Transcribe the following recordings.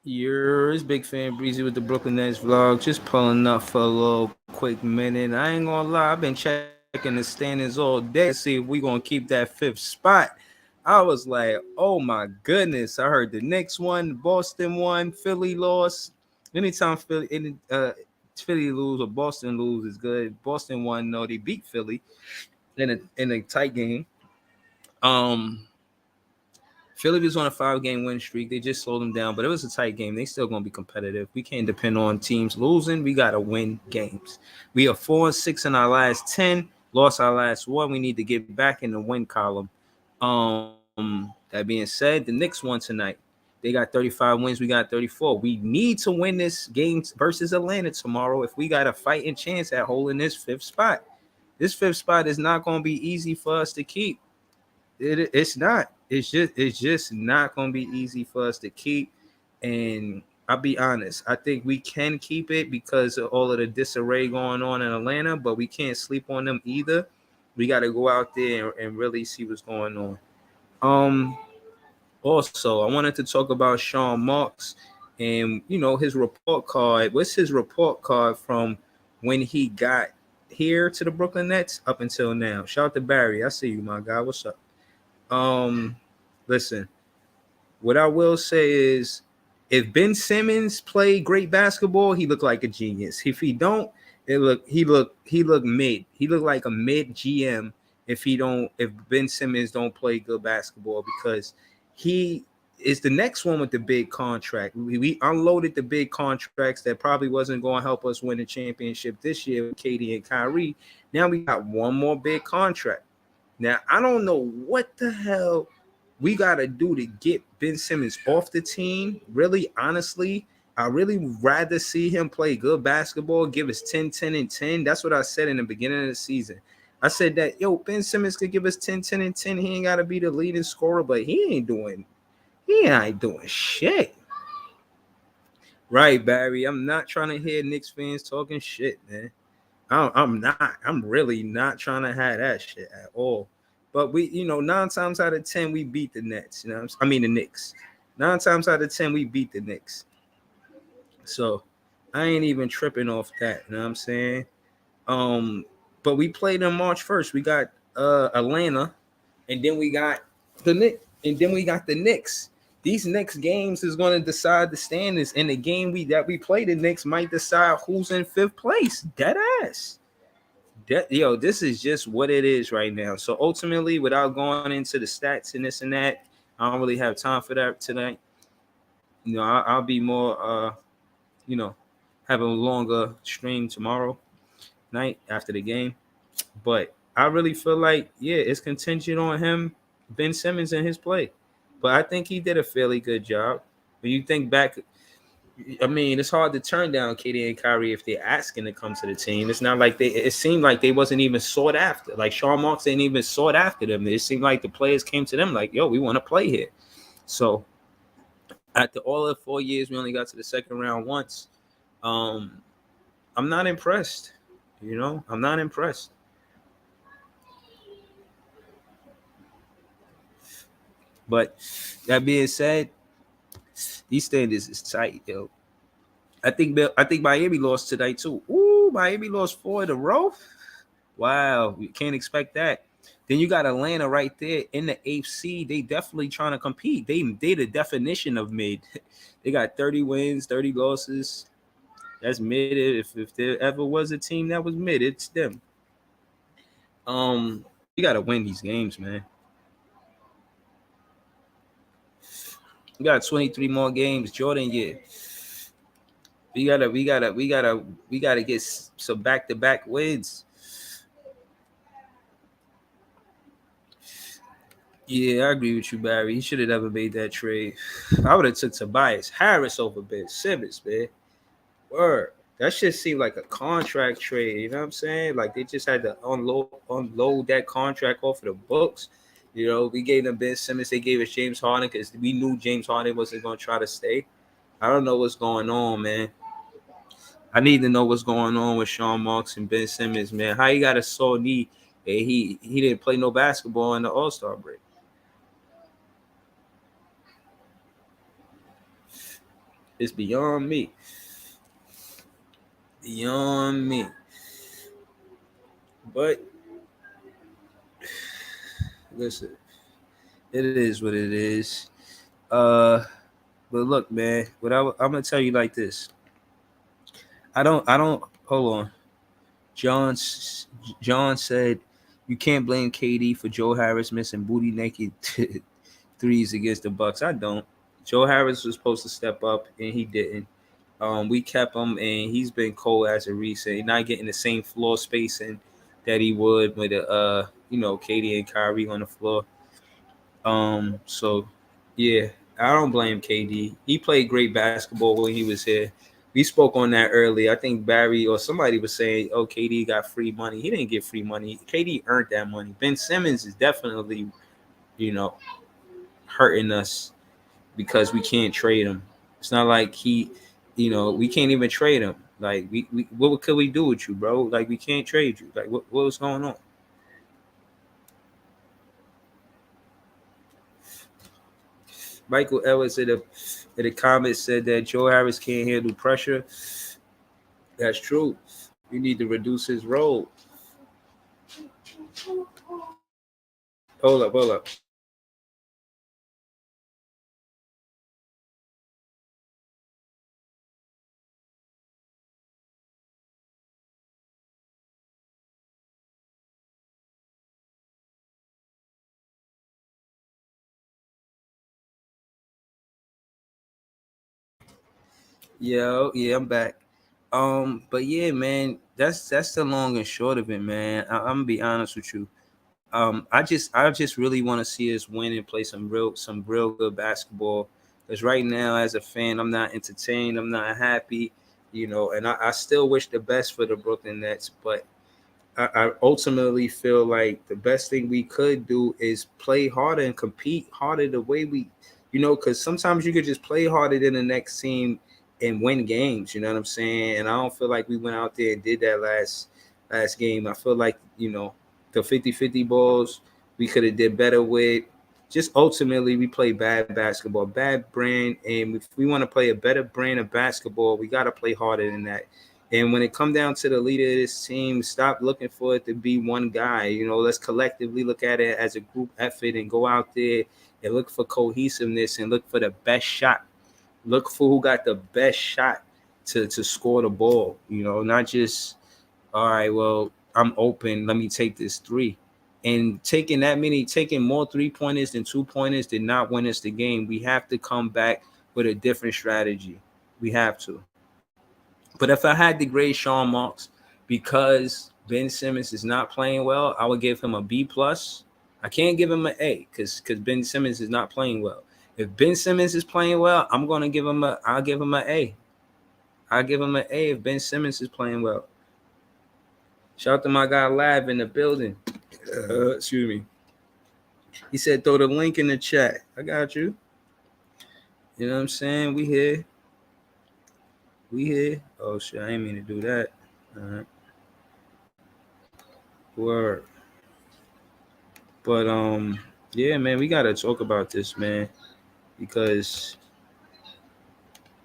Yours, big fan Breezy with the Brooklyn Nets vlog. Just pulling up for a little quick minute. I ain't gonna lie, I've been checking the standings all day to see if we gonna keep that fifth spot. I was like, oh my goodness. I heard the Knicks won, Boston won, Philly lost. Anytime Philly lose or Boston lose is good. Boston won, no, they beat Philly in a tight game. Um, Philly was on a 5 game win streak. They just slowed them down, but it was a tight game. They still gonna be competitive. We can't depend on teams losing. We gotta win games. We are 4-6 in our last 10. Lost our last one. We need to get back in the win column. That being said, the Knicks won tonight. They got 35 wins. We got 34. We need to win this game versus Atlanta tomorrow if we got a fighting chance at holding this fifth spot. This fifth spot is not gonna be easy for us to keep. It's not. It's just not gonna be easy for us to keep. And I'll be honest, I think we can keep it because of all of the disarray going on in Atlanta, but we can't sleep on them either. We got to go out there and really see what's going on. Um, Also, I wanted to talk about Sean Marks and his report card. What's his report card from when he got here to the Brooklyn Nets up until now? Shout out to Barry. I see you, my guy. What's up? Um, Listen, what I will say is if Ben Simmons played great basketball, he looked like a genius. If he don't, he look mid. He looked like a mid GM if Ben Simmons don't play good basketball because he is the next one with the big contract. We unloaded the big contracts that probably wasn't going to help us win the championship this year with Katie and Kyrie. Now we got one more big contract. Now I don't know what the hell we got to do to get Ben Simmons off the team. Really, honestly, I really would rather see him play good basketball, give us 10, 10, and 10. That's what I said in the beginning of the season. I said that, Ben Simmons could give us 10, 10, and 10. He ain't got to be the leading scorer, but he ain't doing shit. Right, Barry. I'm not trying to hear Knicks fans talking shit, man. I'm not. I'm really not trying to have that shit at all. But we, 9 times out of 10, we beat the Nets. I mean the Knicks. 9 times out of 10, we beat the Knicks. So I ain't even tripping off that. You know what I'm saying? Um, but we played on March 1st. We got Atlanta, and then we got the Knicks. These next games is going to decide the standings, and the game we play the Knicks might decide who's in fifth place. Dead ass. This is just what it is right now. So ultimately, without going into the stats and this and that, I don't really have time for that tonight. I'll be more, you know, have a longer stream tomorrow night after the game. But I really feel like, yeah, it's contingent on him, Ben Simmons, and his play. But I think he did a fairly good job. When you think back, I mean, it's hard to turn down KD and Kyrie if they're asking to come to the team. It's not like it seemed like they wasn't even sought after. Like Sean Marks ain't even sought after them. It seemed like the players came to them like, yo, we want to play here. So after all of the 4 years, we only got to the second round once. Um, I'm not impressed. I'm not impressed. But that being said, these standards is tight, yo. I think Miami lost tonight too. Ooh, Miami lost 4 in a row. Wow, we can't expect that. Then you got Atlanta right there in the AFC. They definitely trying to compete. They the definition of mid. They got 30 wins, 30 losses. That's mid. If there ever was a team that was mid, it's them. We gotta win these games, man. We got 23 more games. Jordan, yeah. We gotta get some back-to-back wins. Yeah, I agree with you, Barry. He should have never made that trade. I would have took Tobias Harris over Ben Simmons, man. Word. That shit seemed like a contract trade. You know what I'm saying? Like they just had to unload that contract off of the books. We gave them Ben Simmons. They gave us James Harden because we knew James Harden wasn't going to try to stay. I don't know what's going on, man. I need to know what's going on with Sean Marks and Ben Simmons, man. How he got a sore knee and he didn't play no basketball in the All-Star break. It's beyond me. Beyond me. But listen, it is what it is. Uh, but look, man. I'm gonna tell you like this. I don't. Hold on. John. John said you can't blame KD for Joe Harris missing booty naked threes against the Bucks. I don't. Joe Harris was supposed to step up and he didn't. We kept him and he's been cold as a recent. He's not getting the same floor spacing that he would with KD and Kyrie on the floor. So yeah, I don't blame KD. He played great basketball when he was here. We spoke on that earlier. I think Barry or somebody was saying, "Oh, KD got free money." He didn't get free money. KD earned that money. Ben Simmons is definitely, you know, hurting us because we can't trade him. It's not like we can't even trade him. Like we what could we do with you, bro? Like we can't trade you. Like what was going on? Michael Ellis in the comments said that Joe Harris can't handle pressure. That's true. We need to reduce his role. Hold up. Yeah, I'm back. But yeah, man, that's the long and short of it, man. I'm gonna be honest with you. I just really want to see us win and play some real good basketball. Because right now, as a fan, I'm not entertained. I'm not happy, and I still wish the best for the Brooklyn Nets. But I ultimately feel like the best thing we could do is play harder and compete harder the way because sometimes you could just play harder than the next team and win games. You know what I'm saying? And I don't feel like we went out there and did that last game. I feel like the 50-50 balls we could have did better with. Just ultimately, we play bad basketball, bad brand, and if we want to play a better brand of basketball, we got to play harder than that. And when it come down to the leader of this team, stop looking for it to be one guy. Let's collectively look at it as a group effort and go out there and look for cohesiveness and look for the best shot. Look for who got the best shot to score the ball. Not just all right. Well, I'm open. Let me take this three. And taking more 3-pointers than 2-pointers did not win us the game. We have to come back with a different strategy. We have to. But if I had to grade Sean Marks because Ben Simmons is not playing well, I would give him a B plus. I can't give him an A because Ben Simmons is not playing well. If Ben Simmons is playing well, I'll give him an A. I'll give him an A if Ben Simmons is playing well. Shout out to my guy Lab in the building. Excuse me. He said throw the link in the chat. I got you. You know what I'm saying? We here. We here. Oh shit, I ain't mean to do that. All right. Word. But yeah, man, we gotta talk about this, man, because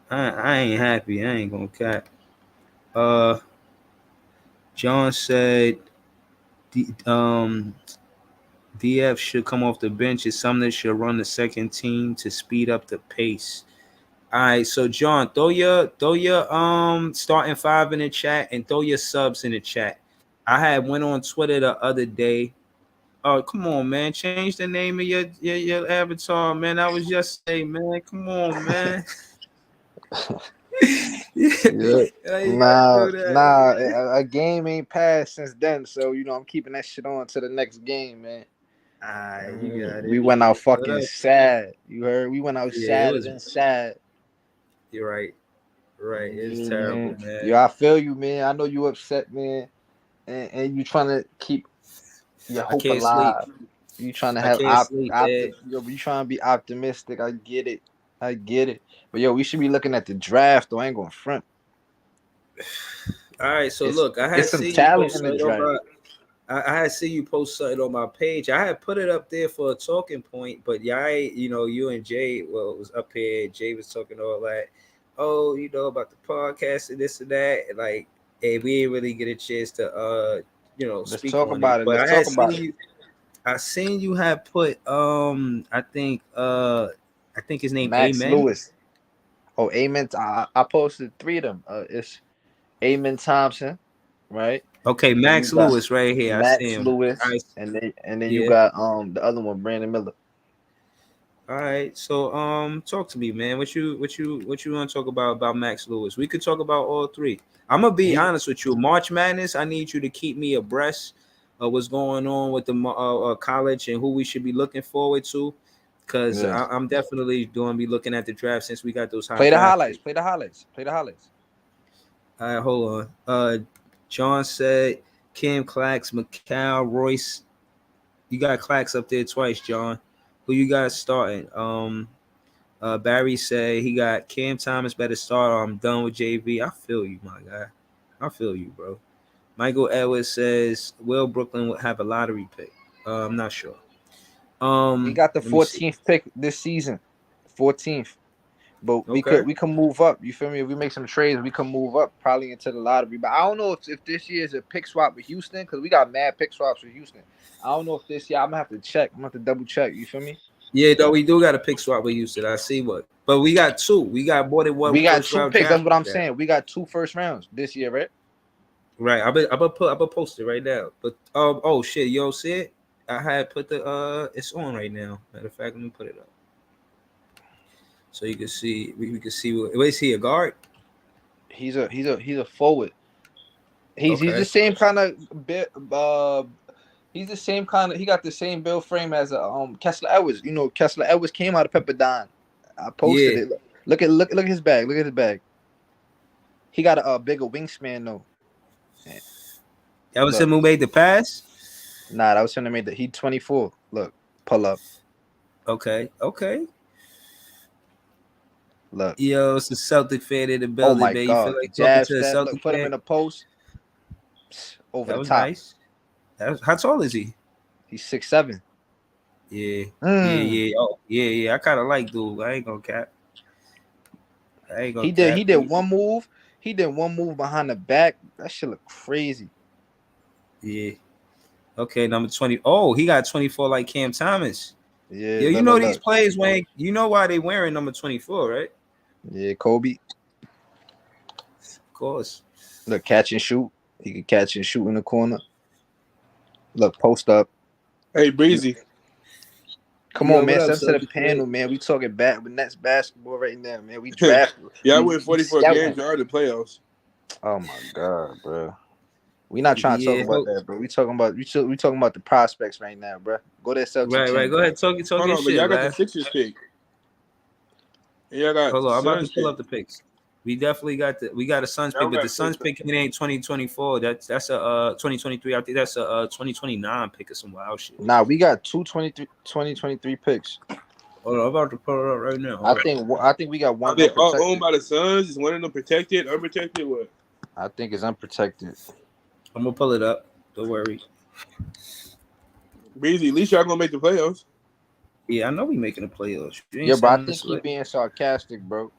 I ain't happy. I ain't gonna cap. Uh, John said, DF should come off the bench. It's something that should run the second team to speed up the pace. All right, so John, throw your starting five in the chat and throw your subs in the chat. I had went on Twitter the other day. Oh, come on, man. Change the name of your avatar, man. That was yesterday, man. Come on, man. Yeah. You gotta do A game ain't passed since then, so I'm keeping that shit on to the next game, man. that. You got We it. went out What fucking up? sad. You heard? We went out Yeah, it sadder was. than sad. You're right. Right. It's Yeah, terrible, man. man. Yo, I feel you, man. I know you upset, man, and you trying to keep your I hope can't sleep. alive. You trying to I have can't sleep, man. you trying to be optimistic. I get it. I get it. But yo, we should be looking at the draft. Though I ain't gonna front. All right. So It's look, I had it's some seen you talent post in the something on draft. my. I had seen you post something on my page. I had put it up there for a talking point, but you and Jay, well, it was up here. Jay was talking all that. oh, about the podcast and this and that. And like, hey, we didn't really get a chance to Let's speak talk on it. about it. But Let's talk about it. I seen you have put I think his name Max Amen. Lewis. Oh, Amen. I posted 3 of them. It's Amen Thompson, right? Okay, Then you Max got Lewis right here. I see Max him. Lewis, I and then you yeah. got the other one, Brandon Miller. All right. So talk to me, man. What you want to talk about Max Lewis? We could talk about all three. I'm gonna be He honest with you. March Madness, I need you to keep me abreast of what's going on with the college and who we should be looking forward to. Because yeah. I'm definitely going to be looking at the draft since we got those high Play the draft highlights. picks. Play the highlights. Play the highlights. All right, hold on. John said Kim Clax, Macau, Royce. You got Clax up there twice, John. Who you got starting? Barry said he got Cam Thomas better start. I'm done with JV. I feel you, my guy. I feel you, bro. Michael Edwards says, will Brooklyn would have a lottery pick? I'm not sure. He got the Let me see. 14th pick this season. 14th. But Okay. we can move up. You feel me? If we make some trades, we can move up probably into the lottery. But I don't know if this year is a pick swap with Houston, because we got mad pick swaps with Houston. I don't know if this year, I'm gonna have to check. I'm gonna have to double check. You feel me? Yeah, though we do got a pick swap with Houston. I see what, but we got two. We got more than one We got first 2 round picks. draft. That's what I'm saying. We got 2 first rounds this year, right? Right. I'm gonna post it right now. But oh shit, yo, see it? I had put the it's on right now. Matter of fact, let me put it up so you can see. We can see what is he, a guard? He's a forward. He's Okay. the same kind of bit. He's the same kind of. He got the same build frame as Kessler Edwards. You know, Kessler Edwards came out of Pepperdine. I posted Yeah. it. Look at his bag. Look at his bag. He got a bigger wingspan though. That was Look. him who made the pass. Nah, that was him that made that. He 24. Look, pull up. Okay. Look. Yo, it's a Celtic fan in the Oh building, my man. You feel God. like talking Jab to a step. Celtic Look, put him fan? in the post. Over That the was top. nice. How tall is he? He's 6'7". Yeah. Oh, yeah. I kind of like dude. I ain't gonna cap. He did one move. He did one move behind the back. That shit look crazy. Yeah. Okay, number 20. Oh, he got 24 like Cam Thomas. Yeah. Yo, you know these players wearing. You know why they wearing number 24, right? Yeah, Kobe. Of course. Look, catch and shoot. He can catch and shoot in the corner. Look, post up. Hey, Breezy. Come on, man. Step to the panel, man. We talking with Nets basketball right now, man. We draft. Y'all win 44 games. Y'all in the playoffs. Oh my God, bro. We not trying to talk about that, bro. We talking about the prospects right now, bro. Go to Celtics. Right. Go ahead, talk your shit. But y'all got the Sixers pick. And y'all got hold on, I'm about to pull pick. up the picks. We definitely got a Suns pick, but the Suns pick ain't 2024. That's a 2023. I think that's a 2029 pick or some wild shit. Nah, we got 2023 picks. Hold on, I'm about to pull it up right now. I think we got one. Are they all owned by the Suns? Is one of them protected, unprotected? What? I think it's unprotected. I'm gonna pull it up. Don't worry. Breezy, at least y'all gonna make the playoffs. Yeah, I know we making the playoffs. Yeah, bro. I think he being sarcastic, bro.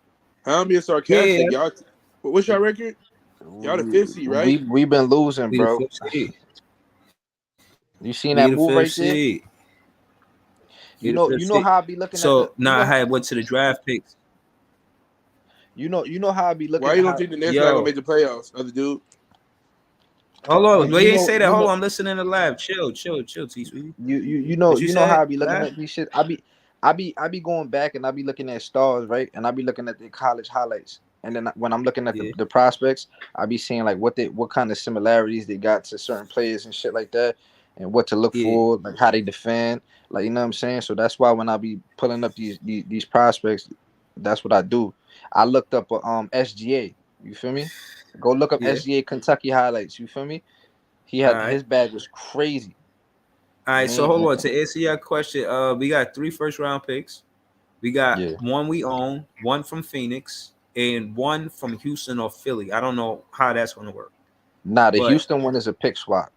I'm being sarcastic, Yeah. y'all. What's your record? Y'all the 5th seed, right? We've been losing, bro. You seen that move right there? You know how I be looking at I had went to the draft picks. You know how I be looking. Why you don't think the Nets not gonna make the playoffs, other dude? Hold on, you ain't say that. Hold on, I'm listening to live. Chill, T-Sweetie. You know how I be looking at these shit. I be going back and I be looking at stars, right? And I be looking at the college highlights. And then when I'm looking at the prospects, I be seeing like what kind of similarities they got to certain players and shit like that, and what to look for, like how they defend, like, you know what I'm saying. So that's why when I be pulling up these prospects, that's what I do. I looked up SGA. You feel me? Go look up SGA Kentucky highlights. You feel me? He had his bag was crazy. All right, so hold on. To answer your question, we got 3 first-round picks. We got one we own, one from Phoenix, and one from Houston or Philly. I don't know how that's going to work. Nah, the Houston one is a pick swap.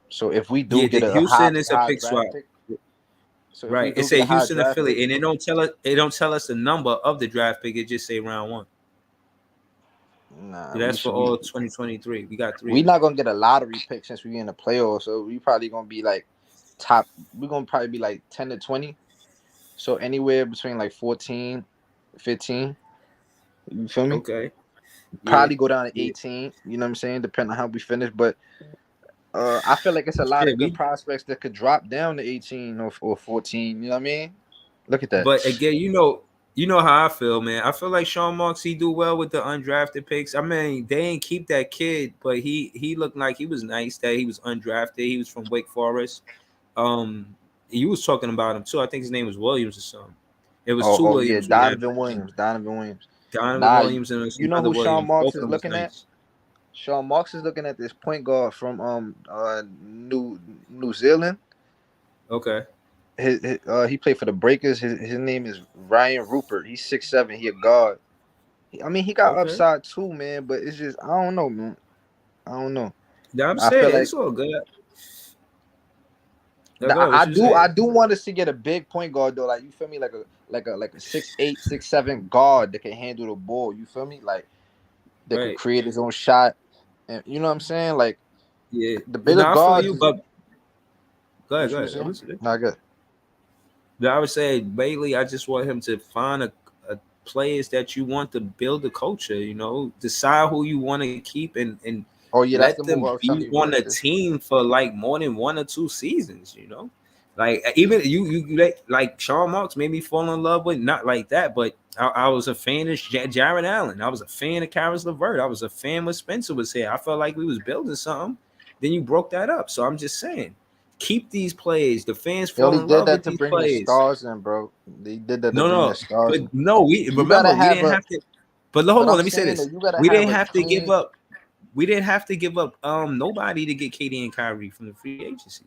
So if we do get Houston is a pick swap. So right, it say Houston or Philly, and it don't tell us the number of the draft pick. It just say round 1. Nah, That's for all 2023. We got 3. We're not gonna get a lottery pick since we in the playoffs, so we probably gonna be like top. We're gonna probably be like 10 to 20. So anywhere between like 14, 15. You feel me? Okay. Probably go down to Yeah. 18. You know what I'm saying? Depending on how we finish, but I feel like it's a lot of good prospects that could drop down to 18 or 14. You know what I mean? Look at that. But again, you know how I feel, man. I feel like Sean Marks, he do well with the undrafted picks. I mean, they ain't keep that kid, but he looked like he was nice that he was undrafted. He was from Wake Forest. You was talking about him too. I think his name was Williams or something. It was two Williams. Yeah, Donovan Williams. Williams and you know who Sean Marks is looking at? Nice. Sean Marks is looking at this point guard from New Zealand. Okay. He played for the Breakers. His name is Ryan Rupert. He's 6'7". He a guard. I mean, he got upside too, man. But it's just I don't know, man. I don't know. Yeah, I'm saying it's all good. I do want to see get a big point guard though. Like you feel me, like a 6'8", 6'7" guard that can handle the ball. You feel me, like that can create his own shot. And you know what I'm saying, like yeah, the bigger guard. Go ahead. Not good. I would say Bailey. I just want him to find a players that you want to build a culture. You know, decide who you want to keep and let them be on the team for like more than 1 or 2 seasons. You know, like even you like Sean Marks made me fall in love with, not like that, but I was a fan of Jared Allen. I was a fan of Karis LeVert. I was a fan when Spencer was here. I felt like we was building something. Then you broke that up. So I'm just saying, keep these players. The fans fall in love with these players. The stars in, bro. They did that. The stars. But no, we remember we didn't have to. But hold on, let me say this: we didn't have to give up. We didn't have to give up nobody to get KD and Kyrie from the free agency.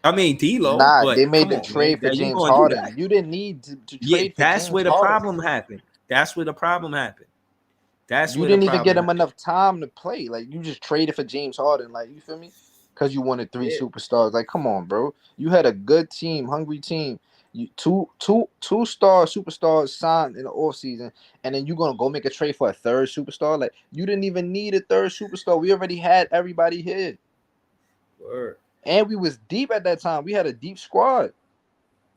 I mean, D'Lo. Nah, they made the trade for James Harden. You didn't need to trade. Yeah, that's where the problem happened. That's where the problem happened. You didn't even get him enough time to play. Like you just traded for James Harden. Like you feel me? Because you wanted 3 superstars. Like, come on, bro. You had a good team, hungry team. You two star superstars signed in the offseason, and then you're gonna go make a trade for a 3rd superstar. Like, you didn't even need a 3rd superstar. We already had everybody here. Word. And we was deep at that time. We had a deep squad.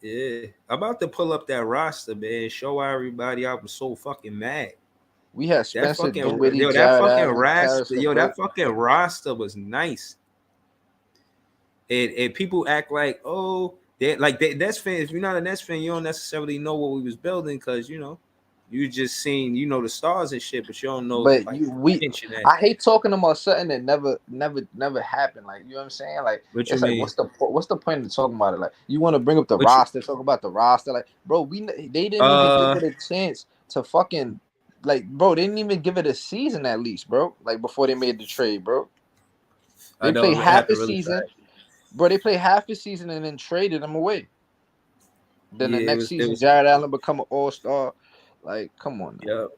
Yeah. I'm about to pull up that roster, man. Show everybody I was so fucking mad. We had Spencer Dinwiddie, that fucking roster was nice. And people act like, oh, Nets fans. If you're not a Nets fan, you don't necessarily know what we was building because you just seen the stars and shit, but you don't know. But I hate talking about something that never happened. Like, you know what I'm saying? Like, it's like what's the point of talking about it? Like, you want to bring up the roster, talk about the roster. Like, bro, they didn't even give it a chance to fucking they didn't even give it a season at least, bro. Like before they made the trade, bro. They played half a season. Bro, they played half a season and then traded them away. Then the next season, Jared Allen become an all-star. Like, come on. Yeah.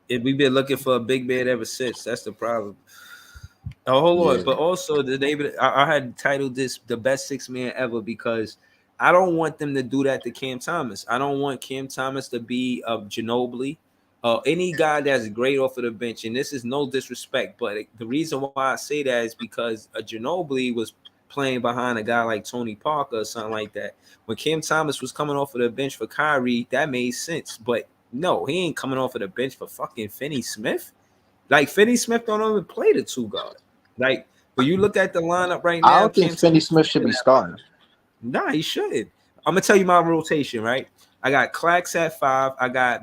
We've been looking for a big man ever since. That's the problem. Oh, hold on. But also, I had titled this the best 6-man ever because I don't want them to do that to Cam Thomas. I don't want Cam Thomas to be a Ginobili. Any guy that's great off of the bench. And this is no disrespect, but the reason why I say that is because a Ginobili was playing behind a guy like Tony Parker or something like that. When Cam Thomas was coming off of the bench for Kyrie, that made sense. But no, he ain't coming off of the bench for fucking Finney Smith. Like, Finney Smith don't even play the 2 guard. Like, when you look at the lineup right now, I don't think Finney Smith should be starting. Nah, he should. I'm gonna tell you my rotation, right? I got Clax at 5. I got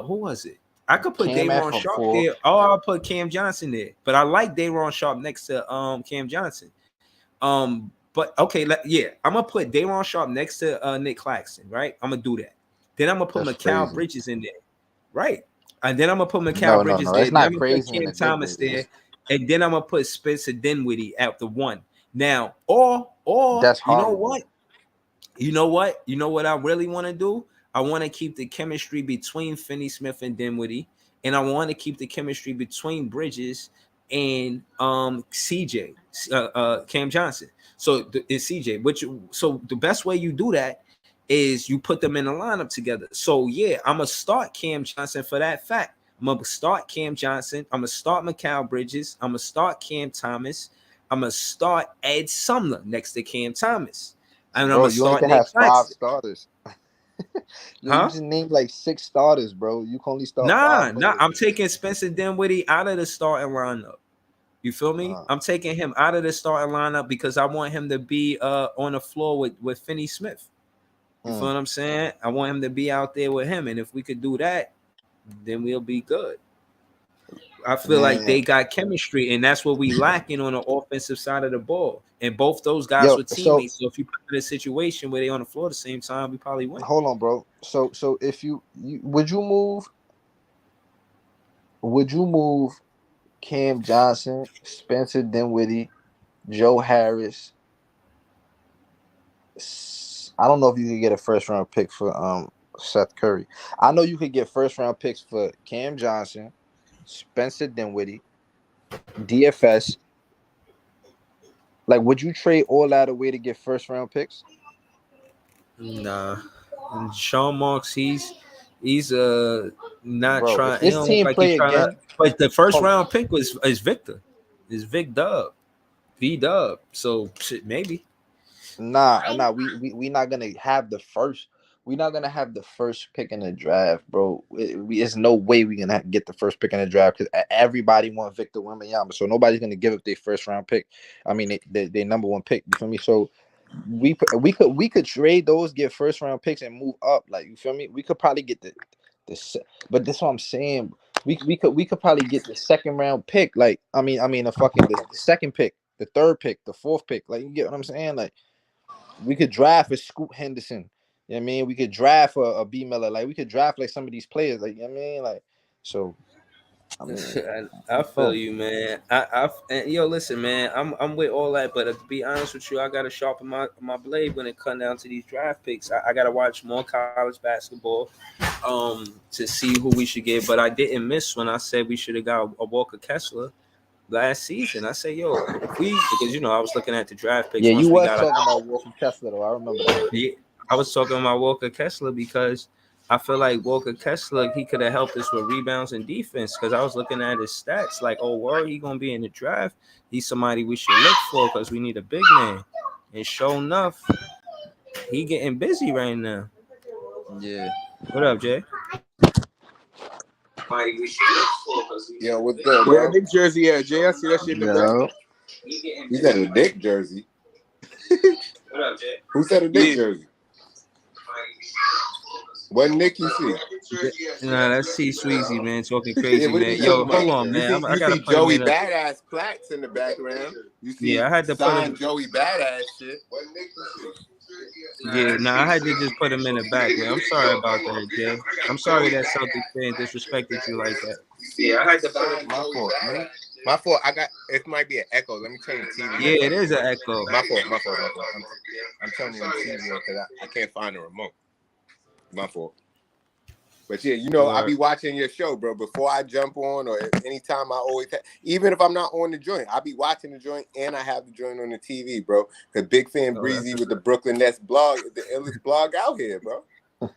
who was it? I could put Day'Ron Sharpe there. Oh, I'll put Cam Johnson there. But I like Day'Ron Sharpe next to Cam Johnson. But okay, I'm gonna put Day'Ron Sharpe next to Nick Claxton, right? I'm gonna do that. Then I'm gonna put Mikal Bridges in there, right? And then I'm gonna put Mikal Bridges there. Then I'm gonna put Cam Thomas there, and then I'm gonna put Spencer Dinwiddie at the 1. Now, or that's you know what? You know what I really want to do? I want to keep the chemistry between Finney Smith and Dinwiddie, and I want to keep the chemistry between Bridges and CJ, Cam Johnson. So it's CJ. So the best way you do that is you put them in a lineup together. So yeah, I'm gonna start Cam Johnson for that fact. I'm gonna start Cam Johnson. I'm gonna start Mikal Bridges. I'm gonna start Cam Thomas. I'm gonna start Ed Sumner next to Cam Thomas. And I'm Bro, gonna you only start can Nick have 5 Claxton. starters. You Huh? just named like 6 starters, bro. You can only start 5 Nah. players. I'm taking Spencer Dinwiddie out of the starting lineup. You feel me? I'm taking him out of the starting lineup because I want him to be on the floor with Finney Smith. You feel what I'm saying? I want him to be out there with him, and if we could do that, then we'll be good. I feel like they got chemistry, and that's what we lacking on the offensive side of the ball. And both those guys were teammates. So if you put in a situation where they on the floor at the same time, we probably win. Hold on, bro. So if you would you move Cam Johnson, Spencer Dinwiddie, Joe Harris? I don't know if you could get a first round pick for Seth Curry. I know you could get first round picks for Cam Johnson, Spencer Dinwiddie, DFS. Like, would you trade all that away to get first round picks? Nah. And Sean Marks, he's not Bro, trying. if this team like play again, but the first round pick is Victor. Is Vic Dub. V Dub. So shit, maybe. Nah. We not gonna have the first. We're not gonna have the first pick in the draft, bro. There's no way we're gonna get the first pick in the draft because everybody wants Victor Wembanyama, so nobody's gonna give up their first round pick. I mean, they number 1 pick. You feel me? So we could trade those, get first round picks, and move up. Like, you feel me? We could probably get but that's what I'm saying. We could probably get the second round pick. Like, I mean, the second pick, the third pick, the fourth pick. Like, you get what I'm saying? Like, we could draft a Scoot Henderson. You know what I mean? We could draft a B Miller. Like, we could draft like some of these players. Like, you know what I mean? Like, so I mean, I feel you, man. Yo, listen, man. I'm with all that, but to be honest with you, I gotta sharpen my blade when it comes down to these draft picks. I gotta watch more college basketball, to see who we should get. But I didn't miss when I said we should have got a Walker Kessler last season. I said, yo, because I was looking at the draft picks. Yeah, once you we was got talking about Walker Kessler though. I remember that. Yeah, I was talking about Walker Kessler because I feel like Walker Kessler, he could have helped us with rebounds and defense because I was looking at his stats like, oh, where he going to be in the draft? He's somebody we should look for because we need a big man. And sure enough, he getting busy right now. Yeah. What up, Jay? Yeah, what's good, Where bro? Nick jersey at, Jay? I see that shit in the back. You said a Nick jersey. What up, Jay? Who said a Nick jersey? What Nick you see? Nah, that's C Sweezy, man, talking crazy, what man. you Yo, talking hold about? on, man. You I gotta see put him Joey in a- Badass plaques in the background. You see Yeah, I had to put him. Joey Badass shit. What Nick you see? Yeah, nah, I had to just put him in the back, man. I'm sorry about that, Jay. I'm sorry that Celtic fan disrespected you like that. Yeah, I had to put him. My fault. My fault. It might be an echo. Let me turn the TV. Yeah, it is an echo. My fault. I'm turning the TV because I can't find the remote. My fault. But yeah, I be watching your show, bro. Before I jump on or anytime I always even if I'm not on the joint, I be watching the joint and I have the joint on the TV, bro. Cause big fan Breezy with the Brooklyn Nets blog, the illest blog out here, bro.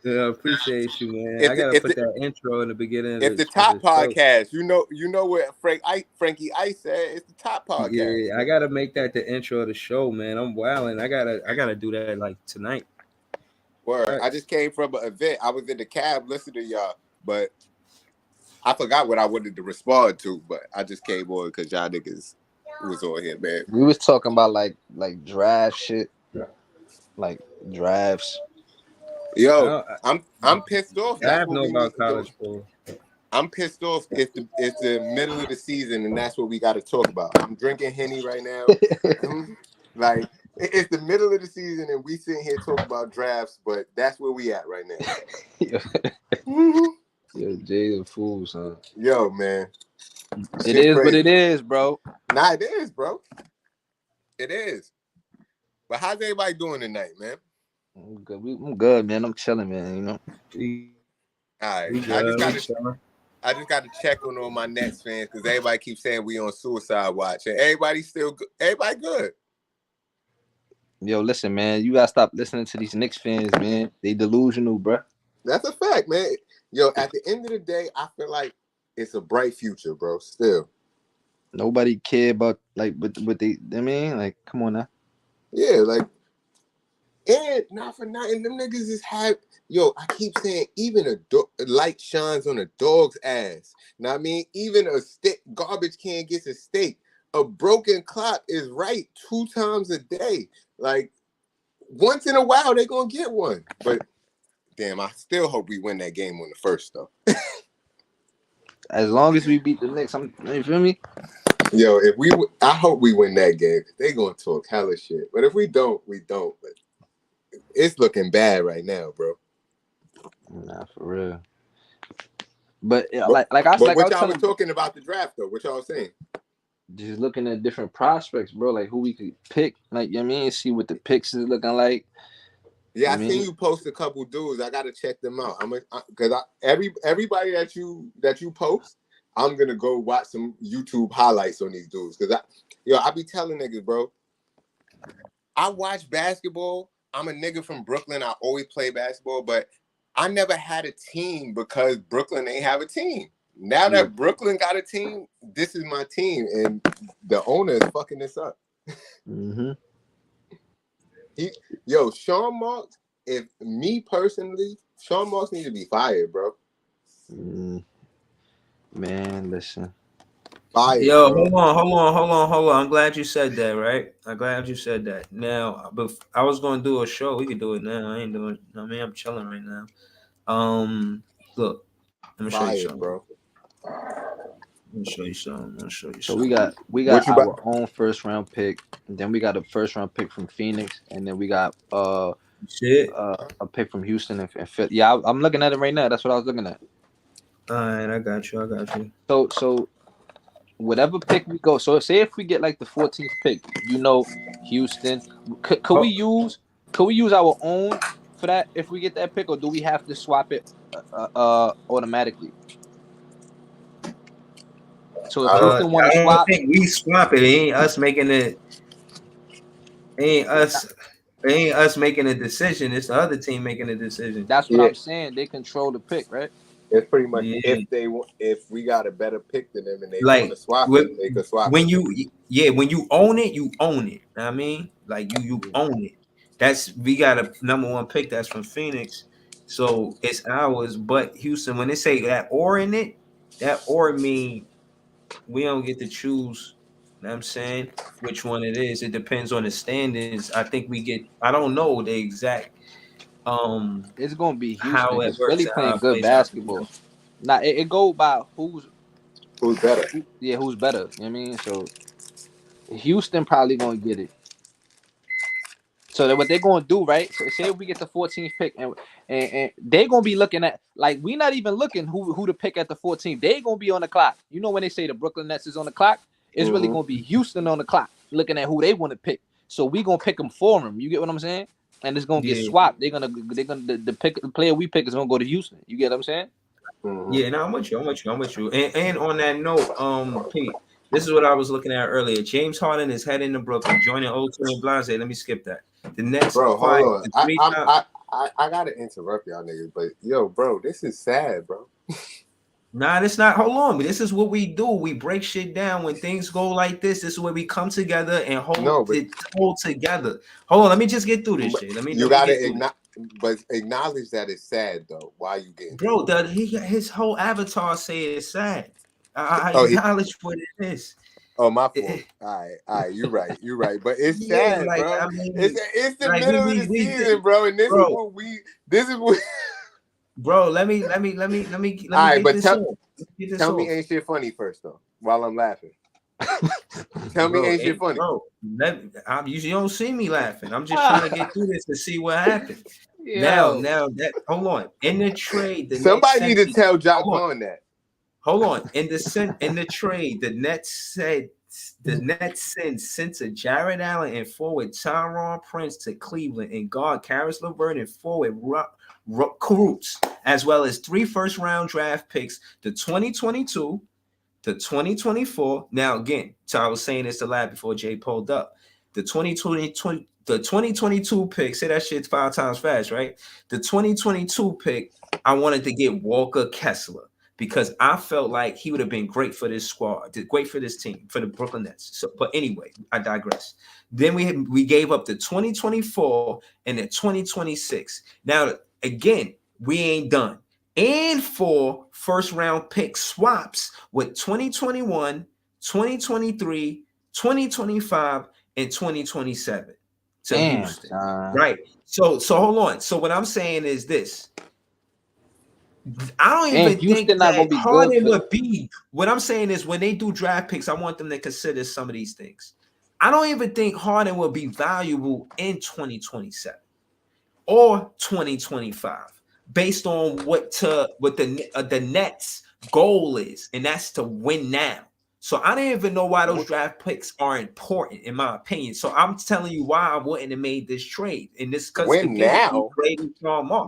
Yeah, I appreciate you, man. I gotta put that intro in the beginning. It's the top podcast. You know what Frankie Ice said. It's the top podcast. Yeah, I gotta make that the intro of the show, man. I'm wilding. I gotta do that like tonight. Word. Right. I just came from an event. I was in the cab listening to y'all, but I forgot what I wanted to respond to. But I just came on because y'all niggas was on here, man. We was talking about like draft shit, like drafts. Yo, I'm pissed off. I know about college ball. I'm pissed off. It's the middle of the season, and that's what we got to talk about. I'm drinking Henny right now. Like, it's the middle of the season, and we sitting here talking about drafts, but that's where we at right now. Yo, Jay's a fool, son. Yo, man. It is what it is, bro. Nah, it is, bro. It is. But how's everybody doing tonight, man? I'm good. I'm good, man. I'm chilling, man. You know. All right. I just got to check on all my Nets fans because everybody keeps saying we on suicide watch, and everybody's still good. Everybody good. Yo, listen, man. You gotta stop listening to these Knicks fans, man. They delusional, bro. That's a fact, man. Yo, at the end of the day, I feel like it's a bright future, bro. Still. Nobody care about like what they. I mean, like, come on now. Yeah, like, and not for nothing, them niggas just have. Yo, I keep saying, even a light shines on a dog's ass. Now I mean, even a garbage can gets a steak. A broken clock is right 2 times a day. Like, once in a while, they gonna get one. But damn, I still hope we win that game on the first though. As long as we beat the Knicks, you feel me? Yo, I hope we win that game. They gonna talk hella shit. But if we don't, we don't. But it's looking bad right now, bro. Nah, for real. But like I was what y'all were talking about the draft though? What y'all saying? Just looking at different prospects, bro. Like who we could pick. Like, you know what I mean? See what the picks is looking like. Yeah, I seen you post a couple dudes. I gotta check them out. Because everybody that you post, I'm gonna go watch some YouTube highlights on these dudes. Because I be telling niggas, bro. I watch basketball. I'm a nigga from Brooklyn. I always play basketball, but I never had a team because Brooklyn ain't have a team. Now that Brooklyn got a team, this is my team, and the owner is fucking this up. Mm-hmm. Sean Marks, if me personally, Sean Marks need to be fired, bro. Man, listen. Fired. Yo, bro. hold on. I'm glad you said that, right? I'm glad you said that. Now, but I was gonna do a show. We could do it now. I ain't doing it. I mean, I'm chilling right now. Look, let me show you something, bro. Let me show you something. So we got our own first round pick, and then we got a first round pick from Phoenix, and then we got a pick from Houston and Philly. Yeah, I'm looking at it right now. That's what I was looking at. All right, I got you. So whatever pick we go. So say if we get like the 14th pick, Houston, could we use our own for that if we get that pick, or do we have to swap it automatically? So if Houston want to swap, I don't think we swap it. It ain't us making it. It ain't us making a decision. It's the other team making a decision. That's what I'm saying. They control the pick, right? It's pretty much if we got a better pick than them and they want to swap it, they could swap when it. When you own it, you own it. I mean, like you own it. We got a number 1 pick that's from Phoenix, so it's ours. But Houston, when they say that or in it, that or mean we don't get to choose. You know what I'm saying which one it is. It depends on the standings. I think we get. I don't know the exact. It's gonna be Houston. How it works. Really playing good basketball. Now it go by who's better. Who's better? You know what I mean? So Houston probably gonna get it. So that what they're gonna do, right? So say we get the 14th pick, and they're gonna be looking at, like, we not even looking who to pick at the 14th. They gonna be on the clock. You know when they say the Brooklyn Nets is on the clock, it's really gonna be Houston on the clock, looking at who they want to pick. So we gonna pick them for them. You get what I'm saying? And it's gonna get swapped. The player we pick is gonna go to Houston. You get what I'm saying? Yeah, no, I'm with you. And on that note, Pete, this is what I was looking at earlier. James Harden is heading to Brooklyn, joining Old Tony Blase. Let me skip that. The next, bro, hold on. I gotta interrupt y'all niggas, but yo, bro, this is sad, bro. Nah, it's not. Hold on, but this is what we do. We break shit down when things go like this. This is where we come together and hold together. Hold on, let me just get through this shit. Acknowledge that it's sad though. Why you getting? Bro, his whole avatar say it's sad. I acknowledge what it is. Oh, my fault. All right. You're right. But it's sad, like, bro. I mean, it's the middle of the season, bro. And this is what. Bro, let me. All right, but tell me ain't shit funny first though. While I'm laughing. Tell me ain't shit funny. Bro, you don't see me laughing. I'm just trying to get through this to see what happened. Now that hold on. In the trade, somebody need to tell Jock on that. Hold on. In the trade, the Nets sent Jared Allen and forward Taurean Prince to Cleveland and guard Caris LeVert and forward Kurucs, as well as 3 first-round draft picks, the 2022, the 2024. Now again, so I was saying this a lot before Jay pulled up. The 2022 the 2022 pick, say that shit 5 times fast, right? The 2022 pick, I wanted to get Walker Kessler because I felt like he would have been great for this squad, great for this team, for the Brooklyn Nets. So, but anyway, I digress. Then we gave up the 2024 and the 2026. Now, again, we ain't done. And 4 first round pick swaps with 2021, 2023, 2025, and 2027 to Houston. Right. So hold on. So what I'm saying is this. I don't even think that Harden would be. What I'm saying is when they do draft picks, I want them to consider some of these things. I don't even think Harden will be valuable in 2027 or 2025 based on what the Nets' goal is, and that's to win now. So I don't even know why those draft picks are important, in my opinion. So I'm telling you why I wouldn't have made this trade. And this because win now.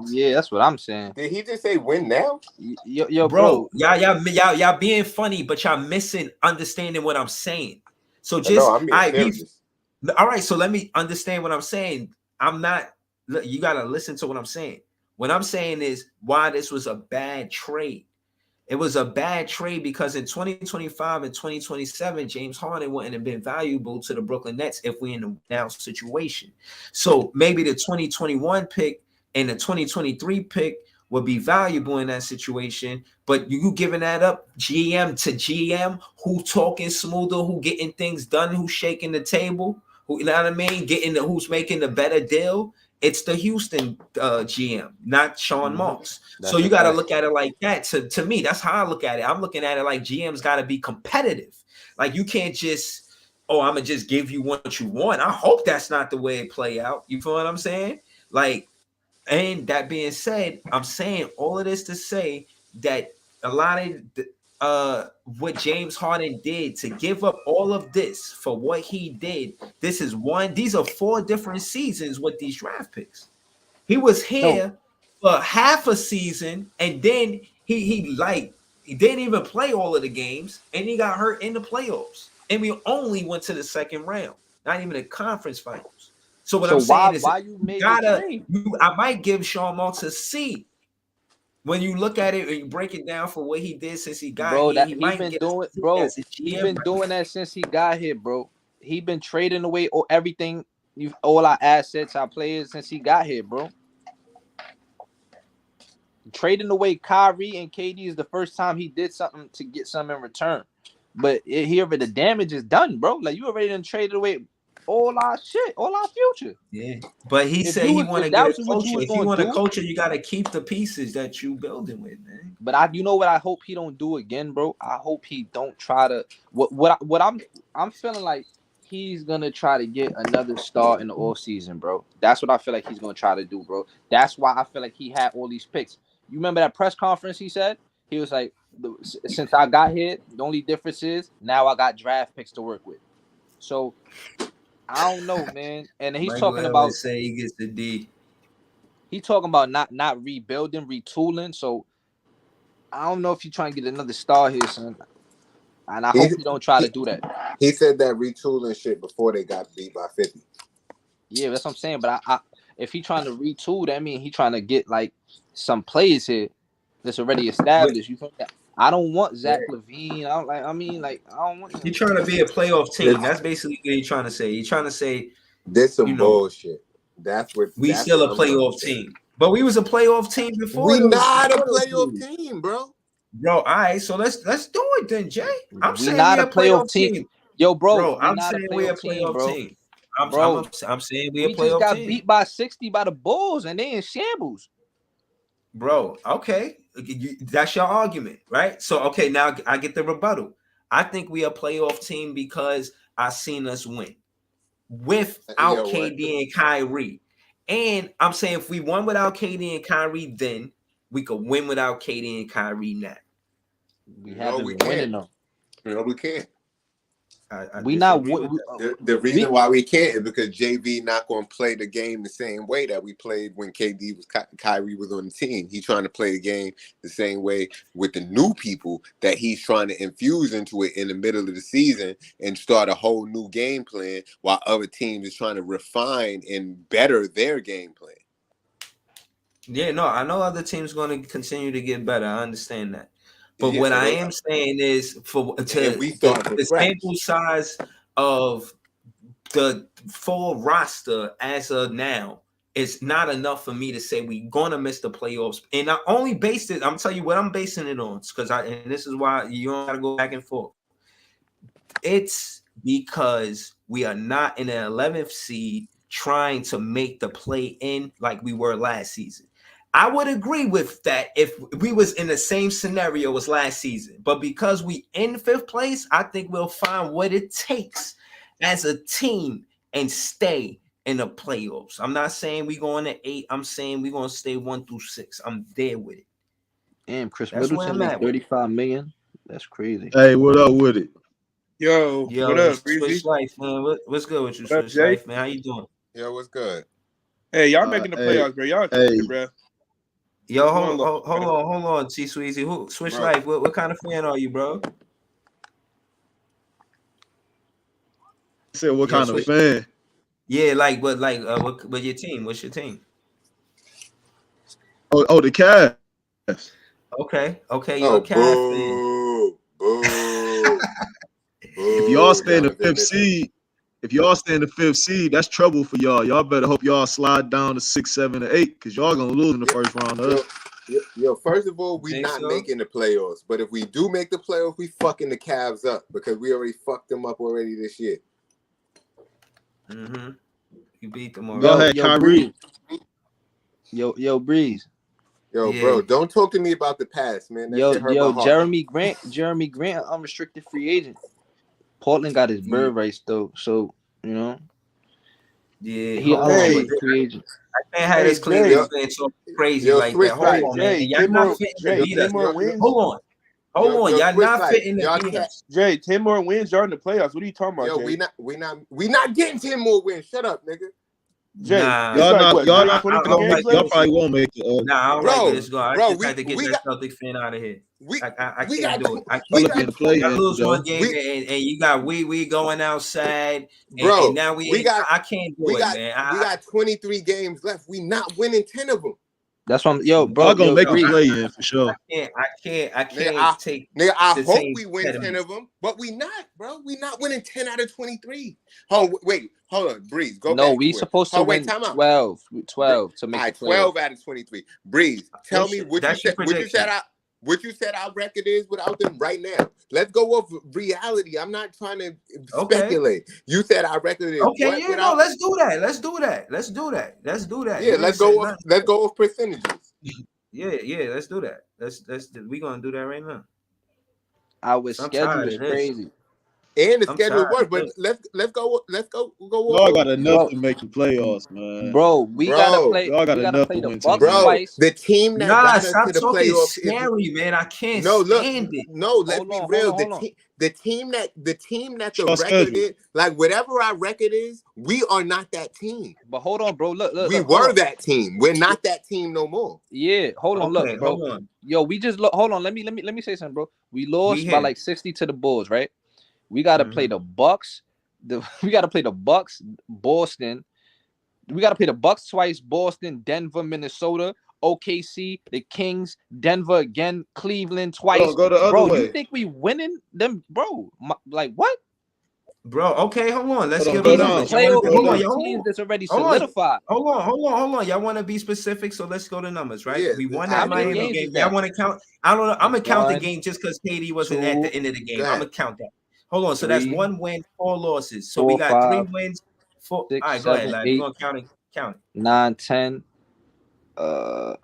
Yeah, that's what I'm saying. Did he just say win now? Yo, bro. Y'all being funny, but y'all missing understanding what I'm saying. So just all right. So let me understand what I'm saying. You gotta listen to what I'm saying. What I'm saying is why this was a bad trade. It was a bad trade because in 2025 and 2027, James Harden wouldn't have been valuable to the Brooklyn Nets if we're in a now situation. So maybe the 2021 pick and the 2023 pick would be valuable in that situation. But you giving that up GM to GM, who talking smoother, who getting things done, who's shaking the table, who, you know what I mean? Who's making the better deal. It's the Houston GM, not Sean Marks. So you got to look at it like that. To me, that's how I look at it. I'm looking at it like GM's got to be competitive. Like you can't just, I'm going to just give you what you want. I hope that's not the way it play out. You feel what I'm saying? Like, and that being said, I'm saying all of this to say that a lot of what James Harden did to give up all of this for what he did. These are 4 different seasons with these draft picks. He was here for half a season, and then he didn't even play all of the games, and he got hurt in the playoffs. And we only went to the second round, not even the conference finals. So what I'm saying is, I might give Sean Marks a C. When you look at it and you break it down for what he did since he got here, he been doing that since he got here, bro. He been trading away everything, all our assets, our players since he got here, bro. Trading away Kyrie and KD is the first time he did something to get something in return. But the damage is done, bro. Like you already done traded away all our shit, all our future. Yeah, but he said he want to get a culture. If you want a culture, you got to keep the pieces that you building with, man. But you know what I hope he don't do again, bro. I hope he don't try to. I'm feeling like he's gonna try to get another star in the off season, bro. That's what I feel like he's gonna try to do, bro. That's why I feel like he had all these picks. You remember that press conference he said? He was like, since I got here, the only difference is now I got draft picks to work with. So I don't know, man. And he's talking about say he gets the D. He's talking about not rebuilding, retooling. So I don't know if you're trying to get another star here, son. And I hope you don't try to do that. He said that retooling shit before they got beat by 50. Yeah, that's what I'm saying. But if he's trying to retool, that means he's trying to get like some players here that's already established. You feel that? I don't want Zach LaVine. I don't want him. You're trying to be a playoff team. That's basically what you're trying to say. You're trying to say this some bullshit. That's what we still a playoff team. But we was a playoff team before. We not a playoff team, bro. Bro, all right. So let's do it then, Jay. I'm saying not a playoff team. Yo, bro, I'm saying we're a playoff team. I'm saying we're a playoff team. We just got beat by 60 by the Bulls, and they in shambles. Bro, okay. That's your argument, right? So, okay, now I get the rebuttal. I think we are a playoff team because I seen us win without KD and Kyrie. And I'm saying if we won without KD and Kyrie, then we could win without KD and Kyrie now. We haven't been winning though. No, we can't. We not the reason why we can't is because JV not going to play the game the same way that we played when KD was Kyrie was on the team. He's trying to play the game the same way with the new people that he's trying to infuse into it in the middle of the season and start a whole new game plan, while other teams is trying to refine and better their game plan. Yeah, no, I know other teams going to continue to get better. I understand that. But what I am saying is the sample size of the full roster as of now is not enough for me to say we're gonna miss the playoffs. And I only based it. I'm telling you what I'm basing it on, because and this is why you don't gotta go back and forth. It's because we are not in the 11th seed trying to make the play in like we were last season. I would agree with that if we was in the same scenario as last season. But because we in 5th place, I think we'll find what it takes as a team and stay in the playoffs. I'm not saying we're going to 8. I'm saying we're going to stay 1 through 6. I'm there with it. Damn, Chris Middleton made $35 million. That's crazy. Hey, what up with it? Yo, what up, Breezy? Switch Life, man. What's good with you, Switch Life, man? How you doing? Yo, what's good? Hey, y'all making the playoffs, bro. Y'all tripping, bro. Yo, hold on, T Sweezy. Who Switch bro. Life? What kind of fan are you, bro? I said, what kind of fan? Yeah, what your team? What's your team? Oh, the Cavs. Okay, you're a Cavs fan. If y'all stay in the 5th seed, that's trouble for y'all. Y'all better hope y'all slide down to 6, 7, or 8, because y'all gonna lose in the first round. Yo, first of all, we not making the playoffs. But if we do make the playoffs, we fucking the Cavs up, because we already fucked them up already this year. Mm-hmm. You beat them already. Go ahead, Kyrie. Yo, Breeze. Yo, bro, don't talk to me about the past, man. That shit hurt my heart. Jeremy Grant, unrestricted free agent. Portland got his bird rights though, so you know. Yeah, he unrestricted free agent. I can't have this Cleveland fan so crazy like that. Hold on, man. Y'all not fitting to beat us. Hold on. Y'all not fitting to beat us. Jay, 10 more wins, y'all in the playoffs. What are you talking about? Yo, Jay? we not getting 10 more wins. Shut up, nigga. Jay, y'all probably won't make it. Nah, I don't like this guy. I just had to get this Celtic fan out of here. I can't do it. I can't lose one game and you got we going outside, bro. And now I can't do it, man. We got 23 games left. We not winning 10 of them. That's what bro. I'm gonna make a play in for sure. I can't take. Nigga, I hope we win 10 of them, but we not, bro. We not winning 10 out of 23. Hold on, Breeze. Go. No, we supposed to win 12 to make 12 out of 23. Breeze, tell me what you said our record is without them right now. Let's go off reality. I'm not trying to speculate. You said our record is let's do that. Let's do that. Yeah, let's go off percentages. Yeah, let's do that. We're gonna do that right now. Our schedule is crazy. And the schedule works, but let's go. Y'all got enough to make the playoffs, man. Bro, we gotta play. Y'all got enough play to the Bucks twice. The team that got us to the playoffs scary, man. I can't stand it. No, let's be real. The team that the record is, like whatever our record is, we are not that team. But hold on, bro. Look. We were that team. We're not that team no more. Yeah, hold on, look, bro. Hold on. Yo, we just hold on. Let me say something, bro. We lost by like 60 to the Bulls, right? We got to play the Bucks. We got to play the Bucks, Boston. We got to play the Bucks twice, Boston, Denver, Minnesota, OKC, the Kings, Denver again, Cleveland twice. Go the other way. You think we winning them, bro? Like what? Bro, okay, hold on. Let's get teams that's already solidified. Hold on. Y'all want to be specific, so let's go to numbers, right? Yeah. We won that Miami game. Y'all want to count? I don't know. I'm gonna count the game just because KD wasn't at the end of the game. I'm gonna count that. Hold on. So that's 1 win, 4 losses. So we got 3 wins, 4. 6, all right, 7, go ahead, lad. 8, We're gonna count it. 9, 10,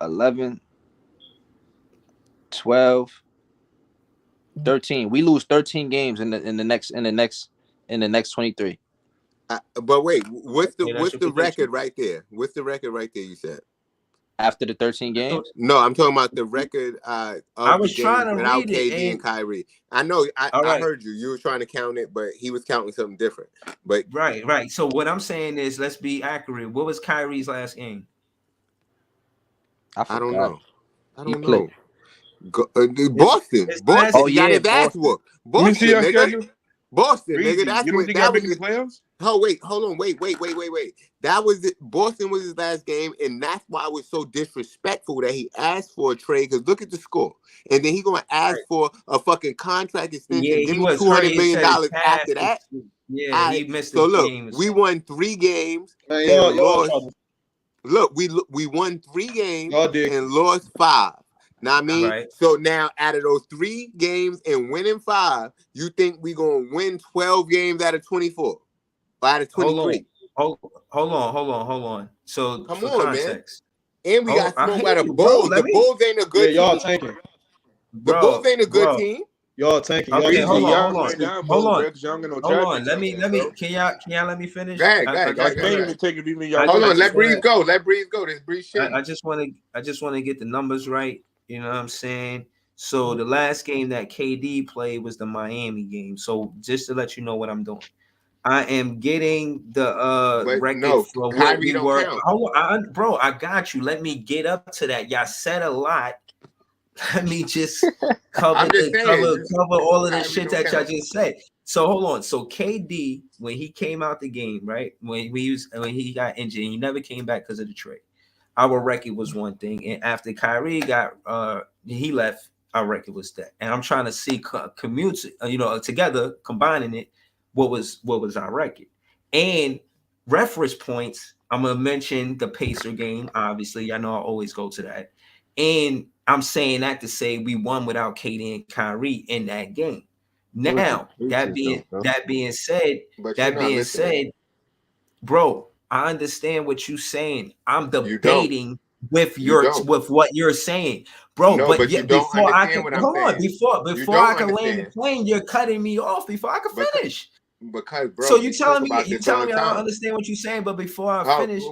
11, 12, 13. We lose 13 games in the next 23. But wait, what's the record right there? What's the record right there? You said After the 13 games? No, I'm talking about the record of I was the trying games to without read it, KD and and Kyrie. I know. all I right, heard you. You were trying to count it, but he was counting something different. But right. So what I'm saying is, let's be accurate. What was Kyrie's last game? I don't know. I He don't played. know. Boston. His Boston. last, He got his ass Boston. whooped. Let me see Boston, your nigga. schedule. Boston, Breezy, nigga. That's you don't what think that y'all was. been in the playoffs? Oh wait, hold on, wait. That was it. Boston was his last game, and that's why it was so disrespectful that he asked for a trade. Because look at the score, and then he gonna ask for a fucking contract extension. yeah, Give he me was $200 hurt. He million said his calf after that. yeah, he missed So the look, game. we won 3 games Man, and y'all lost. Look, we won 3 games Y'all did. and lost 5. Know what I mean? Right. So now out of those 3 games and winning 5, you think we gonna win 12 games out of 24? Or out of 23? Hold on. So Come for on, context, man. And we got I smoked hear by the you, bro. Bulls. The Bulls ain't a good Yeah, y'all team. tanking. The Bulls ain't a good team. Y'all tanking. Y'all Okay, just hold gonna- on. Hold on. Y'all get no draft Let picks me. out there, bro. Can y'all let me finish? Go ahead, I Y'all just can't wanna- even take it even I y'all. Hold on, just let Breeze wanna- go. Let Breeze go. This Breeze shit. I just want to get the numbers right. You know what I'm saying? So the last game that KD played was the Miami game. So just to let you know what I'm doing, I am getting the But record no, for what Kyrie we don't were. count. Hold on, bro, I got you. Let me get up to that. Y'all said a lot. Let me just cover I'm just saying, cover all of the Kyrie shit don't that y'all count. just said. So hold on. So KD, when he came out the game, right? When he got injured, he never came back because of the trade. Our record was one thing, and after Kyrie got he left, our record was that. And I'm trying to see commute, together, combining it. What was our record? And reference points. I'm gonna mention the Pacer game. Obviously, I know I always go to that. And I'm saying that to say we won without KD and Kyrie in that game. Now, that being said, But you're not listening. bro, I understand what you're saying. I'm You don't. debating with You don't. with what you're saying, bro. No, but you don't before I understand can what I'm hold on, saying. before don't I can land the understand. plane, you're cutting me off before I can finish. Because bro, So you we telling talk me about this all the I time. don't understand what you're saying, but before I finish,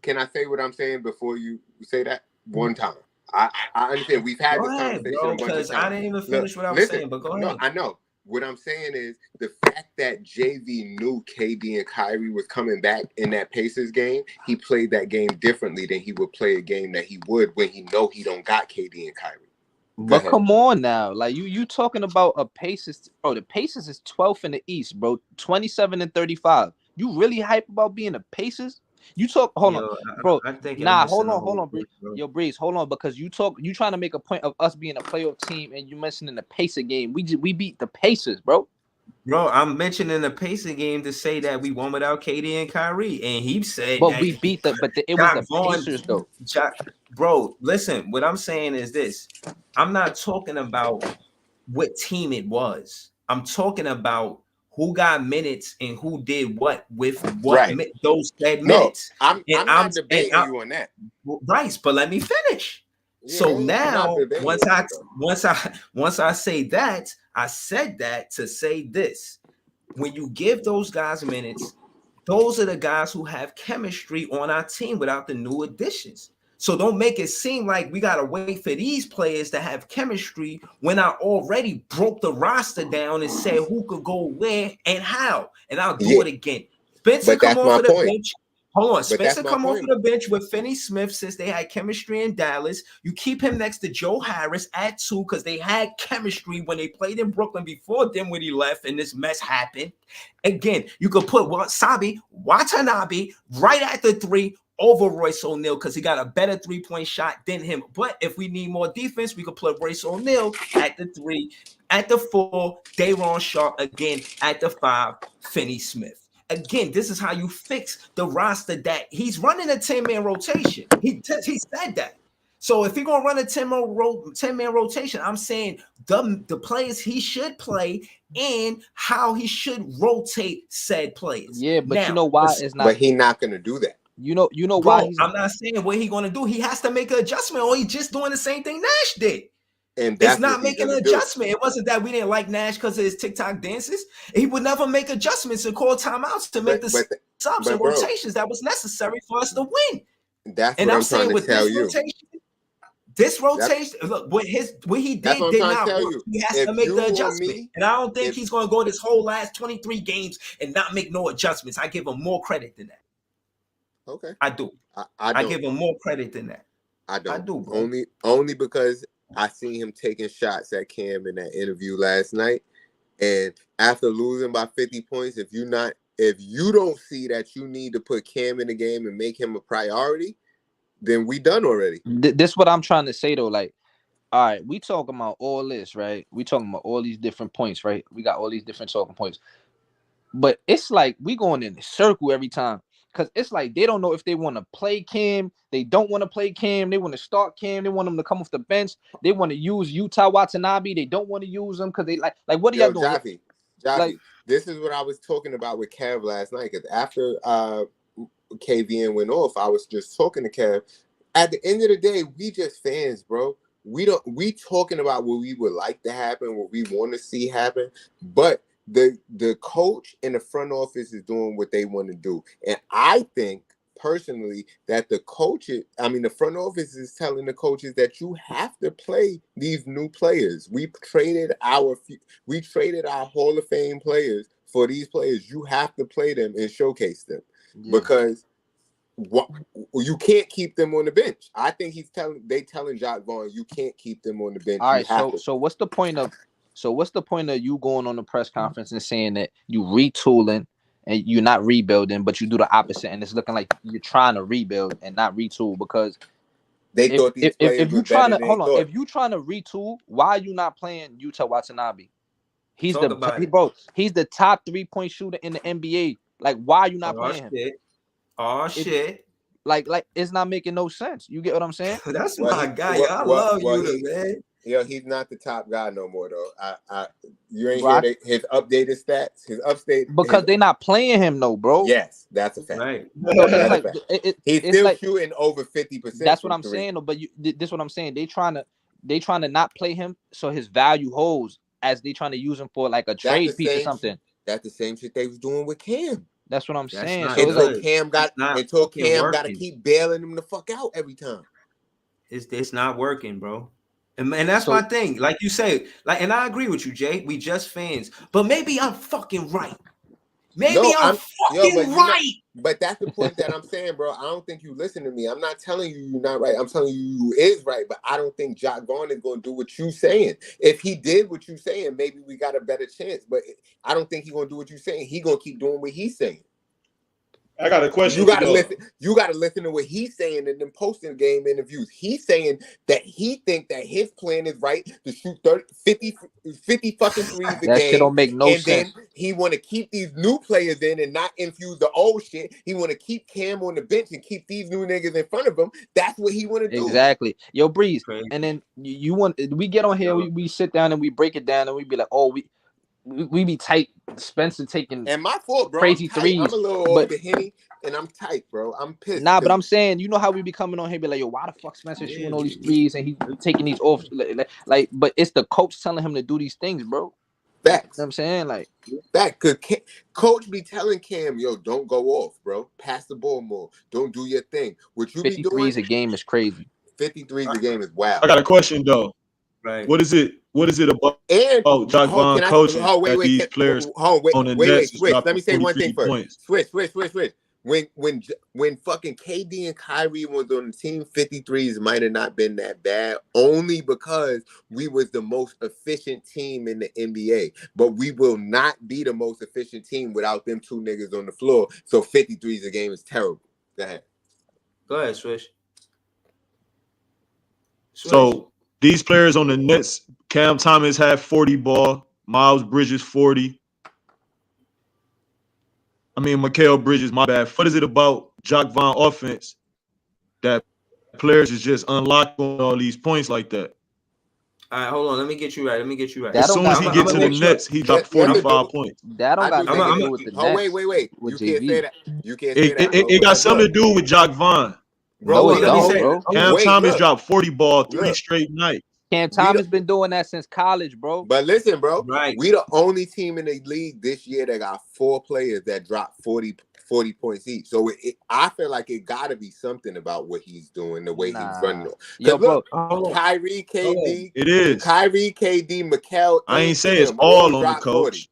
Can I say what I'm saying before you say that one time? I understand. We've had go this ahead, conversation bro, a bunch of because times. I didn't even finish what I was Listen, saying. But go no, ahead. I know. What I'm saying is the fact that JV knew KD and Kyrie was coming back in that Pacers game, he played that game differently than he would play a game that he would when he know he don't got KD and Kyrie. But come on now, like you talking about a Pacers, bro. The Pacers is 12th in the East, bro. 27-35. You really hype about being the Pacers? You talk. Hold on, bro. Hold on, Breeze. Yo, Breeze, hold on, because you trying to make a point of us being a playoff team, and you mentioning the Pacer game. We beat the Pacers, bro. Bro, I'm mentioning the Pacer game to say that we won without KD and Kyrie, and he said but that we beat it was the Pacers though. Bro, listen, what I'm saying is this: I'm not talking about what team it was. I'm talking about who got minutes and who did what with what those said minutes. I'm not debating you on that. Right, but let me finish. Yeah, so now, once I say that, I said that to say this: when you give those guys minutes, those are the guys who have chemistry on our team without the new additions. So don't make it seem like we gotta wait for these players to have chemistry when I already broke the roster down and said who could go where and how. And I'll do it again. Spencer come off of the bench. Hold on, Spencer come off of the bench with Finney Smith since they had chemistry in Dallas. You keep him next to Joe Harris at 2 because they had chemistry when they played in Brooklyn before Dinwiddie left and this mess happened. Again, you could put Watanabe right at the 3 over Royce O'Neal because he got a better 3-point shot than him. But if we need more defense, we could put Royce O'Neal at the 3, at the 4, Day'Ron Sharpe again at the 5, Finney Smith. Again, this is how you fix the roster that he's running a 10-man rotation. He said that. So if he's gonna run a 10-man rotation, I'm saying the players he should play and how he should rotate said players. Yeah, but now, you know why it's not. But he's not gonna do that. You know why I'm not saying what he's gonna do. He has to make an adjustment, or he's just doing the same thing Nash did. And it's not making an adjustment. It wasn't that we didn't like Nash because of his TikTok dances. He would never make adjustments and call timeouts to make the subs and rotations that was necessary for us to win. That's And what I'm I'm saying trying to with tell this you. rotation, this rotation, look, what he That's did what I'm did trying to not tell work. you. He has If to make you the want adjustment. me, And I don't think if he's going to go this whole last 23 games and not make no adjustments. I give him more credit than that. okay, I do. I I don't. give him more credit than that. I don't. I do, bro. Only because I seen him taking shots at Cam in that interview last night, and after losing by 50 points, if you don't see that you need to put Cam in the game and make him a priority, then we done already. This what I'm trying to say though. Like, all right, we talking about all this, right? We talking about all these different points, right? We got all these different talking points, but it's like we going in a circle every time. Because it's like they don't know if they want to play Cam. They don't want to play Cam. They want to start Cam. They want him to come off the bench. They want to use Utah Watanabe. They don't want to use him because they like what are y'all doing? Jaffe, Like, this is what I was talking about with Kev last night. Because after KVN went off, I was just talking to Kev. At the end of the day, we just fans, bro. We talking about what we would like to happen, what we want to see happen, but the coach and the front office is doing what they want to do. And I think personally that the front office is telling the coaches that you have to play these new players. We traded our Hall of Fame players for these players. You have to play them and showcase them because you can't keep them on the bench. I think they telling Jacques Vaughn you can't keep them on the bench. All right, so what's the point of you going on the press conference and saying that you retooling and you're not rebuilding, but you do the opposite and it's looking like you're trying to rebuild and not retool? Because they thought these players if you were trying better to than if you trying to retool, why are you not playing Utah Watanabe? He's the top 3-point shooter in the NBA. Like, why are you not playing him? Shit. Like it's not making no sense. You get what I'm saying? That's my guy. I love you, man. Yeah, he's not the top guy no more though. You ain't hear his updated stats. Because they're not playing him though, bro. Yes, that's a fact. Right. He's still shooting over 50%. That's what I'm saying. But this is what I'm saying. They trying to not play him so his value holds as they trying to use him for like a trade piece or something. That's the same shit they was doing with Cam. That's what I'm saying. So until Cam got to keep bailing him the fuck out every time. It's not working, bro. And that's my thing. Like you say, and I agree with you, Jay. We just fans. But maybe I'm fucking right. I'm fucking right. But that's the point that I'm saying, bro. I don't think you listen to me. I'm not telling you you're not right. I'm telling you you is right. But I don't think Jacques Vaughn is going to do what you saying. If he did what you saying, maybe we got a better chance. But I don't think he's going to do what you saying. He going to keep doing what he's saying. I got a question. You gotta listen. You gotta listen to what he's saying in them posting game interviews. He's saying that he think that his plan is right to shoot 50 fucking threes a game. That shit don't make no sense. And then he want to keep these new players in and not infuse the old shit. He want to keep Cam on the bench and keep these new niggas in front of him. That's what he want to do. Exactly. Yo, Breeze. And then we get on here, we sit down and we break it down and we be like, oh, we be tight. Spencer taking and my fault, bro. Crazy threes. I'm a little over the Henny, and I'm tight, bro. I'm pissed. Nah, but I'm saying, you know how we be coming on here, be like, yo, why the fuck Spencer shooting all these threes and he taking these off? Like, but it's the coach telling him to do these things, bro. Facts. You know what I'm saying, like that could coach be telling Cam, yo, don't go off, bro. Pass the ball more. Don't do your thing. What you be doing? 53s a game is crazy. 53s a game is wild. I got a question though. Right. What is it about? And Jacques Vaughn coaching these players on the Nets? Switch. Let me say one thing first. Switch. When fucking KD and Kyrie was on the team, 53s might have not been that bad, only because we was the most efficient team in the NBA. But we will not be the most efficient team without them two niggas on the floor. So 53s a game is terrible. Go ahead, Swish. So these players on the Nets, Cam Thomas had 40 ball, Miles Bridges 40. Mikal Bridges, my bad. What is it about Jacques Vaughn offense that players is just unlocking all these points like that? All right, hold on. Let me get you right. As soon as he gets to the Nets, he dropped 45 points. That don't got nothing to do with the Nets. Oh, wait. You can't say that. It got something to do with Jacques Vaughn. Bro, it don't, bro. Cam Thomas dropped 40 ball 3 straight nights. Cam Thomas been doing that since college, bro. But listen, bro. Right. We the only team in the league this year that got 4 players that dropped 40 40 points each. So I feel like it got to be something about what he's doing, the way he's running. Yo, bro, Kyrie, KD, it is. Kyrie, KD, Mikal. I ain't say it's all on the coach. 40.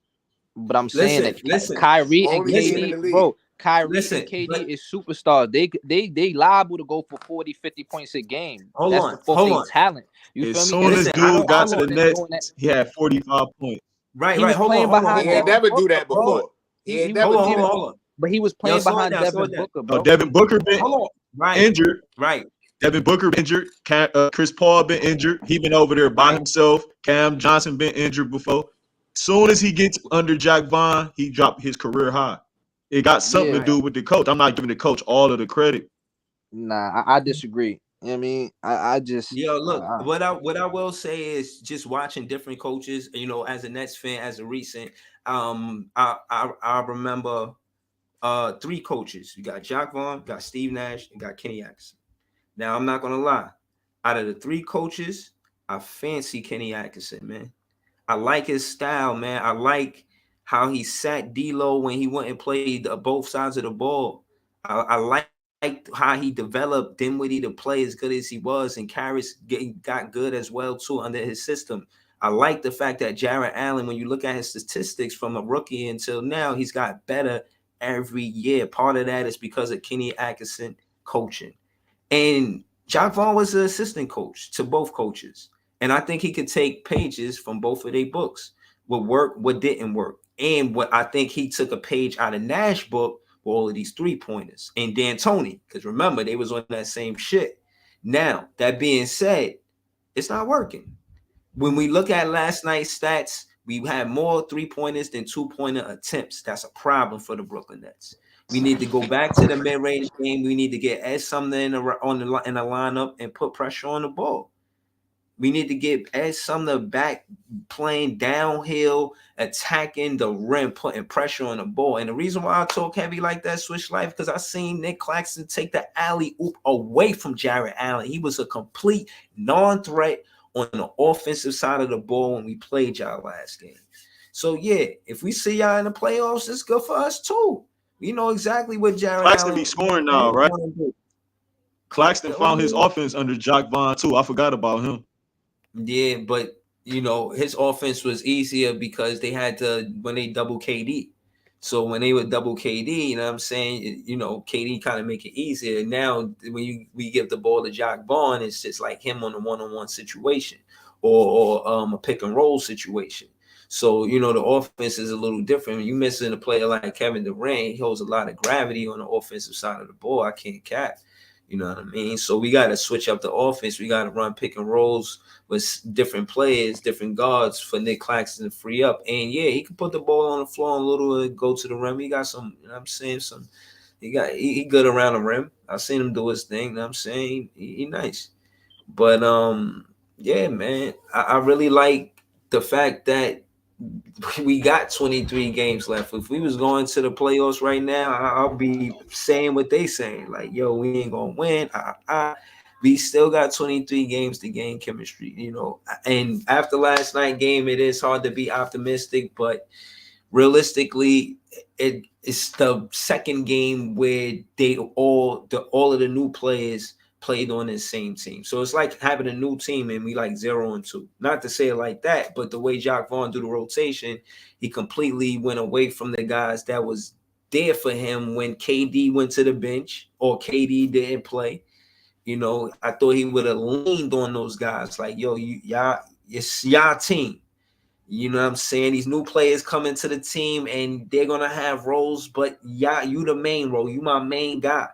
But I'm saying listen, Kyrie and only team in the KD, league. bro. Kyrie Listen, and KD but- is superstars. They liable to go for 40, 50 points a game. That's before they talent. You As feel me? soon as dude got to the Nets, Nets, he had 45 points. Right, he right. was Hold playing on, hold behind He ain't never do that Booker, bro. before. He ain't He never was- do that. Hold on. But he was playing slow behind down, slow Devin down. Booker, bro. No, Devin Booker been Right, injured. right. Devin Booker been injured. Chris Paul been injured. He been over there by himself. Cam Johnson been injured before. Soon as he gets under Jack Vaughn, he dropped his career high. It got something to do with the coach. I'm not giving the coach all of the credit. Nah, I disagree. You know what I mean? I just Look, what I will say is just watching different coaches, you know, as a Nets fan, as a recent, I remember 3 coaches. You got Jacques Vaughn, got Steve Nash, and got Kenny Atkinson. Now I'm not gonna lie, out of the 3 coaches, I fancy Kenny Atkinson, man. I like his style, man. I like how he sat D'Lo when he went and played both sides of the ball. I like how he developed Dinwiddie to play as good as he was, and Karras got good as well too under his system. I like the fact that Jarrett Allen, when you look at his statistics from a rookie until now, he's got better every year. Part of that is because of Kenny Atkinson coaching. And Jacques Vaughn was the assistant coach to both coaches. And I think he could take pages from both of their books. What worked, what didn't work. And what I think he took a page out of Nash's book were all of these 3-pointers. And D'Antoni, because remember, they was on that same shit. Now, that being said, it's not working. When we look at last night's stats, we had more 3-pointers than 2-pointer attempts. That's a problem for the Brooklyn Nets. We need to go back to the mid-range game. We need to get Ed Sumner in the lineup and put pressure on the ball. We need to get Ed Sumner back playing downhill, attacking the rim, putting pressure on the ball. And the reason why I talk heavy like that, Switch Life, because I seen Nick Claxton take the alley-oop away from Jarrett Allen. He was a complete non-threat on the offensive side of the ball when we played y'all last game. So, yeah, if we see y'all in the playoffs, it's good for us, too. We know exactly what Jarrett Claxton Allen be scoring now, right? Claxton found his offense under Jacques Vaughn, too. I forgot about him. Yeah, but, you know, his offense was easier because they had to, when they double KD. So when they would double KD, you know what I'm saying? You know, KD kind of make it easier. Now, when we give the ball to Jacques Vaughn, it's just like him on a one-on-one situation or a pick and roll situation. So, you know, the offense is a little different. When you missing a player like Kevin Durant, he holds a lot of gravity on the offensive side of the ball. I can't cap. You know what I mean? So we got to switch up the offense. We got to run pick and rolls with different players, different guards for Nick Claxton to free up. And yeah, he can put the ball on the floor a little and go to the rim. He got some, you know what I'm saying, he good around the rim. I've seen him do his thing. You know what I'm saying? He nice. But yeah, man, I really like the fact that we got 23 games left. If we was going to the playoffs right now, I'll be saying what they saying. Like, yo, we ain't gonna win. We still got 23 games to gain chemistry, you know. And after last night's game, it is hard to be optimistic, but realistically, it's the second game where all of the new players played on the same team. So it's like having a new team and we like 0-2. Not to say it like that, but the way Jacques Vaughn do the rotation, he completely went away from the guys that was there for him when KD went to the bench or KD didn't play. You know, I thought he would have leaned on those guys like, yo, it's y'all team. You know what I'm saying? These new players come into the team and they're going to have roles, but you the main role. You my main guy.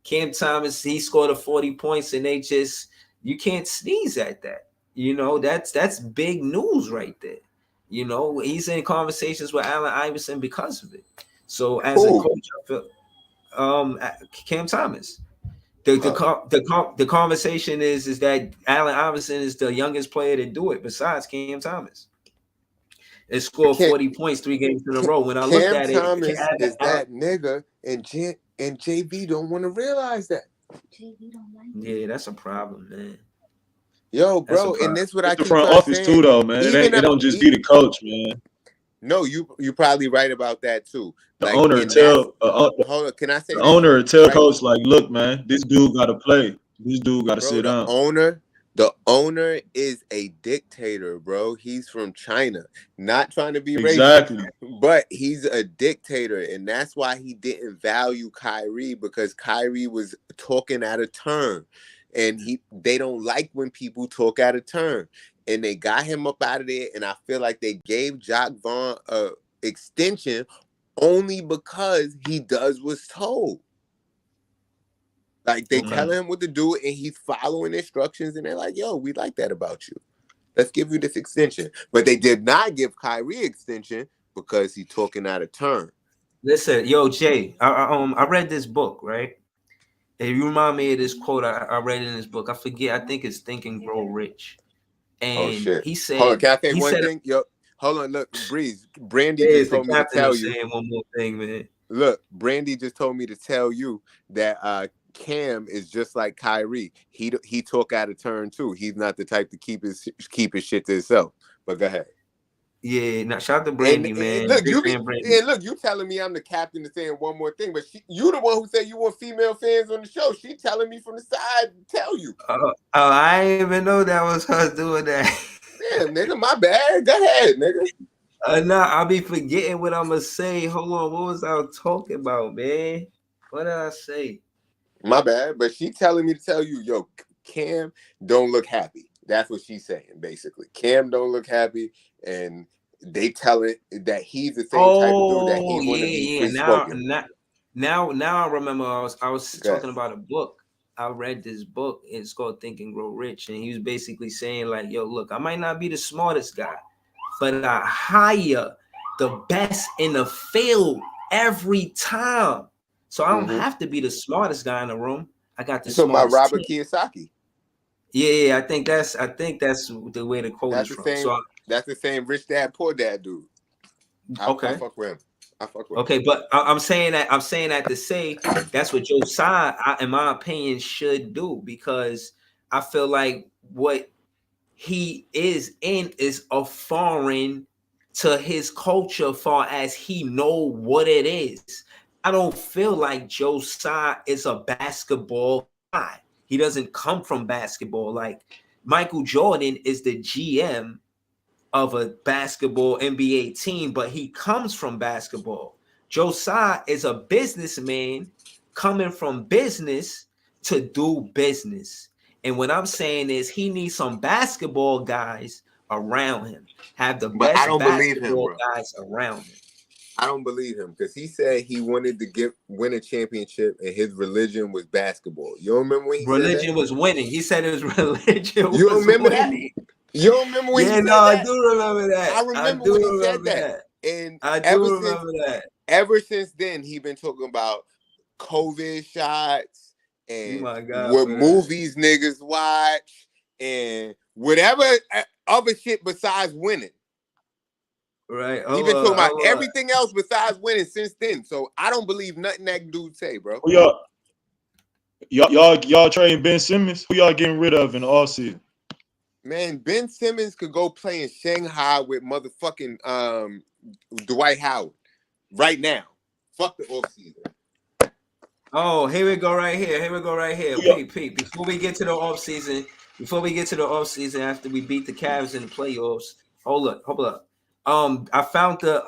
Cam Thomas, he scored a 40 points and you can't sneeze at that. You know, that's big news right there. You know, he's in conversations with Allen Iverson because of it. So as a coach, I feel, Cam Thomas. The conversation is that Allen Iverson is the youngest player to do it besides Cam Thomas. It scored 40 points 3 games in a row. When I looked at Thomas is that nigga, and JV don't want to realize that. JV don't like yeah, that's a problem, man. Yo, bro, and that's what I keep the front office saying. too, though, man. It don't just be the coach, man. No, you probably right about that too. The Like, owner and tell hold on, can I say the this? owner tell Right, coach like, look, man, this dude got to play. This dude got to bro. sit down. The owner is a dictator, bro. He's from China. Not trying to be racist, Exactly. but he's a dictator, and that's why he didn't value Kyrie, because Kyrie was talking out of turn, and they don't like when people talk out of turn, and they got him up out of there. And I feel like they gave Jacques Vaughn a extension only because he does what's told. Like, they tell him what to do, and he's following instructions, and they're like, yo, we like that about you. Let's give you this extension. But they did not give Kyrie extension because he's talking out of turn. Listen, yo, Jay, I read this book, right? And you remind me of this quote I read in this book. I forget. I think it's Think and Grow Rich. And shit. he said, hold on, can I say one thing? Yo, hold on, look, Breeze. Brandy just told me to tell you. Saying one more thing, man. Look, Brandy just told me to tell you that Cam is just like Kyrie. He talk out of turn too. He's not the type to keep his shit to himself. But go ahead. Yeah, now shout out to Brandy, man. Look, you telling me I'm the captain to saying one more thing, but you the one who said you want female fans on the show. She telling me from the side to tell you. I didn't even know that was her doing that. Damn, nigga, my bad. Go ahead, nigga. Nah, I'll be forgetting what I'm gonna say. Hold on, what was I talking about, man? What did I say? My bad, but she telling me to tell you, yo, Cam don't look happy. That's what she's saying, basically. Cam don't look happy, and they tell it that he's the same type of dude that he want to be free-spoken. Now I remember I was talking about a book. I read this book. It's called Think and Grow Rich, and he was basically saying like, yo, look, I might not be the smartest guy, but I hire the best in the field every time. So I don't have to be the smartest guy in the room. I got the smartest. About Robert Kiyosaki. Yeah, I think that's the way the quote is from. That's the same Rich Dad Poor Dad dude. I fuck with him. Okay, but I'm saying that to say that's what Josiah, in my opinion, should do, because I feel like what he is in is a foreign to his culture, far as he know what it is. I don't feel like Josiah is a basketball guy. He doesn't come from basketball. Like Michael Jordan is the GM of a basketball NBA team, but he comes from basketball. Josiah is a businessman coming from business to do business. And what I'm saying is he needs some basketball guys around him. Have the best basketball guys around him. I don't believe him, because he said he wanted to win a championship, and his religion was basketball. You don't remember when he religion said that? was winning? He said his religion you was remember winning. That? You don't remember when he said that? I do remember that. I remember when he said that. And I do remember that. Ever since then, he been talking about COVID shots and what movies niggas watch and whatever other shit besides winning. Right. He been talking about everything else besides winning since then. So I don't believe nothing that dude say, bro. Y'all trading Ben Simmons? Who y'all getting rid of in the offseason? Man, Ben Simmons could go play in Shanghai with motherfucking Dwight Howard right now. Fuck the offseason. Oh, here we go right here. Pete, before we get to the offseason, after we beat the Cavs in the playoffs, hold up. I found the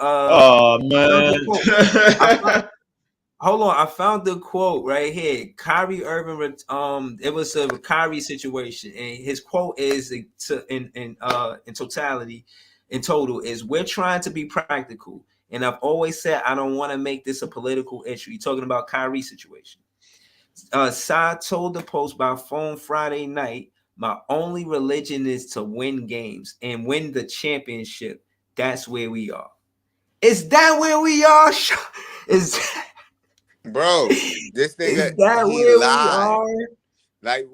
I found the quote right here. Kyrie Irving, it was a Kyrie situation, and his quote is in total is, we're trying to be practical, and I've always said I don't want to make this a political issue. You're talking about Kyrie situation. Sai told the Post by phone Friday night, my only religion is to win games and win the championship. That's where we are. Is that where we are? Bro, this nigga, is that where lied. We are? Like,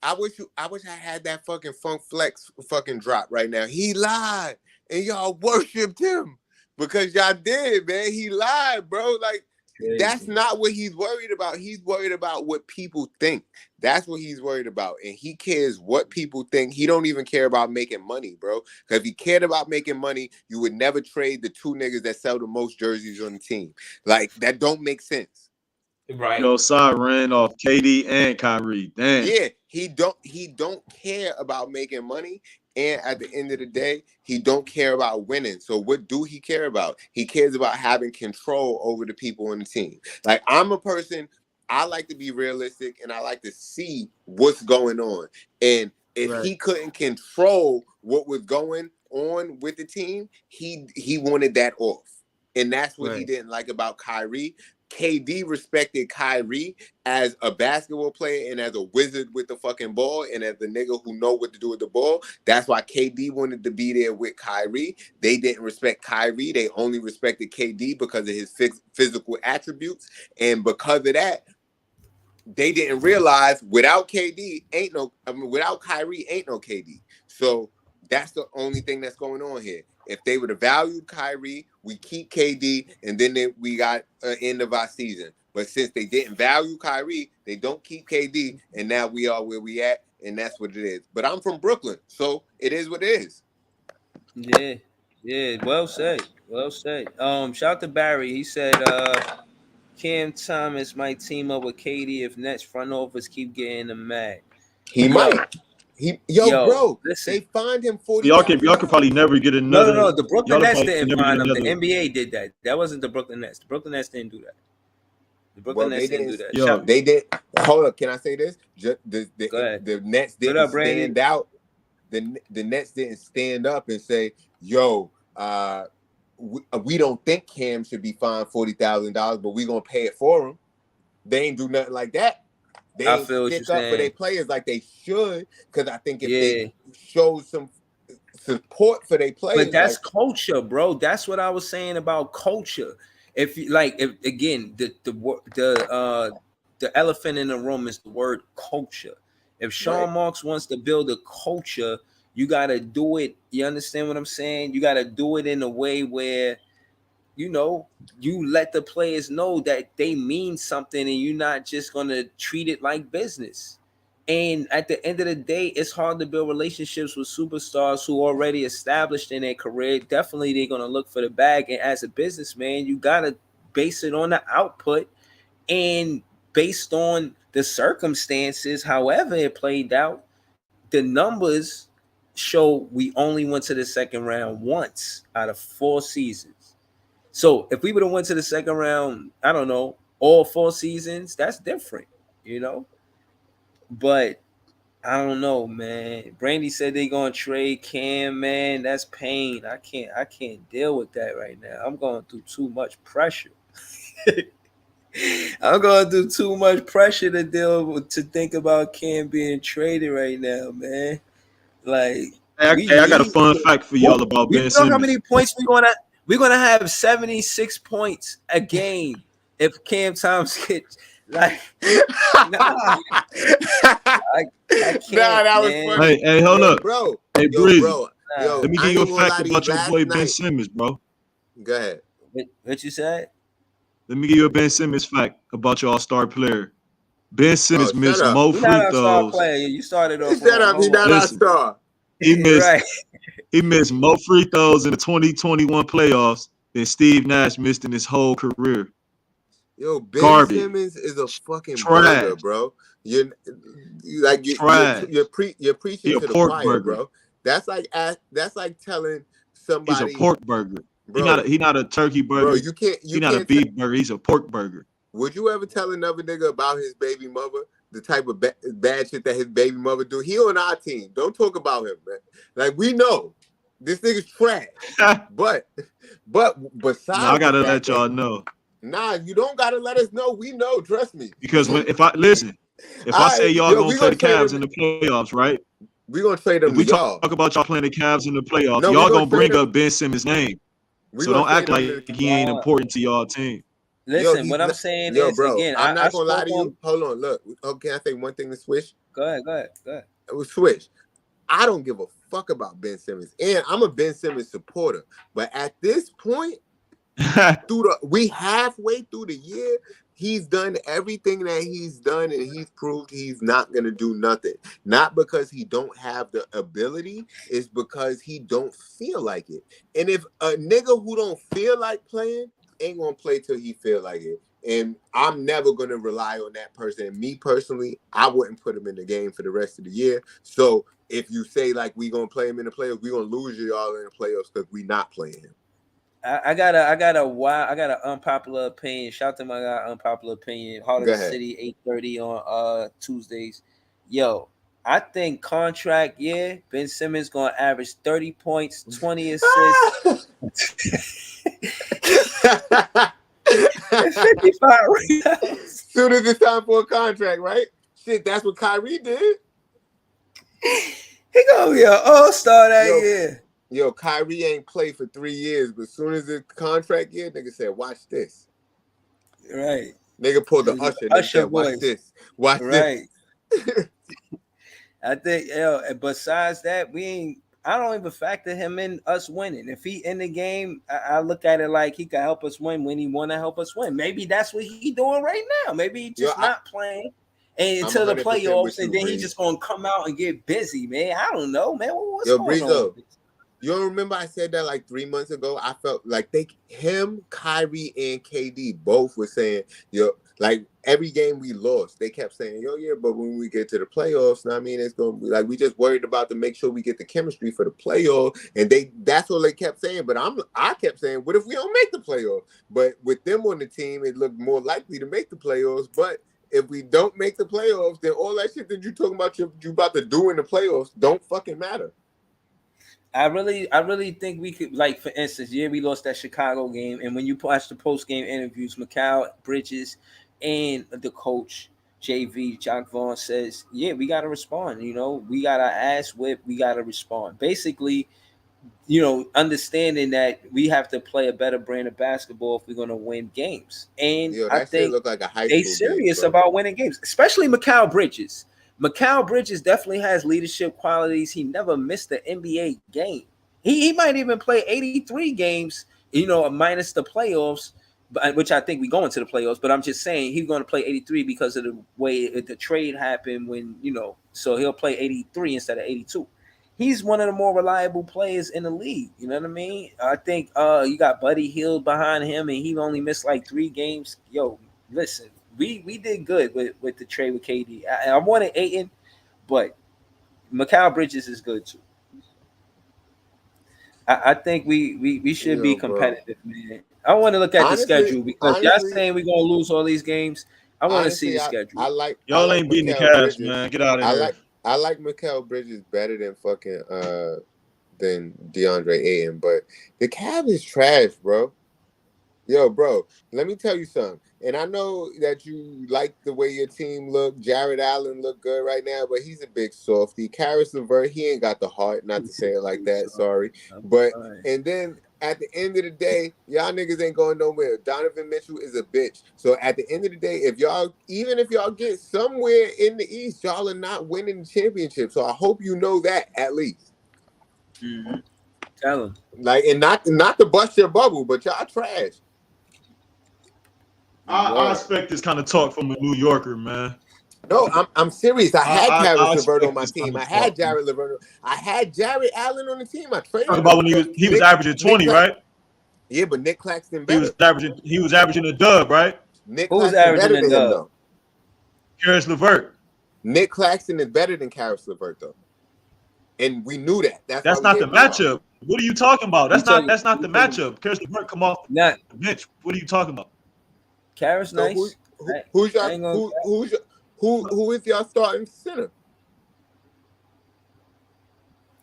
I wish I had that fucking Funk Flex fucking drop right now. He lied, and y'all worshipped him because y'all did, man. He lied, bro. Like, that's not what he's worried about. He's worried about what people think. That's what he's worried about. And he cares what people think. He don't even care about making money, bro. Because if he cared about making money, you would never trade the two niggas that sell the most jerseys on the team. Like, that don't make sense. Right. Yo, Sai ran off KD and Kyrie. Damn. Yeah, he don't care about making money. And at the end of the day, he don't care about winning. So what do he care about? He cares about having control over the people on the team. Like, I'm a person, I like to be realistic and I like to see what's going on. And if he couldn't control what was going on with the team, he wanted that off. And that's what he didn't like about Kyrie. KD respected Kyrie as a basketball player and as a wizard with the fucking ball and as the nigga who know what to do with the ball. That's why KD wanted to be there with Kyrie. They didn't respect Kyrie. They only respected KD because of his physical attributes. And because of that, they didn't realize without KD without Kyrie ain't no KD. So that's the only thing that's going on here. If they would have valued Kyrie, we keep KD, and then we got an end of our season. But since they didn't value Kyrie, they don't keep KD, and now we are where we at, and that's what it is. But I'm from Brooklyn, so it is what it is. Yeah. Well said. Shout out to Barry. He said Cam Thomas might team up with KD if Nets front office keep getting him mad. He might. Bro, listen, they fined him $40. Y'all could probably never get another. No. The Brooklyn Nets didn't find him. Another. The NBA did that. That wasn't the Brooklyn Nets. The Brooklyn Nets didn't do that. Nets didn't do that. Yo, they did. Hold up. Can I say this? The Nets didn't stand out. The Nets didn't stand up and say, "Yo, we don't think Cam should be fined $40,000, but we're gonna pay it for him." They ain't do nothing like that. They ain't stick up for their players like they should, because I think if they show some support for their players, but that's culture, bro. That's what I was saying about culture. If again, the elephant in the room is the word culture. If Sean Marks wants to build a culture, you gotta do it. You understand what I'm saying? You gotta do it in a way where, you know, you let the players know that they mean something and you're not just going to treat it like business. And at the end of the day, it's hard to build relationships with superstars who already established in their career. Definitely, they're going to look for the bag. And as a businessman, you got to base it on the output and based on the circumstances, however it played out. The numbers show we only went to the second round once out of 4 seasons. So if we would have went to the second round, I don't know, all 4 seasons, that's different, you know. But I don't know, man. Brandy said they're gonna trade Cam, man. That's pain. I can't deal with that right now. I'm going through too much pressure. I'm going through too much pressure to deal with, to think about Cam being traded right now, man. Like, I got a fun fact for y'all about Ben Simmons. You know how many points we're gonna have 76 points a game if Cam Thomas gets like. I can't. That was funny. Hey, hold up, bro. Hey, Breezy. Bro. Yo, let me give you a fact about your boy Ben Simmons, bro. Go ahead. What you said? Let me give you a Ben Simmons fact about your all-star player. Ben Simmons missed more free throws. You started off. Shut up. He's not our star. He missed more free throws in the 2021 playoffs than Steve Nash missed in his whole career. Yo, Ben Simmons is a fucking burger, bro. You're preaching to the choir, bro. That's like telling somebody he's a pork burger. He's not a turkey burger. Bro, he's not a beef burger. He's a pork burger. Would you ever tell another nigga about his baby mother? The type of bad shit that his baby mother do? He on our team. Don't talk about him, man. Like, we know this nigga's trash. but besides, I gotta let y'all know. Nah, you don't gotta let us know. We know, trust me. Because if I say y'all gonna play the Cavs in the playoffs, right? We gonna trade them. If we talk about y'all playing the Cavs in the playoffs, y'all gonna bring up Ben Simmons' name. So don't act like he ain't important to y'all team. Listen, what I'm saying is, bro, again, I'm not gonna lie to you. Hold on, look. Okay, can I say one thing to Swish? Go ahead. It was Swish. I don't give a fuck about Ben Simmons, and I'm a Ben Simmons supporter. But at this point, we halfway through the year. He's done everything that he's done, and he's proved he's not gonna do nothing. Not because he don't have the ability, it's because he don't feel like it. And if a nigga who don't feel like playing ain't gonna play till he feel like it. And I'm never gonna rely on that person. And me personally, I wouldn't put him in the game for the rest of the year. So if you say like we gonna play him in the playoffs, we gonna lose y'all in the playoffs because we not playing him. I got an unpopular opinion. Shout out to my guy, unpopular opinion. Heart of the City, 8:30 on Tuesdays. Yo, I think contract year, Ben Simmons gonna average 30 points, 20 assists, 55 rebounds. Soon as it's time for a contract, right? Shit, that's what Kyrie did. He gonna be an all-star that year. Yo, Kyrie ain't played for 3 years, but as soon as the contract year, nigga said, watch this. Right. Nigga pulled the Usher. Nigga said, watch this. Watch this. I think, besides that, I don't even factor him in us winning. If he in the game, I look at it like he can help us win when he want to help us win. Maybe that's what he doing right now. Maybe he just not playing until the playoffs, and then he just gonna come out and get busy, man. I don't know, man. What's going on? You don't remember I said that like 3 months ago? I felt like him, Kyrie, and KD both were saying, like every game we lost, they kept saying, but when we get to the playoffs, I mean, it's gonna be like we just worried about to make sure we get the chemistry for the playoffs, and that's what they kept saying. But I kept saying, what if we don't make the playoffs? But with them on the team, it looked more likely to make the playoffs. But if we don't make the playoffs, then all that shit that you talking about you about to do in the playoffs don't fucking matter. I really think we could, like, for instance, we lost that Chicago game, and when you watch the post-game interviews, Mikal Bridges and the coach, JV, Jacque Vaughn says, we got to respond. We got our ass whipped. We got to respond. Basically, understanding that we have to play a better brand of basketball if we're going to win games. And I think look like a high they serious about winning games, especially Mikal Bridges. Mikal Bridges definitely has leadership qualities. He never missed the NBA game. He might even play 83 games, minus the playoffs, which I think we go into the playoffs. But I'm just saying he's going to play 83 because of the way the trade happened so he'll play 83 instead of 82. He's one of the more reliable players in the league. You know what I mean? I think you got Buddy Hield behind him, and he only missed like 3 games. Yo, listen. We did good with the trade with KD. I wanted Ayton, but Mikal Bridges is good too. I think we should be competitive, man. I want to look at the schedule because y'all saying we're gonna lose all these games. I want to see the schedule. Y'all ain't beating the Cavs, man. Get out of here. I like Mikal Bridges better than fucking than DeAndre Ayton, but the Cavs is trash, bro. Yo, bro, let me tell you something. And I know that you like the way your team look. Jared Allen look good right now, but he's a big softy. Caris LeVert, he ain't got the heart, not to say it like that, sorry. But, and then at the end of the day, y'all niggas ain't going nowhere. Donovan Mitchell is a bitch. So at the end of the day, even if y'all get somewhere in the East, y'all are not winning the championship. So I hope you know that at least. Mm-hmm. Tell them. Like, and not to bust your bubble, but y'all trash. I expect this kind of talk from a New Yorker, man. No, I'm serious. I had Caris LeVert on my team. I had Jared LeVert. I had Jared Allen on the team. I traded. Talking about when he was averaging 20, right? Yeah, but Nick Claxton better. He was averaging a dub, right? Nick Who's Claxton better than him though? Caris LeVert. Nick Claxton is better than Caris LeVert though, and we knew that. That's not the matchup. What are you talking about? That's not the matchup. Caris LeVert come off the bench. What are you talking about? Caris nice. Who is y'all starting center?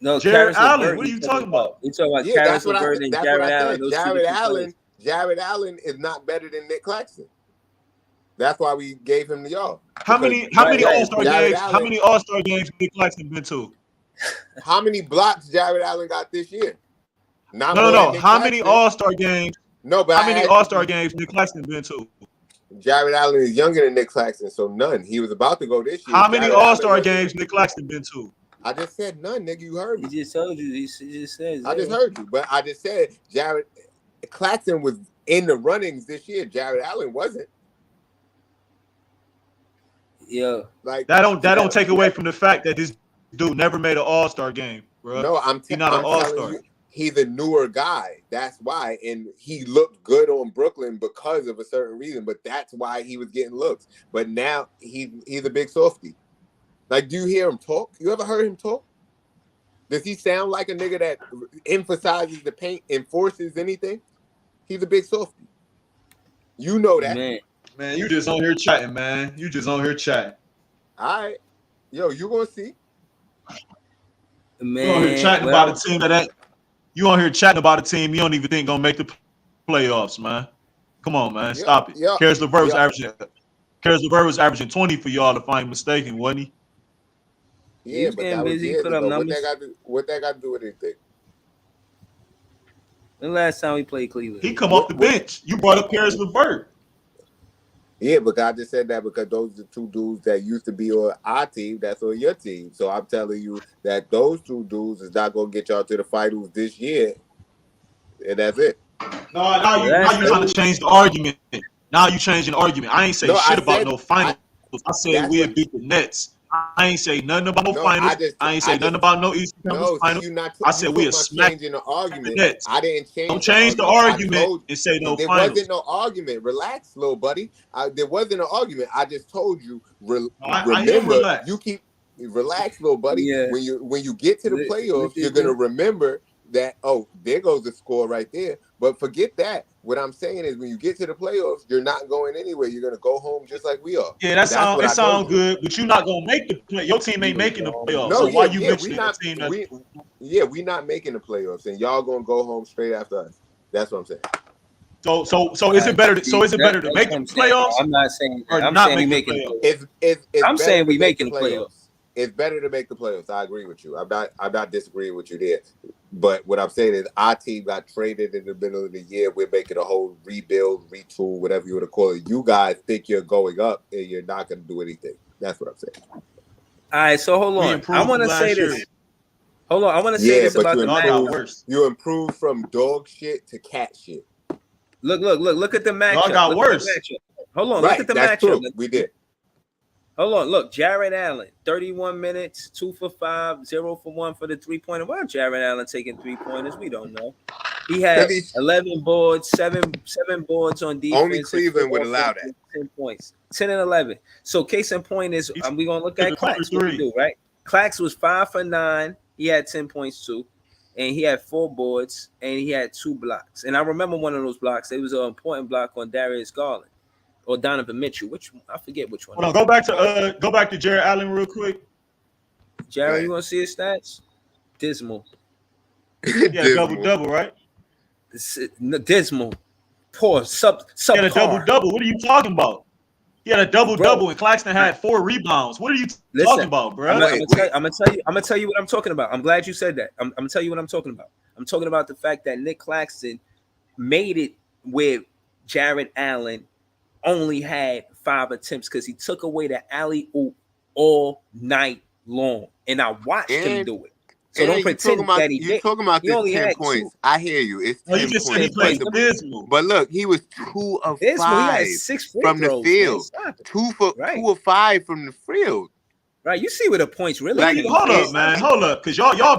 No, Jared Allen. What are you talking about? You talking about Caris LeVert and Jared Allen? Jared Allen is not better than Nick Claxton. That's why we gave him the y'all. How many All-Star games? How many All-Star games Nick Claxton been to? How many blocks Jared Allen got this year? No. How many All-Star games? No, but how many All-Star games Nick Claxton been to? Jared Allen is younger than Nick Claxton, so none. He was about to go this year. How many All-Star games Nick Claxton been to? I just said none, nigga. You heard me. He just told you. He just said. I just heard you, but I just said Jared Claxton was in the runnings this year. Jared Allen wasn't. Yeah. Like That don't take away from the fact that this dude never made an All-Star game, bro. No, He's not an All-Star. He's a newer guy. That's why. And he looked good on Brooklyn because of a certain reason. But that's why he was getting looks. But now he's a big softie. Like, do you hear him talk? You ever heard him talk? Does he sound like a nigga that emphasizes the paint, enforces anything? He's a big softie. You know that. Man, you just on here chatting, man. You just on here chatting. All right. Yo, you gonna see. Man, you on here chatting about a team that ain't. You on here chatting about a team you don't even think gonna make the playoffs, man. Come on, man. Stop it. Karis LeVert was averaging 20 for y'all, if I'm mistaken, wasn't he? Yeah, but that was years ago. What that got to do with anything? The last time we played Cleveland, he come off the bench. You brought up Karis LeVert. Yeah, but I just said that because those are two dudes that used to be on our team. That's on your team. So I'm telling you that those two dudes is not going to get y'all to the finals this year. And that's it. No, now you're trying to change the argument. Now you changing the argument. I ain't say shit about no finals. I said we'll beat the Nets. I ain't say nothing about no finals. I ain't say nothing about no Eastern Conference finals. I said we'll smack the argument. The Nets. I didn't change. Don't change the argument and say no there finals. There wasn't no argument. Relax, little buddy. There wasn't an argument. I just told you. Remember, you keep relax, little buddy. Yeah. When you get to the playoffs, you're gonna remember that. Oh, there goes the score right there. But forget that. What I'm saying is, when you get to the playoffs, you're not going anywhere. You're gonna go home just like we are. Yeah, that sounds good, but you're not gonna make the play. Your team ain't making the playoffs. No, so why you mentioning the team? We're not making the playoffs, and y'all gonna go home straight after us. That's what I'm saying. So is it better? Is it better to make the playoffs? I'm not saying. I'm not making the playoffs. I'm saying we making the playoffs. It's better to make the playoffs. I agree with you. I'm not disagreeing with you there. But what I'm saying is our team got traded in the middle of the year. We're making a whole rebuild, retool, whatever you want to call it. You guys think you're going up and you're not going to do anything. That's what I'm saying. All right, so hold on. I want to say this. Hold on. I want to say this about the matchup. You improved from dog shit to cat shit. Look at the matchup. Y'all got worse. Hold on. Look at the matchup. We did. Hold on, look, Jared Allen, 31 minutes, 2 for 5, 0 for 1 for the 3-pointer. Why Jared Allen taking 3-pointers? We don't know. He had 11 boards, seven boards on defense. Only Cleveland would allow that. 10 points, 10 and 11. So case in point is, we're going to look at Clax. What we do, right? Clax was 5 for 9. He had 10 points too. And he had 4 boards, and he had 2 blocks. And I remember one of those blocks. It was an important block on Darius Garland. Or Donovan Mitchell, I forget which one. Hold on, go back to Jared Allen real quick. Jared, you want to see his stats? Dismal. Yeah, double, right? Dismal. Poor, sub. He had a double. What are you talking about? He had a double, and Claxton had 4 rebounds. What are you talking about, bro? I'm gonna tell you what I'm talking about. I'm glad you said that. I'm gonna tell you what I'm talking about. I'm talking about the fact that Nick Claxton made it with Jared Allen. Only had 5 attempts because he took away the alley-oop all night long, and I watched him do it. So don't pretend that he did. You're talking about this 10 points. I hear you. It's 10 just points. Said he played dismal. But look, he was 2 of 5 he had 6 from the field. 2 of 5 from the field. Right, you see where the points really. Like, hold up, man. Hold up, because y'all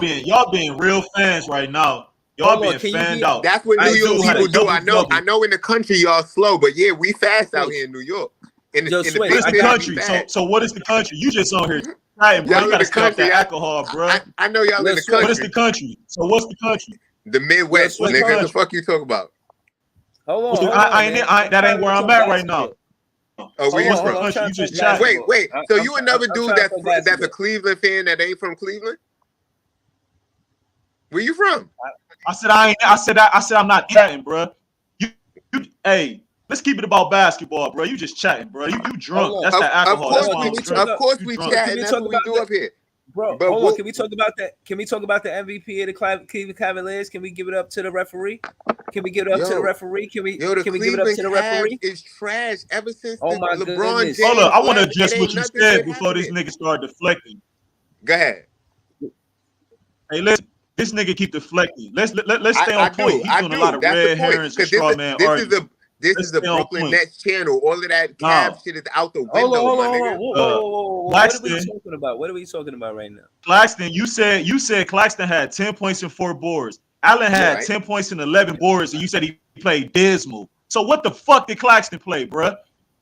being real fans right now. Y'all being fanned out. That's what New York people do. I know in the country y'all slow, but yeah, we fast out here in New York. In the country. So what is the country? You just on here. Right, bro. You gotta stop that alcohol, bro. I know y'all in the country. What is the country? So what's the country? The Midwest, nigga. The fuck you talk about? Hold on. That ain't where I'm at right now. Oh, where you from? You just chat. Wait. So you another dude that's a Cleveland fan that ain't from Cleveland? Where you from? I said I'm not chatting, bro. You hey, let's keep it about basketball, bro. You just chatting, bro. You drunk. That's the alcohol. Of course we chatting. That's what we do up here. Bro, but hold on. Can we talk about that? Can we talk about the MVP of the Cleveland Cavaliers? Can we give it up to the referee? Can we give it up to the referee? Can we give it up to the referee? It's trash ever since LeBron James. Hold up, I want to address what you said before this nigga started deflecting. Go ahead. Hey, listen. This nigga keep deflecting. Let's stay on point. He's doing a lot of That's red the point. herrings and 'Cause straw man arguments. This Let's is the stay on Brooklyn point. Nets channel. All of that Cavs shit is out the window, Hold my on. nigga. Whoa. What are we Claxton. talking about? What are we talking about right now? Claxton, you said Claxton had 10 points and 4 boards. Allen had Right. 10 points and 11 boards, and you said he played dismal. So what the fuck did Claxton play, bruh?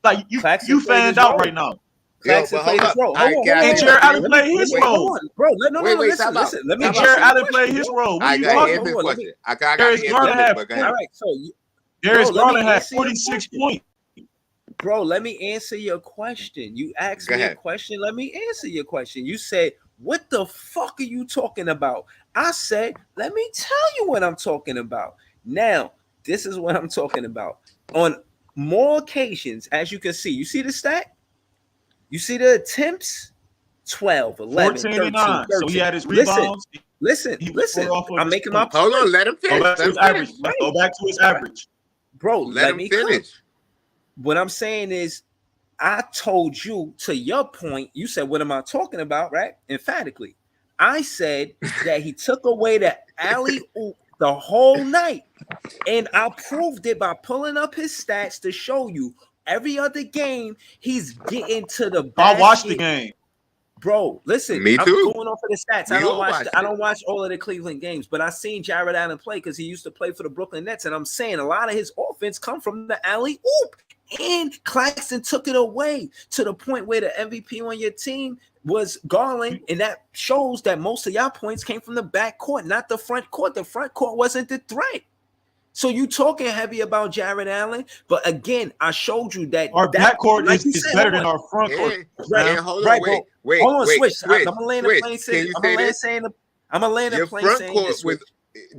Like you Claxton played fanned his out role. right now. Claxton but hold played his up. role. All right, Hold on, Gavin, hold on. And Jared Allen Let played me- his wait, role. hold on, bro. Listen. Let me And answer Jared your Allen question, played his bro. role. What I are you got to talking answer this about? question. I got to Darius answer Garland this, had but go All ahead. right, so Darius Bro, let me Garland had answer your 46 question. points. Bro, let me answer your question. You asked Go me a ahead. question. Let me answer your question. You said, what the fuck are you talking about? I said, let me tell you what I'm talking about. Now, this is what I'm talking about. On more occasions, as you can see, you see the stat? You see the attempts? 12, 11, 14 13, and 9. 13. So he had his Listen, rebounds. listen. He was scored off of I'm his making my points. Hold on, point. let him Go finish. back to Let his him average. finish. Go back to his average. Bro, Let him me cook. finish. What I'm saying is, I told you, to your point, you said, what am I talking about, right? Emphatically. I said that he took away the alley-oop the whole night. And I proved it by pulling up his stats to show you every other game he's getting to the basket. I watched the game. Bro, listen, Me I'm too. going off of the stats. We I don't all watch. watched I it. don't watch all of the Cleveland games, but I seen Jared Allen play because he used to play for the Brooklyn Nets, and I'm saying a lot of his offense come from the alley oop. And Claxton took it away to the point where the MVP on your team was Garland, and that shows that most of y'all points came from the back court, not the front court. The front court wasn't the threat. So you talking heavy about Jared Allen, but again, I showed you that Our that backcourt like you is said, better hold than on. our front court. And hold on, Right, wait, bro. wait, Hold on, wait, switch. switch, I'm gonna land switch. a plane Can saying. you I'm say gonna land this? saying. I'm gonna land a Your plane front saying court this. was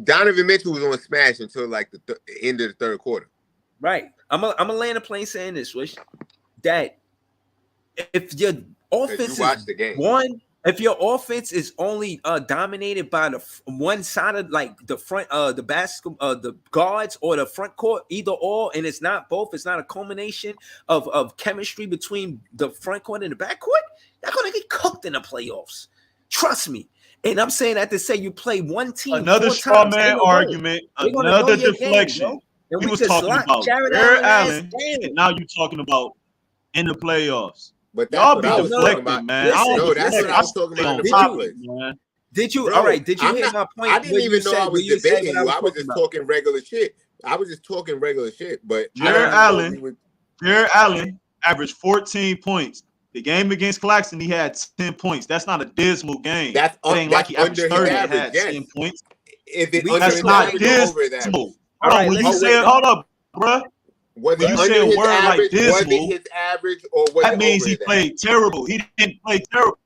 Donovan Mitchell was on smash until like the end of the third quarter. Right. I'm gonna land a plane saying this, Wish. That if your offense You watched is the game. if your offense is only dominated by the one side of like the front, the basket, the guards or the front court, either or, and it's not both, it's not a culmination of chemistry between the front court and the back court, you're gonna get cooked in the playoffs. Trust me. And I'm saying that to say you play one team. Another 4 straw times man in a row. argument. They're gonna know Another your game, deflection. bro. And We was could talking slot about Jared Jared Allen. Allen, and now you talking about in the playoffs. But that's Y'all what be I was talking deflecting, about. man. Listen, I don't No, that's deflect. what I was talking about in the stay Did on you- topic, man. Did you? Bro, All right. Did you I'm hear not- my point? I didn't where you even know said- I was where you said debating what you. I was talking just about? talking regular shit. I was just talking regular shit. But I Jared didn't know Allen. we would- Jared Allen averaged 14 points. The game against Claxton, he had 10 points. That's not a dismal game. That's It ain't like he averaged under his 30 and average, had yes. 10 points. Is it We- under That's his not average or over his average? dismal. All Hold on, right, when you listen, say, listen. hold up, bruh. Was When it you under say a his word like average? Was dismal, it his average or was That it means over he his played average? terrible. He didn't play terrible.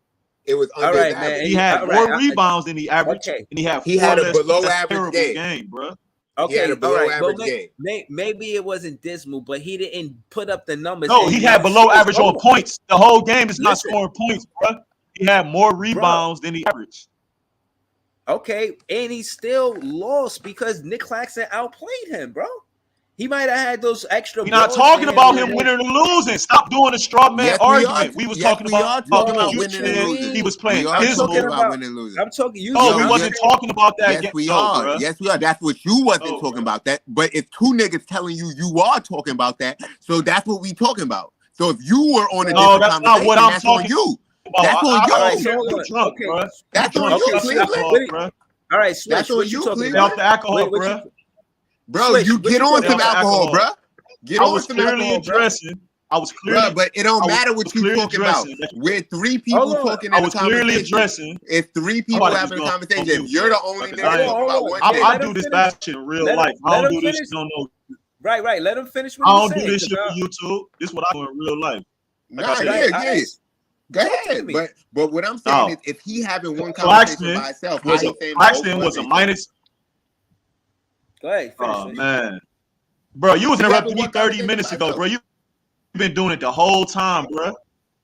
It was All under right, his man. average. He had All more right, rebounds than the average, okay. and he had He 4 had a less below That's average terrible game. bro. Okay, He had a below all right. average Well, game. maybe it wasn't dismal, but he didn't put up the numbers. No, and he now had below Switch- average hold on points. The whole game is not Listen. scoring points, bro. He had more rebounds than the average. Okay, and he still lost because Nick Claxton outplayed him, bro. He might have had those extra. We're not balls talking for about where him they- winning or losing. Stop doing the straw man Yes, we are. argument. We was Yes, talking we are about talking about you winning and said losing. he was We playing are talking dismal. about winning and losing. I'm talking. You. No, Yo, we I'm wasn't saying- talking about that. Yes, we no, are. bruh. Yes, we are. That's what you wasn't No, talking bruh. about. That, but if 2 niggas telling you you are talking about that, so that's what we talking about. So if you were on a No, different that's not what conversation, I'm that's on talking you. about. That's on you. All right, You so hold on. drunk, Okay. bro. That's You on drunk. you, Stop the Cleveland. alcohol, bro. All right, Switch. That's on what you, you talking Cleveland. Stay about? off the alcohol, What bro. you- Bro, Switch, you what get you on talking some about? alcohol, Alcohol. bro. Get I on was some clearly alcohol, bro. addressing. I was clearly. Bro, but it don't I matter was what you clearly talking about. addressing. We're 3 people Hold on. talking I in a was clearly conversation. addressing. It's 3 people Somebody having a was conversation. gonna If you're the only Hold nigga on, talking hold about on. one Hey, thing, I let do him this finish. bad shit in real Let him- life. I let don't him do this finish. shit on no. Right. Let him finish what I he don't was do saying. this shit 'cause for YouTube. This is what I do in real life. nah, said, yeah. Go Talk to ahead. me. But what I'm saying No. is if he having one conversation by himself, how he saying Claxton was a minus. Go ahead. Finish. Oh Switch. man, bro, you was He interrupting having me one 30 conversation minutes by ago, himself. bro. You've been doing it the whole time, bro.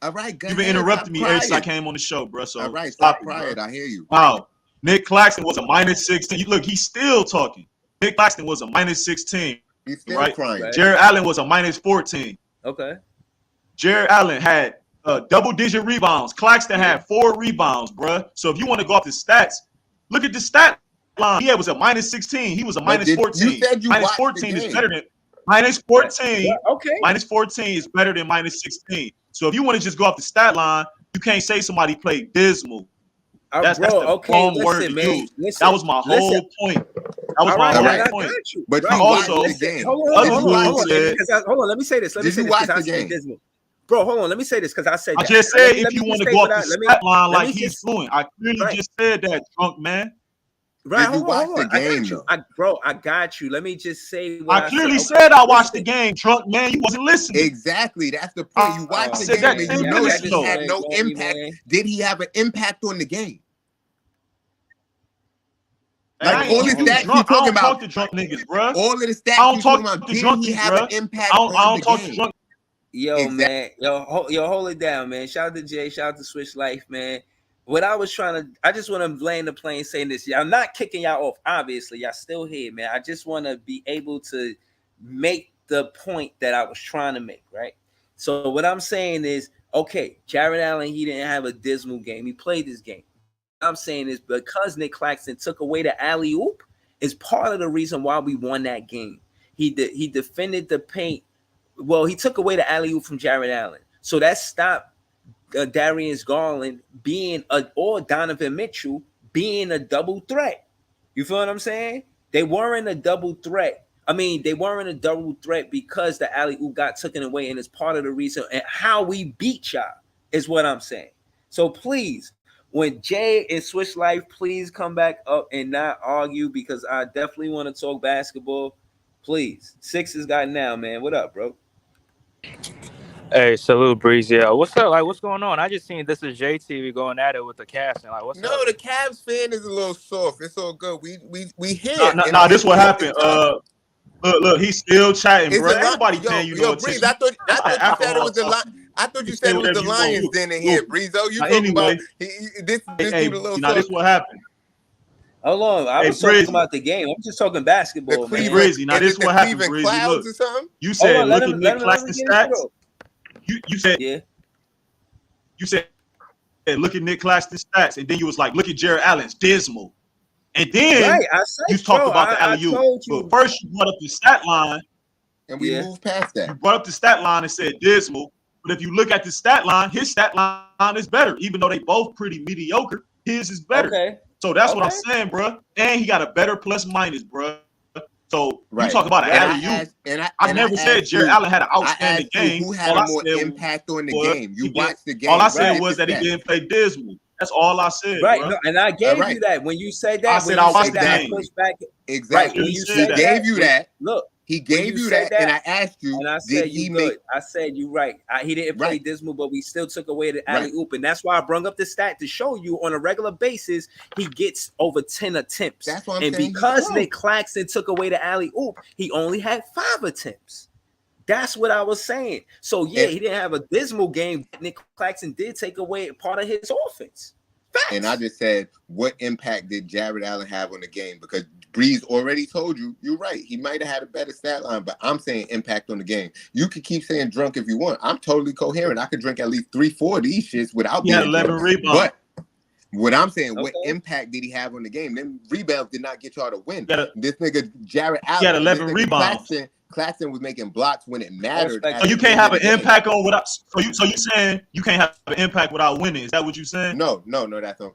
All right, go You've been ahead, interrupting me stop ever since I crying. came on the show, bro. So All right, stop stop it, bro. crying. I hear you. Wow, Nick Claxton was a minus 16. Look, he's still talking. Nick Claxton was a minus 16. He's still Right. crying. Right. Jared Allen was a minus 14. Okay. Jared Allen had double-digit rebounds. Claxton had 4 rebounds, bruh. So if you want to go off the stats, look at the stat line. He was a minus 16. He was a minus 14. You said you minus watched 14 the is game. better than minus 14. Yeah, okay. Minus 14 is better than minus 16. So if you want to just go off the stat line, you can't say somebody played dismal. That's the wrong word to use. That was my whole point. That was my whole point. But you also, watched the game. Hold on. Let me say this. Did you watch the game? Bro, hold on. Let me say this because I said I just said if you want to go off the stat line like he's doing. I clearly just said that, drunk man. Right, Did you watch the game, though? I got you. Let me just say I clearly said I watched the game, drunk man. You wasn't listening. Exactly. That's the point. You watched the game and you know that he had no impact. Did he have an impact on the game? Like all the stats you talking about. Talk to drunk niggas, bro. All of the stats I don't you talk talking about. to Did drunk he niggas, have bro. an impact I on don't the talk game? to drunk. Yo, man. Yo, hold it down, man. Shout out to Jay. Shout out to Switch Life, man. What I was trying to, I just want to land the plane saying this. I'm not kicking y'all off. Obviously, y'all still here, man. I just want to be able to make the point that I was trying to make, right? So what I'm saying is, okay, Jared Allen, he didn't have a dismal game. He played this game. What I'm saying is because Nick Claxton took away the alley-oop is part of the reason why we won that game. He defended the paint. Well, he took away the alley-oop from Jared Allen. So that stopped Darius Garland or Donovan Mitchell being a double threat. You feel what I'm saying? They weren't a double threat. I mean, they weren't a double threat because the alley-oop got taken away, and it's part of the reason and how we beat y'all is what I'm saying. So please, when Jay and Switch Life, please come back up and not argue because I definitely want to talk basketball. Please. Sixers got now, man. What up, bro? Hey, salute, Breezy. What's up? Like, what's going on? I just seen this is JTV going at it with the cast. And like, what's up? No, the Cavs fan is a little soft. It's all good. We here. Nah, this what happened. Look, he's still chatting, bro. Everybody paying you no Breeze, attention. I thought you said it was the I thought you said it was the Lions den in here, Breezo. You talking about this dude a little soft. This what happened. Hold on, I was talking about the game. I'm just talking basketball, man. Breezy, now this what happened, Breezy. Look, you said look at Nick Claxton's stats. You said You said look at Nick Claxton's stats, and then you was like, look at Jared Allen's dismal. And then you talked about the alley-oop. But first you brought up the stat line. And we moved past that. You brought up the stat line and said dismal. But if you look at the stat line, his stat line is better. Even though they both pretty mediocre, his is better. Okay. So that's what I'm saying, bro. And he got a better plus minus, bro. So you talk about an alley-oop. I never said Jared Allen had an outstanding game. Who had a more impact on the game? You watched the game. All I said was that he didn't play dismal. That's all I said. Right. Bro. No, and I gave you that when you said that. I said I watched the game. Exactly. Right, he gave you that. Look. He gave you that, and I asked you, and I said did he make? I said you right. He didn't play dismal, but we still took away the alley-oop, and that's why I brought up the stat to show you on a regular basis he gets over 10 attempts. That's what I'm and saying. Because Nick Claxton took away the alley-oop, he only had 5 attempts. That's what I was saying. So he didn't have a dismal game. Nick Claxton did take away part of his offense. Facts. And I just said, what impact did Jared Allen have on the game? Because Breeze already told you, you're right. He might have had a better stat line, but I'm saying impact on the game. You could keep saying drunk if you want. I'm totally coherent. I could drink at least 3-4 of these shits without being 11 rebounds. But what I'm saying, what impact did he have on the game? Them rebounds did not get y'all to win. This nigga Jared Allen, he had 11 rebounds. Claxton was making blocks when it mattered. So you can't have an impact on without. So you saying you can't have an impact without winning? Is that what you're saying? No.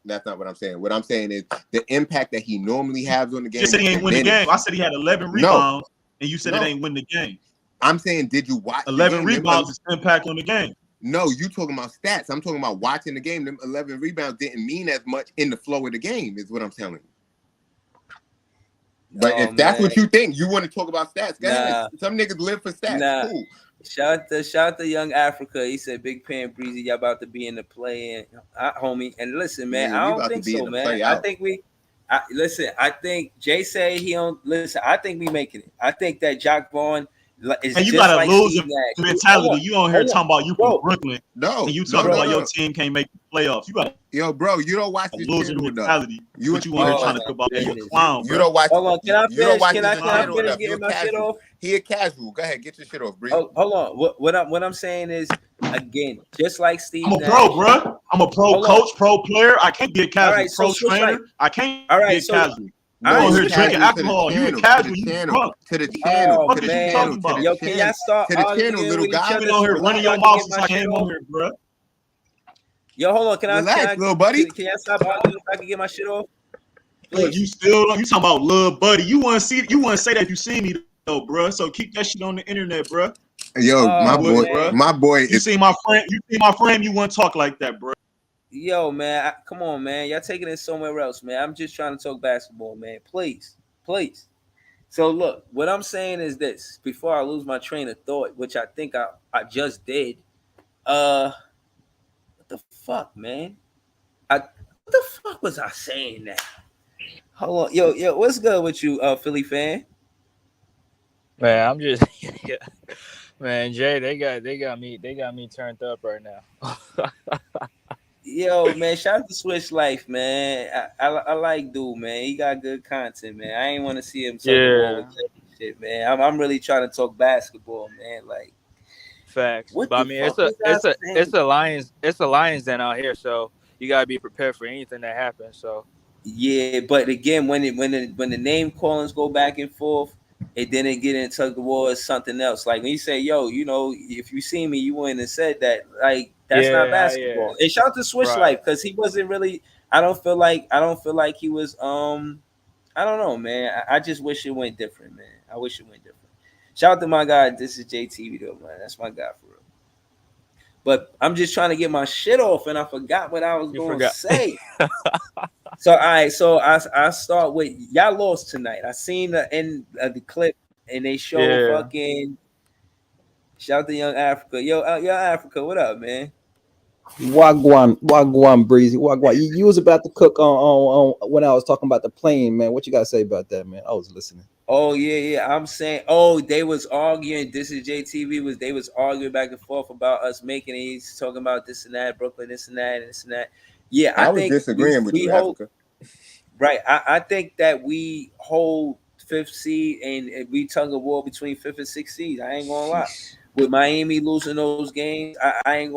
That's not what I'm saying. What I'm saying is the impact that he normally has on the game. You said he ain't win the game. I said he had 11 rebounds, and you said it ain't win the game. I'm saying, did you watch 11 rebounds is impact on the game? No, you talking about stats. I'm talking about watching the game. Them 11 rebounds didn't mean as much in the flow of the game, is what I'm telling you. But if that's what you think, you want to talk about stats. Guys, some niggas live for stats. Cool. Shout out to Young Africa. He said, "Big Pan Breezy, y'all about to be in the play, homie." And listen, man, I don't think so, man. I think I think Jay say he don't listen. I think we making it. I think that Jacque Vaughn is. And you got a losing mentality. You on here talking about you from Brooklyn. No, and you talking about your team can't make the playoffs. You got bro. You don't watch the losing mentality. You on here trying to talk about you a clown. You don't watch. Hold on, can I finish? Can I finish getting my shit off? He a casual. Go ahead, get your shit off, Bree. Hold on. What I'm saying is, again, just like Steve. I'm a pro, bro. I'm a pro coach, pro player. I can't get casual. Pro trainer. I can't get casual. You I on ain't here switch drinking casual to the alcohol. You a channel, casual. to the You channel, drunk. to the channel, Oh to the man. channel, to About? the yo, can y'all channel, start to the channel, arguing little with each guy. I've been other on here so running I your can mouth get since my I shit came on off? here, bro. Yo, hold on. Relax, little buddy. Can y'all stop arguing so I can get my shit off? Look, Please. you still you talking about little buddy. You want to say that if you see me though, bro. So keep that shit on the internet, bro. Yo, Oh, my You would, boy, bro. man. my boy You is. see my friend. You see my friend. You want to talk like that, bro. Yo, man. Come on, man. Y'all taking it somewhere else, man. I'm just trying to talk basketball, man. Please. Please. So look, what I'm saying is this before I lose my train of thought, which I think I just did. What the fuck, man? What the fuck was I saying now? Hold on. Yo, what's good with you, Philly fan? Man, I'm just yeah. Man, Jay, they got me turned up right now. Yo, man, shout out to Switch Life, man. I like dude, man. He got good content, man. I ain't want to see him talk about with shit, man. I'm really trying to talk basketball, man. Like, Facts. what But I the mean, fuck was I saying? it's a Lions den out here, so you gotta be prepared for anything that happens. So Yeah, but again, when the name callings go back and forth, it didn't get into tug of war or something else. Like when you say, "Yo, you know, if you see me, you wouldn't have said that." Like that's not basketball. And shout out to Switch Right. Life because he wasn't really. I don't feel like he was. I don't know, man. I just wish it went different, man. I wish it went different. Shout out to my guy. This is JTV though, man. That's my guy for real. But I'm just trying to get my shit off, and I forgot what I was going to say. So, all right. So I start with y'all lost tonight. I seen the end of the clip, and they show fucking. Shout out to Young Africa. Yo, Young Africa, what up, man? Wagwan, Breezy, Wagwan. You was about to cook on when I was talking about the plane, man. What you got to say about that, man? I was listening. Oh yeah. I'm saying, they was arguing. This is JTV they was arguing back and forth about us making it. He's talking about this and that, Brooklyn, this and that, and this and that. Yeah, I was think disagreeing with you, Africa. Right. I think that we hold 5th seed and we tug of war between 5th and 6th seed. I ain't gonna lie. With Miami losing those games, I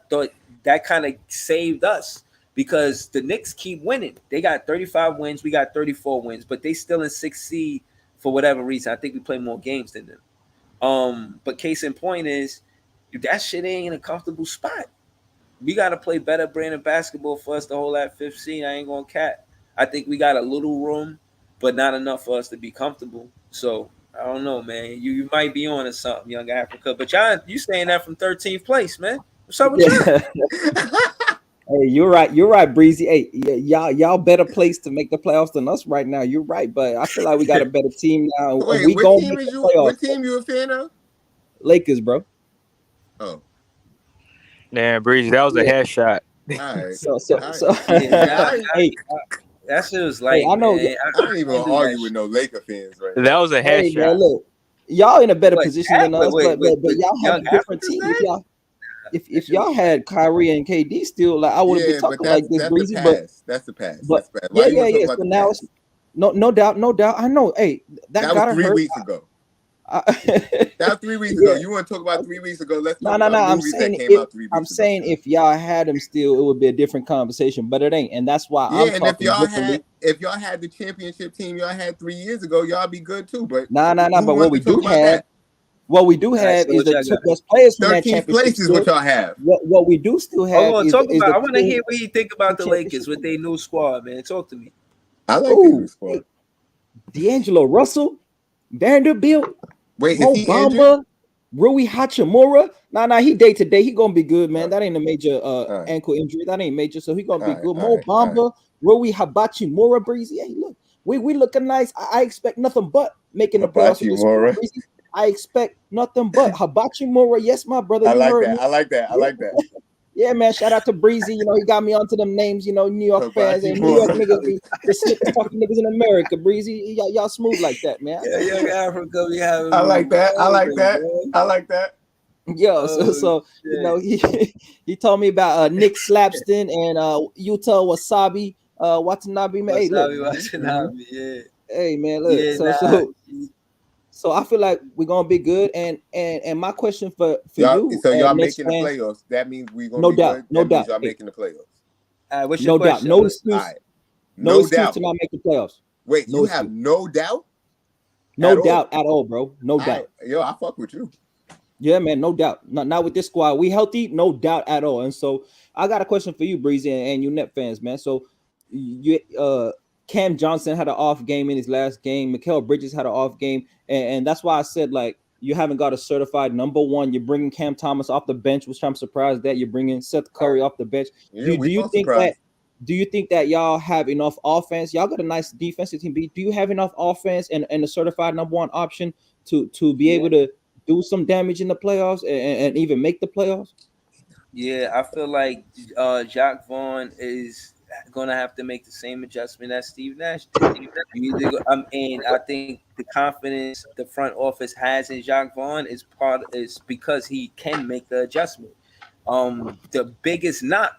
thought that kind of saved us because the Knicks keep winning. They got 35 wins, we got 34 wins, but they still in 6th seed for whatever reason. I think we play more games than them. But case in point is that shit ain't in a comfortable spot. We got to play better brand of basketball for us to hold that 5th seed. I ain't gonna cap. I think we got a little room, but not enough for us to be comfortable. So I don't know, man. You might be on to something, Young Africa. But you saying that from 13th place, man. What's up with you? Hey, you're right, Breezy. Hey, y'all better place to make the playoffs than us right now. You're right, but I feel like we got a better team now. Wait, we what team is you? What team you a fan of? Lakers, bro. Oh, damn, Breezy, that was a headshot. all right. So hey, that shit was like, I know. Man, I ain't even gonna argue with no Laker fans right now. That was a headshot. Man, look, y'all in a better position than us, but y'all have Young different teams. If y'all had Kyrie and KD still, like I would have been talking like this, Breezy. That's the past. But yeah. So now it's no doubt. I know. Hey, that was 3 weeks ago. That was 3 weeks ago. You want to talk about 3 weeks ago? Let's talk about movies that came out 3 weeks ago. I'm saying if y'all had them still, it would be a different conversation, but it ain't, and that's why I'm talking. If y'all had the championship team y'all had 3 years ago, y'all be good too. But nah. But what we do have. What we do have is the 2 best players from that 13th place is what y'all have. What we do still have. I want to hear what you think about the Lakers with their new squad, man. Talk to me. I like the new squad. D'Angelo Russell, Vanderbilt. Wait, Mo is he Bamba, injured? Rui Hachimura. Nah, he day to day. He gonna be good, man. That ain't a major ankle injury. That ain't major, so he gonna be good. Mo Bamba, Rui Hachimura, Breezy. Hey, look, we looking nice. I expect nothing but making the playoffs with this squad, Breezy. I expect nothing but Hachimura. Yes, my brother. I like that. Yeah, man. Shout out to Breezy. You know, he got me onto them names. You know, New York fans and New York niggas be the slickest talking niggas in America. Breezy, y'all smooth like that, man. Yeah, Young Africa, we have. I like that. Yo, so you know, he told me about Nick Slapston and Utah Wasabi, Watanabe. Man, hey, look, Watanabe, yeah. Hey, man, look. So I feel like we're gonna be good, and my question for y'all, you, so y'all making the playoffs. That means we're gonna be good. No doubt. Y'all making the playoffs. What's your question? No excuse to not make the playoffs. Wait, No you have excuse. no doubt? No At all? doubt at all, bro. No doubt. I fuck with you. Yeah, man, no doubt. Not with this squad. We healthy, no doubt at all. And so I got a question for you, Breezy, and you Net fans, man. So you Cam Johnson had an off game in his last game. Mikal Bridges had an off game, and that's why I said like you haven't got a certified number one. You're bringing Cam Thomas off the bench, which I'm surprised that you're bringing Seth Curry off the bench. Yeah, Do you both think surprised. that? Do you think that y'all have enough offense? Y'all got a nice defensive team. Do you have enough offense and a certified number one option to be able to do some damage in the playoffs and even make the playoffs? Yeah, I feel like Jacque Vaughn is going to have to make the same adjustment that Steve Nash did. And I think the confidence the front office has in Jacque Vaughn is because he can make the adjustment. The biggest knock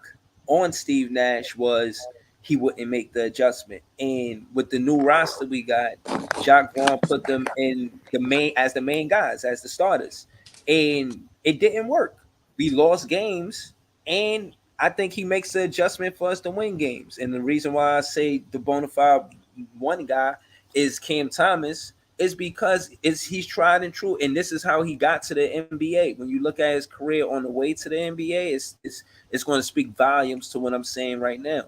on Steve Nash was he wouldn't make the adjustment, and with the new roster we got, Jacque Vaughn put them in the main guys, as the starters, and it didn't work. We lost games, and I think he makes the adjustment for us to win games. And the reason why I say the bona fide one guy is Cam Thomas is because he's tried and true, and this is how he got to the NBA. When you look at his career on the way to the NBA, it's going to speak volumes to what I'm saying right now.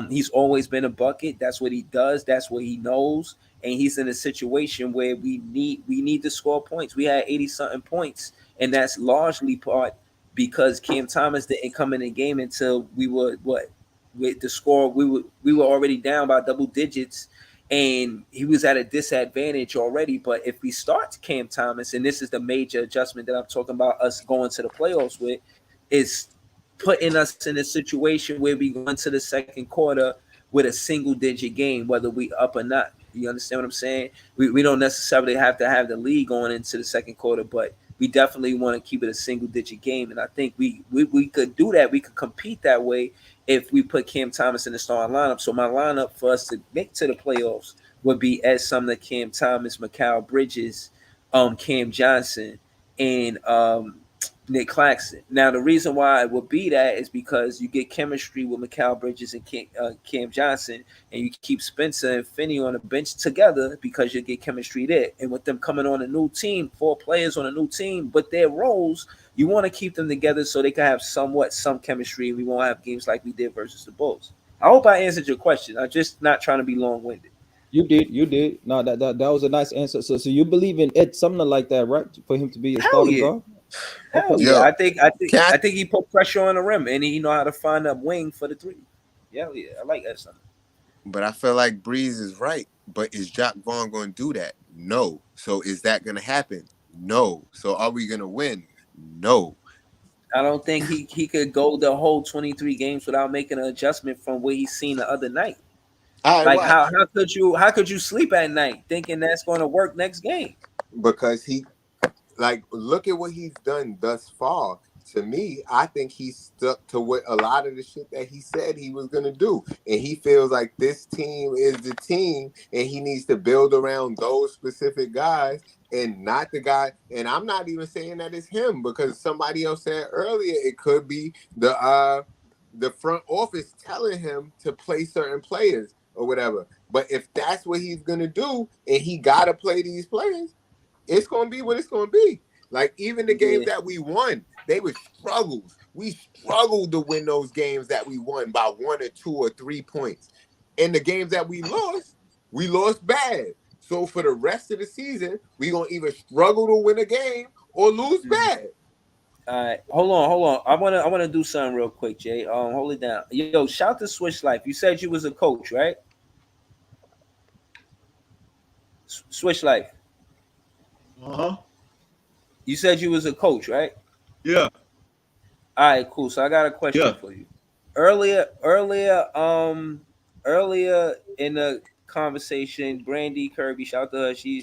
He's always been a bucket. That's what he does. That's what he knows. And he's in a situation where we need to score points. We had 80-something points, and that's largely part because Cam Thomas didn't come in the game until we were with the score. We were already down by double digits, and he was at a disadvantage already. But if we start Cam Thomas, and this is the major adjustment that I'm talking about us going to the playoffs with, is putting us in a situation where we go into the second quarter with a single-digit game, whether we up or not. You understand what I'm saying? We don't necessarily have to have the lead going into the second quarter, but we definitely want to keep it a single-digit game. And I think we could do that. We could compete that way if we put Cam Thomas in the starting lineup. So my lineup for us to make to the playoffs would be Ed Sumner, Cam Thomas, Mikal Bridges, Cam Johnson, and Nick Claxton. Now, the reason why it would be that is because you get chemistry with Mikal Bridges and Cam Johnson, and you keep Spencer and Finney on the bench together because you get chemistry there. And with them coming on a new team, 4 players on a new team, but their roles, you want to keep them together so they can have some chemistry. We won't have games like we did versus the Bulls. I hope I answered your question. I'm just not trying to be long-winded. You did. No, that was a nice answer. So you believe in Ed Sumner like that, right? For him to be a starting guard? Hell yeah. I think he put pressure on the rim, and he know how to find a wing for the 3. Yeah, I like that something. But I feel like Breeze is right. But is Jacque Vaughn going to do that? No. So is that going to happen? No. So are we going to win? No. I don't think he could go the whole 23 games without making an adjustment from what he's seen the other night. Like how could you sleep at night thinking that's going to work next game? Because look at what he's done thus far. To me, I think he's stuck to what a lot of the shit that he said he was going to do. And he feels like this team is the team, and he needs to build around those specific guys and not the guy. And I'm not even saying that it's him, because somebody else said earlier it could be the front office telling him to play certain players or whatever. But if that's what he's going to do and he got to play these players, it's going to be what it's going to be. Like, even the games that we won, they were struggles. We struggled to win those games that we won by 1 or 2 or 3 points. And the games that we lost bad. So for the rest of the season, we're going to either struggle to win a game or lose bad. All right, hold on. I wanna do something real quick, Jay. Hold it down. Yo, shout to Switch Life. You said you was a coach, right? Switch Life. You said you was a coach, right? Yeah. All right, cool. So I got a question for you. Earlier in the conversation, Brandy Kirby, shout out to her. She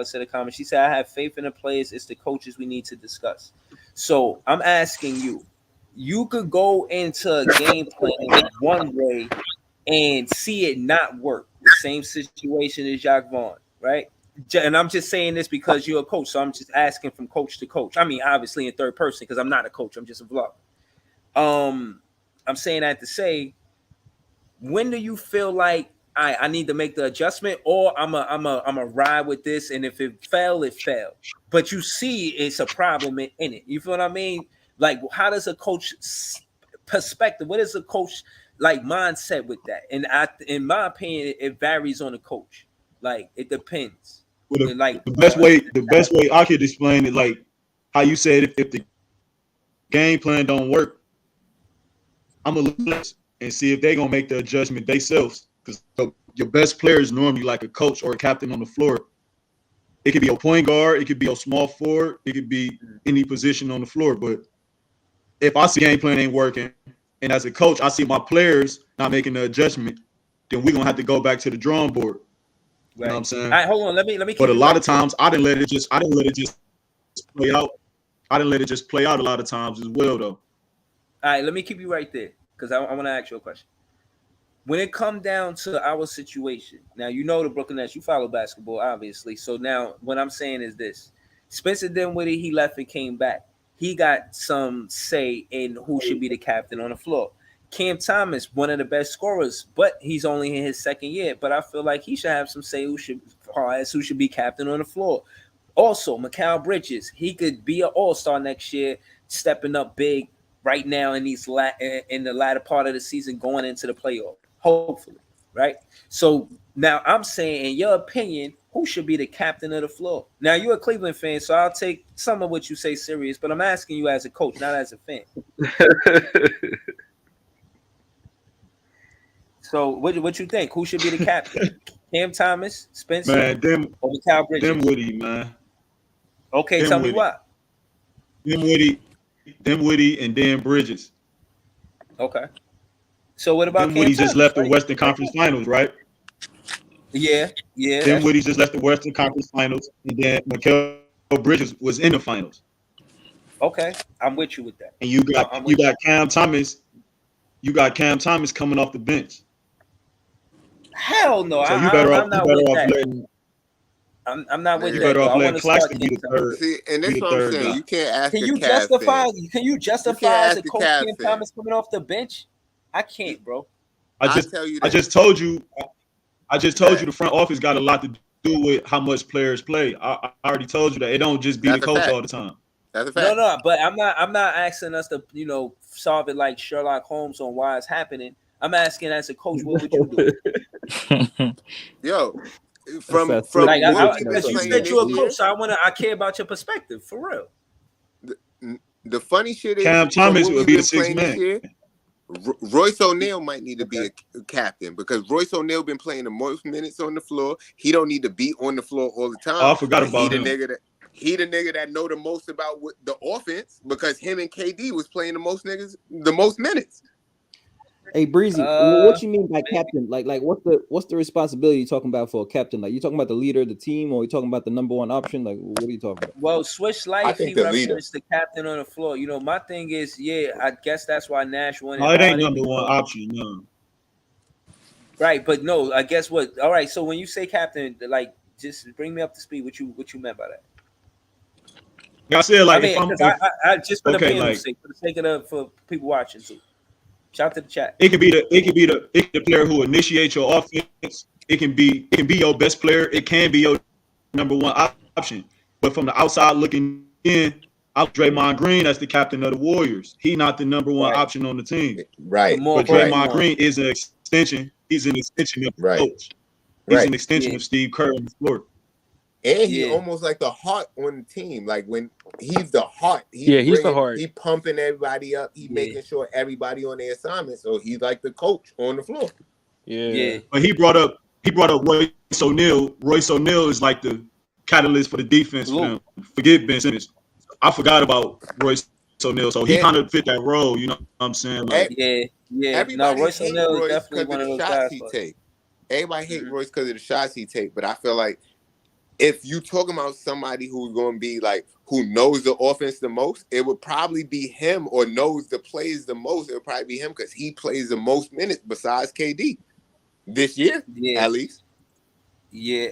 said a comment. She said, "I have faith in the players. It's the coaches we need to discuss." So I'm asking you. You could go into a game plan one way and see it not work. The same situation as Jacque Vaughn, right? And I'm just saying this because you're a coach, so I'm just asking from coach to coach. I mean, obviously in third person because I'm not a coach. I'm just a vlogger. I'm saying that to say, when do you feel like I need to make the adjustment, or I'm a ride with this, and if it fell, it fell. But you see, it's a problem in it. You feel what I mean? Like, how does a coach perspective? What is a coach like mindset with that? And in my opinion, it varies on the coach. Like, it depends. Well, Like the best way I could explain it, like how you said, if the game plan don't work, I'm gonna look and see if they're gonna make the adjustment themselves. Because your best player is normally like a coach or a captain on the floor. It could be a point guard, it could be a small forward, it could be any position on the floor. But if I see game plan ain't working, and as a coach I see my players not making the adjustment, then we're gonna have to go back to the drawing board. You know what I'm saying? All right, hold on. Let me. But a lot of times I didn't let it just play out. I didn't let it just play out a lot of times as well, though. All right, let me keep you right there because I want to ask you a question. When it comes down to our situation, now you know the Brooklyn Nets, you follow basketball, obviously. So now what I'm saying is this. Spencer Dinwiddie, he left and came back. He got some say in who should be the captain on the floor. Cam Thomas, one of the best scorers, but he's only in his second year. But I feel like he should have some say who should be captain on the floor. Also, Mikal Bridges, he could be an all-star next year, stepping up big right now in the latter part of the season, going into the playoff, hopefully, right? So now I'm saying, in your opinion, who should be the captain of the floor? Now, you're a Cleveland fan, so I'll take some of what you say serious, but I'm asking you as a coach, not as a fan. So what you think? Who should be the captain? Cam Thomas, Spencer, or Mikal Bridges? Dinwiddie, man. Okay, tell me why. Dinwiddie, and Dan Bridges. Okay. So what about Dinwiddie Cam just Thomas, left the right? Western Conference Finals, right? Yeah. Dinwiddie just left the Western Conference Finals, and then Mikal Bridges was in the finals. Okay, I'm with you with that. And you got Cam Thomas. You got Cam Thomas coming off the bench. Hell no. So I'm not with that. I'm not with that. You better off I letting want to start Claxton be the third. See, and that's what I'm saying. You can't ask Can the you Cavs justify? fan. Can you justify ask as a the coach Cavs Cam fan. Thomas coming off the bench? I can't, bro. I just told you the front office got a lot to do with how much players play. I already told you that it don't just be the coach all the time. That's a fact. No, but I'm not asking us to, solve it like Sherlock Holmes on why it's happening. I'm asking as a coach, what would you do? Yo, from like, what you said you're a coach, so I care about your perspective for real. The funny shit is Cam Thomas will be the sixth man. Royce O'Neal might need to be a captain because Royce O'Neal been playing the most minutes on the floor. He don't need to be on the floor all the time. Oh, I forgot about him. He the nigga that know the most about the offense because him and KD was playing the most minutes. Hey Breezy, what you mean by captain? Like what's the responsibility you're talking about for a captain? Like you talking about the leader of the team, or you talking about the number one option? Like what are you talking about? Well, Swish Life, he referenced the captain on the floor. My thing is, I guess that's why Nash won. No, it ain't number one option, no. Right, but no, I guess what? All right, so when you say captain, like, just bring me up to speed. What you meant by that? I said, like, I just for the sake of for people watching too. Shout out to the chat. It could be the player who initiates your offense. It can be your best player. It can be your number one option. But from the outside looking in, I'm Draymond Green as the captain of the Warriors. He's not the number one option on the team. Right. But Draymond Green is an extension. He's an extension of the coach. He's an extension of Steve Kerr on the floor. And he's almost like the heart on the team. Like when he's the heart. He's the heart. He pumping everybody up. He making sure everybody on their assignment. So he's like the coach on the floor. Yeah. But he brought up Royce O'Neal. Royce O'Neal is like the catalyst for the defense for them. Forget Ben Simmons. I forgot about Royce O'Neal. So he kind of fit that role, you know what I'm saying? Like, Everybody Royce hate O'Neal is Royce definitely because one of of the those shots guys. he take. Everybody hate Royce because of the shots he take. But I feel like if you talking about somebody who's going to be like, who knows the offense the most, it would probably be him, or knows the plays the most. It would probably be him because he plays the most minutes besides KD this year, at least. Yeah.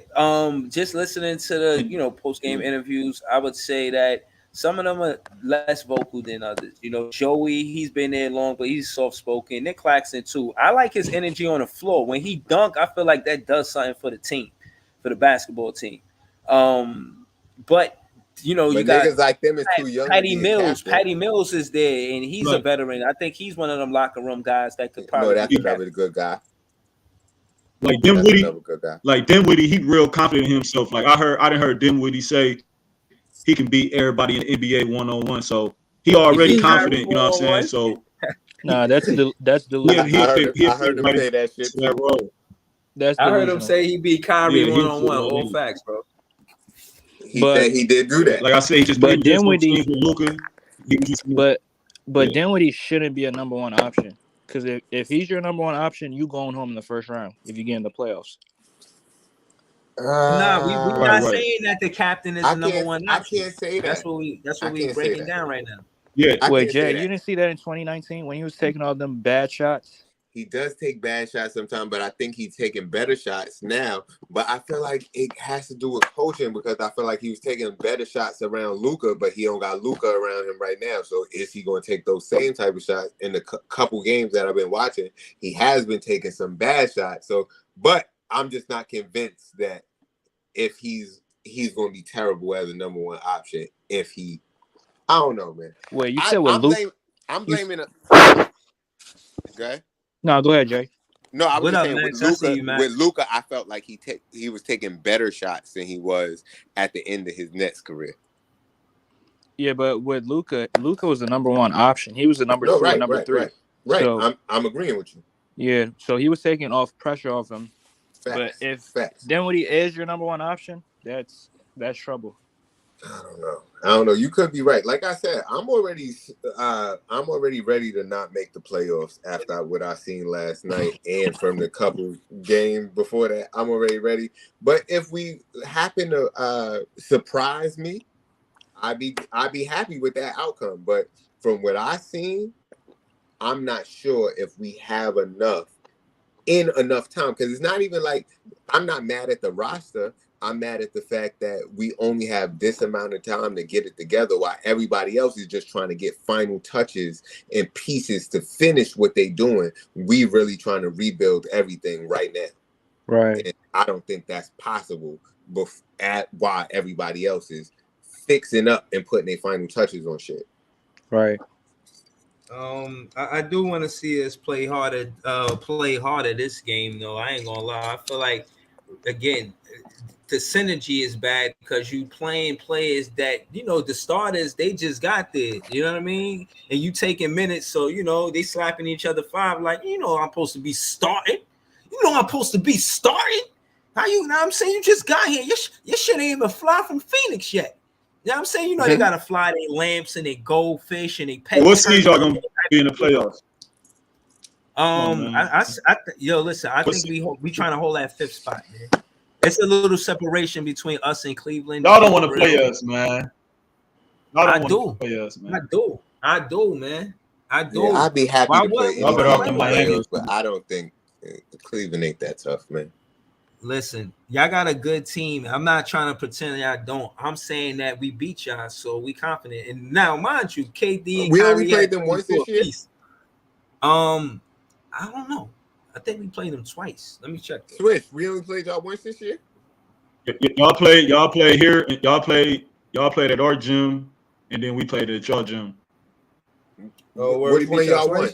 Just listening to the, post-game interviews, I would say that Some of them are less vocal than others. You know, Joey, he's been there long, but he's soft spoken. Nick Claxton too. I like his energy on the floor. When he dunk, I feel like that does something for the team, for the basketball team. But you know, But you got niggas like them is too young. Patty to be a Mills. captain. Patty Mills is there, and he's a Right. veteran. I think he's one of them locker room guys that could No, probably. that's be another good guy. Like That's Dinwiddie, another good guy. like Dinwiddie, he real confident in himself. Like I didn't heard Dinwiddie say he can beat everybody in the NBA 1-on-1. So he already beat confident, Kyrie you know what I'm saying? 1-on-1. So Nah, that's delusional. he I heard fit him right say that shit into that too. role. That's I heard him delusional. say he beat Kyrie Yeah, he was 1-on-1. doing All it. facts, bro. He But- said he did do that. Like I said, he just But played just on Dinwiddie- teams with Luka. He was just But Yeah. Dinwiddie shouldn't be a number one option. Because if he's your number one option, you going home in the first round if you get in the playoffs. Nah, we're Right, not right. saying that the captain is I the number can't- one I option. can't say That's that. what we I can't say breaking that. down right now. Yeah, I Wait, can't say Jay, that. you didn't see that in 2019 when he was taking all them bad shots? He does take bad shots sometimes, but I think he's taking better shots now. But I feel like it has to do with coaching because I feel like he was taking better shots around Luka, but he don't got Luka around him right now. So is he going to take those same type of shots in the couple games that I've been watching? He has been taking some bad shots. So, but I'm just not convinced that if he's going to be terrible as a number one option. If he, I don't know, man. Wait, you said with Luka? I'm you- blaming. Okay. No, go ahead, Jay. No, I was What just up, saying Max? I see you, Max. with Luka, I felt like he was taking better shots than he was at the end of his Nets career. Yeah, but with Luka was the number one option. He was the number No, two right, and number right, three. right, right. So- I'm agreeing with you. Yeah, so he was taking off pressure off him. But Facts. if Facts. Dinwiddie is your number one option, that's trouble. I don't know. You could be right. Like I said, I'm already ready to not make the playoffs after what I seen last night and from the couple games before that. I'm already ready. But if we happen to surprise me, I'd be happy with that outcome. But from what I seen, I'm not sure if we have enough time because it's not even like I'm not mad at the roster. I'm mad at the fact that we only have this amount of time to get it together while everybody else is just trying to get final touches and pieces to finish what they're doing. We really trying to rebuild everything right now. Right. And I don't think that's possible while everybody else is fixing up and putting their final touches on shit. Right. I do want to see us play harder this game though. I ain't gonna lie. I feel like again the synergy is bad because you playing players that the starters they just got there. You know what I mean? And you taking minutes, so they slapping each other five like I'm supposed to be starting. I'm supposed to be starting. How you know what I'm saying? You just got here. Your shit ain't even fly from Phoenix yet. You know what I'm saying? They gotta fly their lamps and their goldfish and they pet. What seed y'all gonna be in the playoffs? Listen. I think we trying to hold that fifth spot, man. It's a little separation between us and Cleveland. Y'all don't want to play us, man. I do. Play us, man. I do, man. I do. Yeah, I'd be happy to play Y'all better off than anybody Miami. else, but I don't think Cleveland ain't that tough, man. Listen, y'all got a good team. I'm not trying to pretend y'all don't. I'm saying that we beat y'all, so we confident. And now, mind you, KD and We Kyrie only played had them once 24 this year? apiece. I don't know. I think we played them twice. Let me check. Switch, we only played y'all once this year? Y'all play here. Y'all played at our gym, and then we played at y'all gym. Oh, What do you mean y'all won?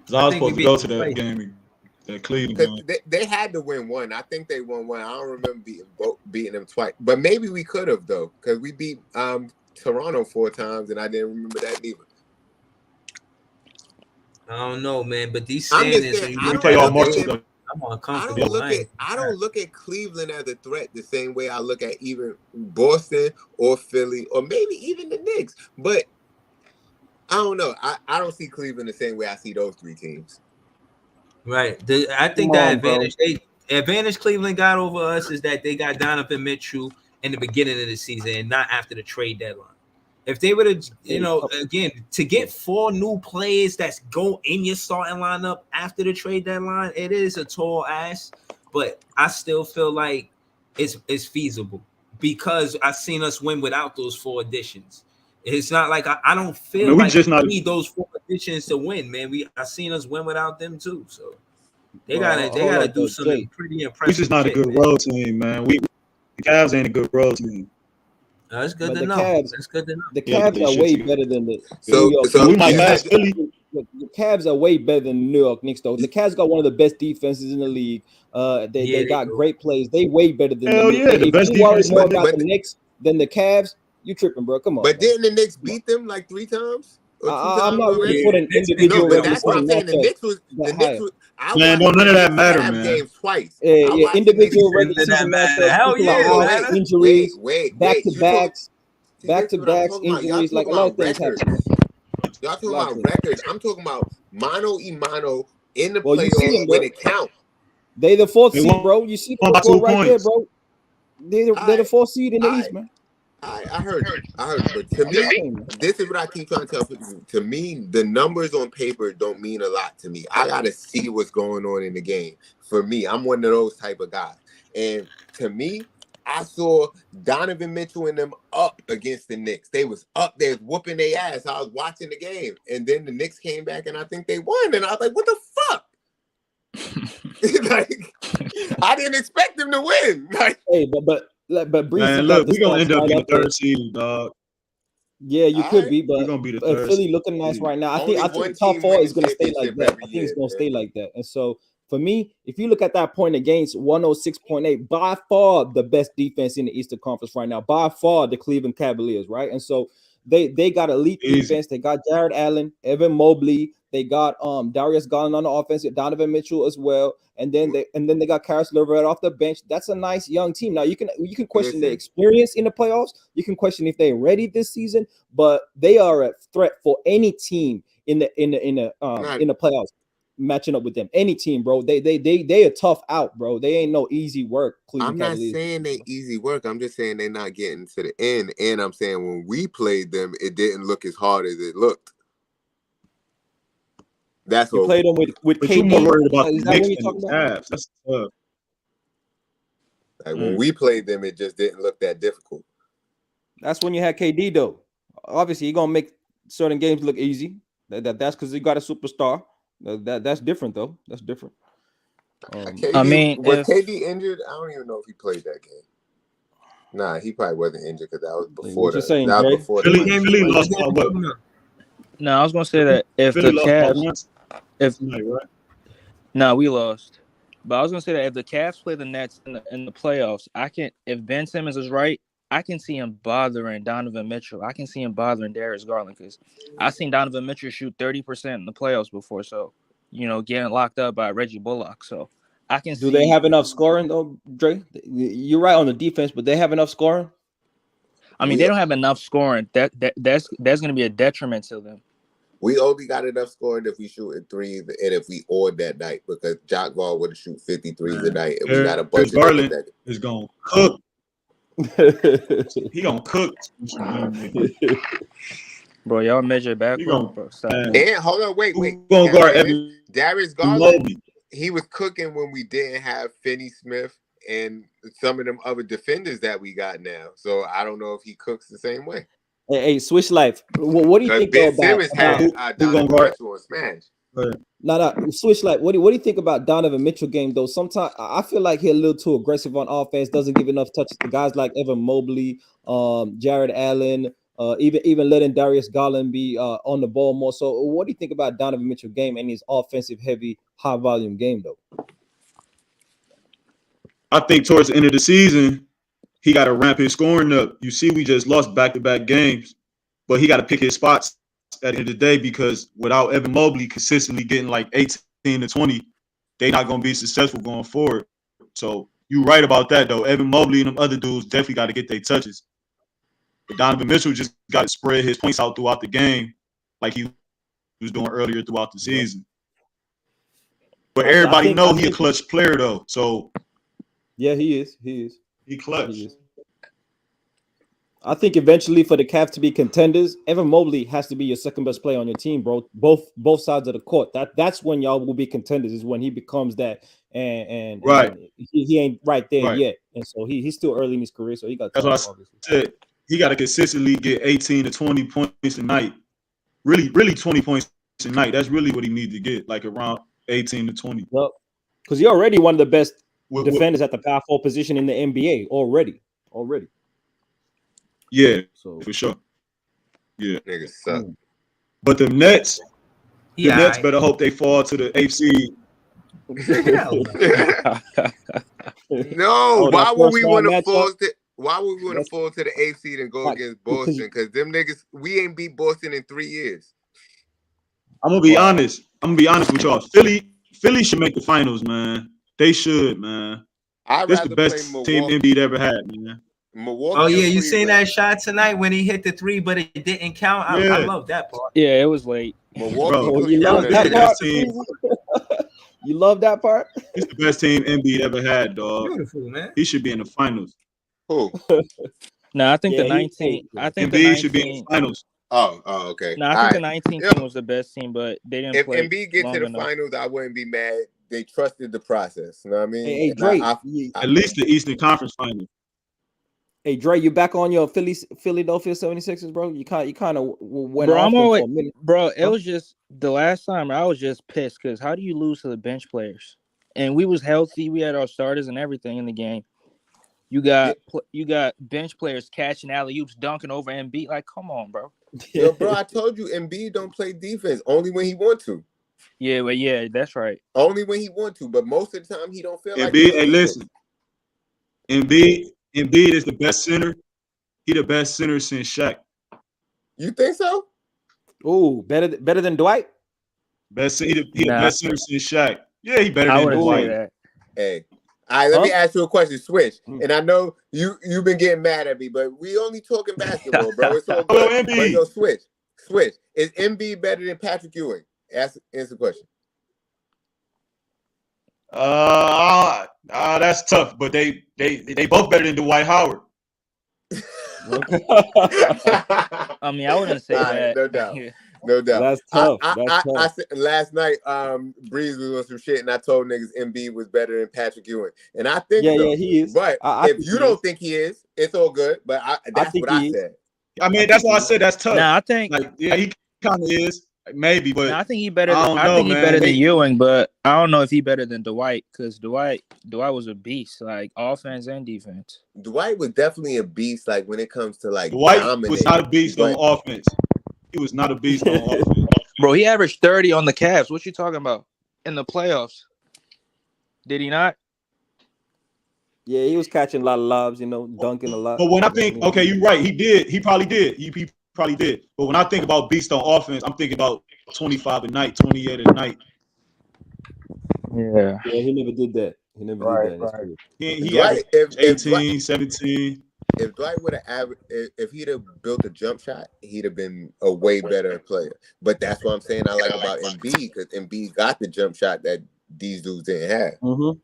'Cause I was think we supposed to beat go to them that twice. game, that Cleveland. 'Cause they had to win one. I think they won one. I don't remember beating them twice, but maybe we could have though, because we beat Toronto 4 times, and I didn't remember that either. I don't know, man. But these I'm just standings, saying, you I We play all don't March look though. I'm I uncomfortable. don't look at Cleveland as a threat the same way I look at even Boston or Philly or maybe even the Knicks. But I don't know. I don't see Cleveland the same way I see those 3 teams. Right. I think Come the on, bro. advantage Cleveland got over us is that they got Donovan Mitchell in the beginning of the season and not after the trade deadline. If they would have, again, to get 4 new players that's go in your starting lineup after the trade deadline, it is a tall ask, but I still feel like it's feasible. because I seen us win without those 4 additions. It's not like I don't feel we like just we not. need those 4 additions to win, man. I seen us win without them too. So they Bro, gotta hold up, do though, something Jay. pretty We impressive. just not a shit, good man. road team, man. The Cavs ain't a good road team. That's good But to the know. Cavs, That's good to know. the Yeah, Cavs they are should way too. better than the So New York so We Knicks. might you pass had Philly. The Cavs are way better than the New York Knicks, though. The Cavs got one of the best defenses in the league. They Yeah, they got do. great plays. They way better than the Hell Knicks. yeah, the If best you worry defense in more the about league. the Knicks than the Cavs, you tripping, bro. Come on, but man. didn't the Knicks Come on. beat them like 3 times or 2 I'm times not really already? Yeah, putting Knicks beat No, individual them but that that's records what in I'm one. saying. one The Knicks was that higher. I Man, watched none the of that Knicks matter, Cavs man. games twice. I watched the Knicks. Individual regular That season matter. matchups, Hell people are yeah, No, it out, matter. injuries, back wait. to You talk. backs, See, back this to is what I'm backs, talking about. Y'all injuries. Like talking a lot about of things records. happen, man. Y'all A talking lot of about things. records. I'm talking about mano y mano in the Well, you see playoffs them, when bro. it counts. They the 4th They seed, won bro. You see the by 2 report right there, points. bro. They're the I 4th seed in the East, man. I heard you. But to I'm just me, saying, man. this is what I keep trying to tell people. To me, the numbers on paper don't mean a lot to me. I gotta see what's going on in the game. For me, I'm one of those type of guys. And to me, I saw Donovan Mitchell and them up against the Knicks. They was up there whooping their ass. I was watching the game. And then the Knicks came back and I think they won. And I was like, what the fuck? Like, I didn't expect them to win. Like, Hey, but Breezy Man, got look, the we're gonna stats end up right being up the there. 3rd seed, dog. Yeah, you all could right. be, We're but gonna be the 3rd Philly looking nice seed. right now. I Only think one the top team 4 win is the gonna stay like championship that. every I think year, it's gonna man. stay like that. And so for me, if you look at that point against 106.8, by far the best defense in the Eastern Conference right now, by far the Cleveland Cavaliers, right? And so they got elite Easy. defense. They got Jared Allen, Evan Mobley. They got Darius Garland on the offense, Donovan Mitchell as well, and then they got Karis LeVert off the bench. That's a nice young team. Now you can question their Listen, experience in the playoffs. You can question if they're ready this season, but they are a threat for any team in the playoffs. Matching up with them, any team, bro. They are tough out, bro. They ain't no easy work. Cleveland I'm not Cavaliers. saying they easy work. I'm just saying they're not getting to the end. And I'm saying when we played them, it didn't look as hard as it looked. That's You what. played them with But KD. you're more worried about Is the that Knicks what you're than talking the about? Cavs. That's tough. Like when we played them, it just didn't look that difficult. That's when you had KD though. Obviously, you're gonna make certain games look easy. That's because you got a superstar. That's different though. That's different. KD, I mean, was if KD injured? I don't even know if he played that game. Nah, he probably wasn't injured because that was before What you saying, that was Jay? before Philly, the Philly lost by what? no, I was gonna say that if Philly the lost by Cavs, once. if Tonight, right? no, we lost. But I was gonna say that if the Cavs play the Nets in the playoffs, if Ben Simmons is right, I can see him bothering Donovan Mitchell. I can see him bothering Darius Garland because I've seen Donovan Mitchell shoot 30% in the playoffs before. So, getting locked up by Reggie Bullock. So I can see. Do they have enough scoring though, Dre? You're right on the defense, but they have enough scoring. I mean, they don't have enough scoring. That's going to be a detriment to them. We only got enough scoring if we shoot in threes and if we odd that night because Jock Ball would shoot 53s a night and we got a bunch of Garland niggas that is gonna cook. He gonna cook. Bro, y'all measure backwards. Gonna, bro. Stop. And hold on, wait. Gonna guard Evan Darius Garland. He was cooking when we didn't have Finney Smith and some of them other defenders that we got now. So I don't know if he cooks the same way. Hey, switch life. What do you think Ben about Simmons had Donovan Mitchell on Smash? No, switch life. What do you think about Donovan Mitchell game though? Sometimes I feel like he's a little too aggressive on offense. Doesn't give enough touches to guys like Evan Mobley, Jared Allen, even letting Darius Garland be on the ball more. So, what do you think about Donovan Mitchell game and his offensive heavy, high volume game though? I think towards the end of the season, he got to ramp his scoring up. You see, we just lost back-to-back games, but he got to pick his spots at the end of the day because without Evan Mobley consistently getting like 18 to 20, they're not going to be successful going forward. So you're right about that, though. Evan Mobley and them other dudes definitely got to get their touches. But Donovan Mitchell just got to spread his points out throughout the game like he was doing earlier throughout the season. But everybody know he's a clutch player, though. So yeah, he is. He clutch. He is. I think eventually for the Cavs to be contenders, Evan Mobley has to be your second best player on your team, bro. Both sides of the court. That's when y'all will be contenders. Is when he becomes that, and Right. he ain't right there Right. yet, and so he's still early in his career, so he got That's time, what I obviously. said. He got to consistently get 18 to 20 points a night. Really 20 points a night. That's really what he needs to get, like around 18 to 20. Yep. Because you're already one of the best What- defenders at the power forward position in the NBA already. Yeah, So for sure. Yeah. Niggas suck. But the Nets Yeah, better hope they fall to the 8th seed. No, Oh, why that would first we round want to matchup? fall to? Why would we want to That's- fall to the 8th seed and go Like, against because Boston? Because them niggas, we ain't beat Boston in 3 years. I'm gonna be honest. I'm gonna be honest with y'all. Philly should make the finals, man. They should, man. I'd This rather the play best Milwaukee. team Embiid ever had, man. Milwaukee. Oh or yeah, you seen Cleveland. that shot tonight when he hit the three, but it didn't count. I Yeah. love that part. Yeah, it was late. Milwaukee. Bro, Oh, you That love was that good. part? Team. You love that part? He's the best team Embiid ever had, dog. Beautiful, man. He should be in the finals. Who? No, I think Yeah, the 19. I think the Embiid should be in 19. the finals. Oh, okay. No, I All think the right. 19 Yeah. team was the best team, but they didn't If play Embiid get long to the enough. finals, I wouldn't be mad. They trusted the process. You know what I mean? Hey, And Drake. At least the Eastern Conference final. Hey, Dre, you back on your Philadelphia 76ers, bro? You kind of went Bro, off I'm them always, for a minute. bro. It Huh? was just the last time I was just pissed because how do you lose to the bench players? And we was healthy. We had our starters and everything in the game. You got bench players catching alley oops, dunking over Embiid. Like, come on, bro. Yo, bro, I told you Embiid don't play defense only when he want to. Yeah, but yeah, that's right. Only when he want to, but most of the time he don't feel like Embiid, playing hey, defense. listen. Embiid is the best center. He the best center since Shaq. You think so? Ooh, better than Dwight? He the Nah. best center since Shaq. Yeah, he better I than wouldn't say Dwight. that. Hey. All right, let me ask you a question. Switch. And I know you've been getting mad at me, but we only talking basketball, bro. It's all Hello, good. Embiid. But yo, switch. Is Embiid better than Patrick Ewing? Answer the question. That's tough, but they both better than Dwight Howard. I mean, I wouldn't say All right, that. no doubt. No doubt. That's tough. I said last night, Breeze was on some shit, and I told niggas Embiid was better than Patrick Ewing, and I think so. Yeah, he is. But I if think you he don't is. think he is, it's all good. But that's think what I he is. said. I mean, that's why I said that's tough. Nah, I think. Like, yeah, he kind of is, maybe, but I think he better. I Than, don't I know, think he man. better than Ewing, but I don't know if he better than Dwight because Dwight was a beast, like offense and defense. Dwight was definitely a beast. Like when it comes to like Dwight dominating, was not a beast but on offense. He was not a beast on offense. Bro, he averaged 30 on the Cavs. What you talking about in the playoffs? Did he not? Yeah, he was catching a lot of lobs, dunking a lot. But when I think, okay, you're right. He did. He probably did. He probably did. But when I think about beast on offense, I'm thinking about 25 a night, 28 a night. Yeah. Yeah, he never did that. He never did that. That's true. He Dwight, averaged if 18, 17. If Dwight would have if he'd have built a jump shot, he'd have been a way better player. But that's what I'm saying I like about Embiid, because Embiid got the jump shot that these dudes didn't have. Mm-hmm.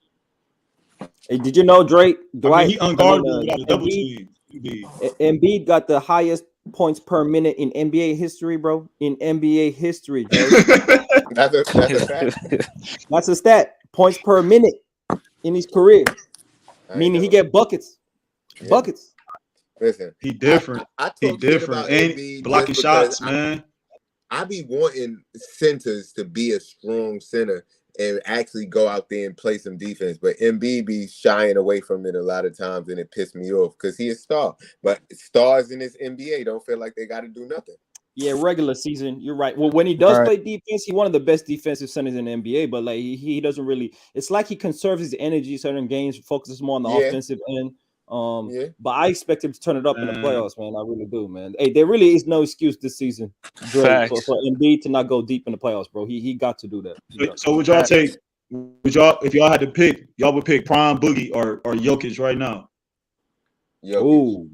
Hey, did you know Drake? Dwight, he unguardable without a double team. Embiid got the highest points per minute in NBA history, bro. In NBA history, Drake. That's a fact. That's a stat. Points per minute in his career, meaning he get buckets. Yeah. Buckets. Listen, he different. I he talk shit different. about And Embiid blocking just shots, because man. I be wanting centers to be a strong center and actually go out there and play some defense. But Embiid be shying away from it a lot of times, and it pissed me off because he a star. But stars in this NBA don't feel like they got to do nothing. Yeah, regular season, you're right. Well, when he does play defense, he's one of the best defensive centers in the NBA. But like he doesn't really. It's like he conserves his energy certain games, focuses more on the offensive end. But I expect him to turn it up in the playoffs, man. I really do, man. Hey, there really is no excuse this season for Embiid to not go deep in the playoffs, bro. He got to do that. So would y'all take? Would y'all, if y'all had to pick, y'all would pick Prime, Boogie, or Jokic right now? Jokic.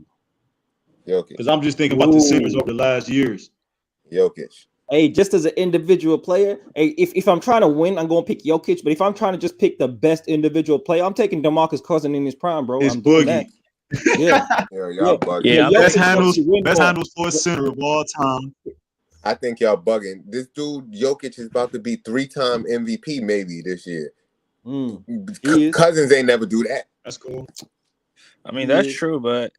Because I'm just thinking about the centers over the last years. Jokic. Hey, just as an individual player, hey, if I'm trying to win, I'm going to pick Jokic. But if I'm trying to just pick the best individual player, I'm taking DeMarcus Cousins in his prime, bro. It's I'm doing Boogie. that. Yeah, Yo, y'all yeah, bugging. Yeah, I'm Best Jokic handles, helps you win best more. handles for a center of all time. I think y'all bugging. This dude Jokic is about to be 3-time MVP maybe this year. He is. Cousins ain't never do that. That's cool. I mean, He that's is. true, but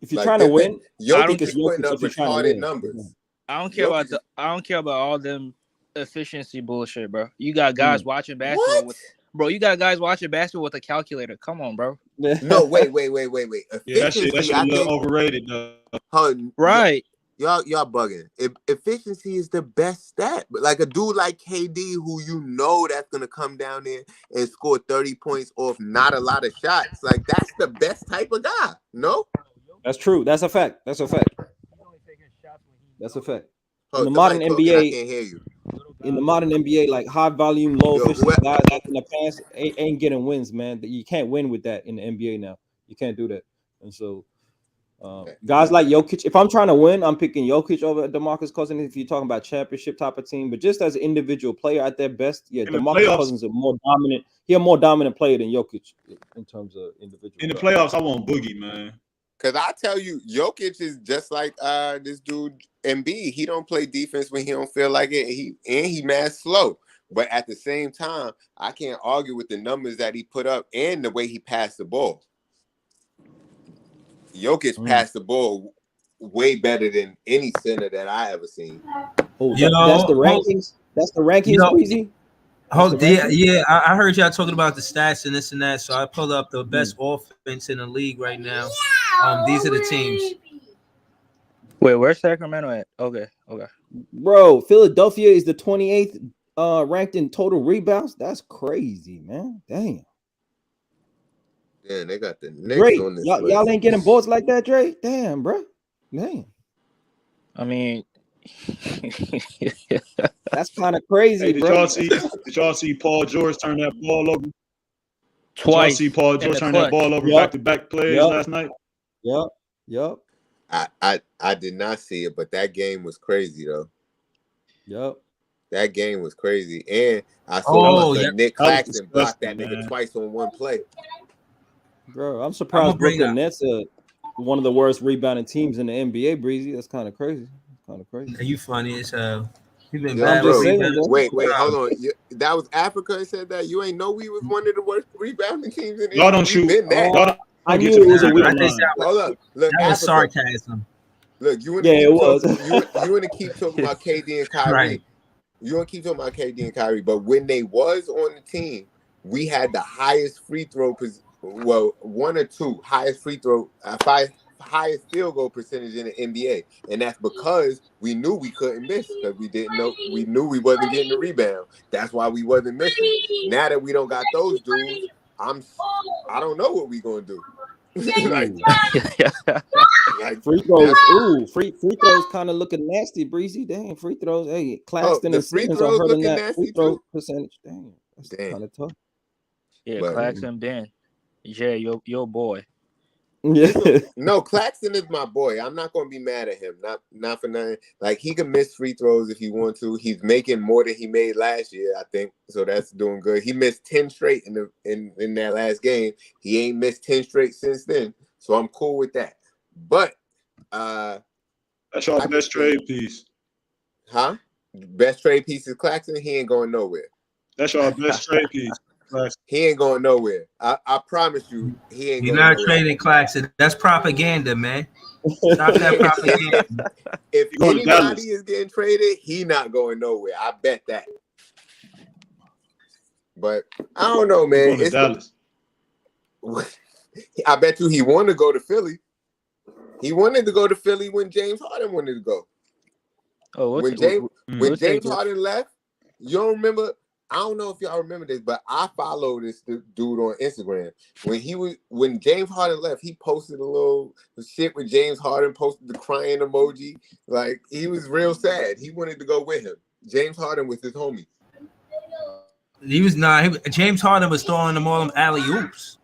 If you're Like trying to this, win, I Jokic think is it's putting Jokic up if you're trying to retarded win. numbers. I don't care about Jokic I don't care about all them efficiency bullshit, bro. You got guys watching basketball What? with you got guys watching basketball with a calculator. Come on, bro. No, wait. Yeah, that shit Efficiency, a I little think. overrated though. Right. Y'all bugging. Efficiency is the best stat. But like a dude like KD, who you know that's gonna come down there and score 30 points off not a lot of shots, like that's the best type of guy. No? That's true. That's a fact. That's a fact. That's a fact. In the Somebody modern talking, I NBA, can't hear you. in the modern NBA, like high volume, low Yo, efficiency whoever, guys that in the past ain't getting wins, man. You can't win with that in the NBA now. You can't do that. And so guys like Jokic, if I'm trying to win, I'm picking Jokic over DeMarcus Cousins if you're talking about championship type of team. But just as an individual player at their best, yeah, In the DeMarcus playoffs, Cousins is more dominant. He's a more dominant player than Jokic in terms of individual. in the guys. playoffs, I want Boogie, man. Cause I tell you, Jokic is just like this dude Embiid. He don't play defense when he don't feel like it. He mad slow. But at the same time, I can't argue with the numbers that he put up and the way he passed the ball. Jokic passed the ball way better than any center that I ever seen. Oh, that's the rankings. That's the rankings, Breezy. I heard y'all talking about the stats and this and that. So I pulled up the best offense in the league right now. These are the teams. Wait, where's Sacramento at? Okay. Bro, Philadelphia is the 28th ranked in total rebounds. That's crazy, man. Damn. Yeah, they got the Knicks Dre, on this. y'all ain't getting boards like that, Dre? Damn, bro. Damn. I mean, that's kind of crazy, hey, did bro. y'all see Paul George turn that ball over? Twice. Did y'all see Paul George turn that ball over back-to-back plays last night? Yep. I did not see it, but that game was crazy though. Yep. That game was crazy. And I saw Nick Claxton block that nigga man. twice on one play. Bro, I'm surprised Brooklyn Nets are one of the worst rebounding teams in the NBA, Breezy. That's kind of crazy. Are you funny as hell? You've been bad. Wait, hold on. That was Africa that said that. You ain't know we was one of the worst rebounding teams in the NBA. Y'all don't shoot. I knew it was a weak line. Hold up. Look, that was sarcasm. Look, you want to keep talking about KD and Kyrie. Right. You want to keep talking about KD and Kyrie, but when they was on the team, we had the highest free throw, one or two highest highest field goal percentage in the NBA, and that's because we knew we couldn't miss because we knew we wasn't getting the rebound. That's why we wasn't missing. Now that we don't got those dudes, I don't know what we gonna do. like free throws. Free throws kind of looking nasty, Breezy. Damn, free throws. Hey, Claxton and Simmons are hurting that free throw percentage. Damn, that's kind of tough. Yeah, Claxton, Ben, your boy. Yeah. No, Claxton is my boy. I'm not gonna be mad at him. Not for nothing. Like he can miss free throws if he wants to. He's making more than he made last year, I think. So that's doing good. He missed 10 straight in that last game. He ain't missed 10 straight since then. So I'm cool with that. But that's your best trade piece. Huh? Best trade piece is Claxton. He ain't going nowhere. That's your best trade piece. He ain't going nowhere. I promise you, he ain't. You're not trading Claxton. That's propaganda, man. Stop that propaganda. If anybody is getting traded, he not going nowhere. I bet that. But I don't know, man. It's Dallas. I bet you he wanted to go to Philly. He wanted to go to Philly when James Harden wanted to go. Oh, when James Harden left, you don't remember? I don't know if y'all remember this, but I follow this dude on Instagram. When James Harden left, he posted a little shit with James Harden, posted the crying emoji. Like he was real sad. He wanted to go with him. James Harden with his homies. James Harden was throwing them all alley oops.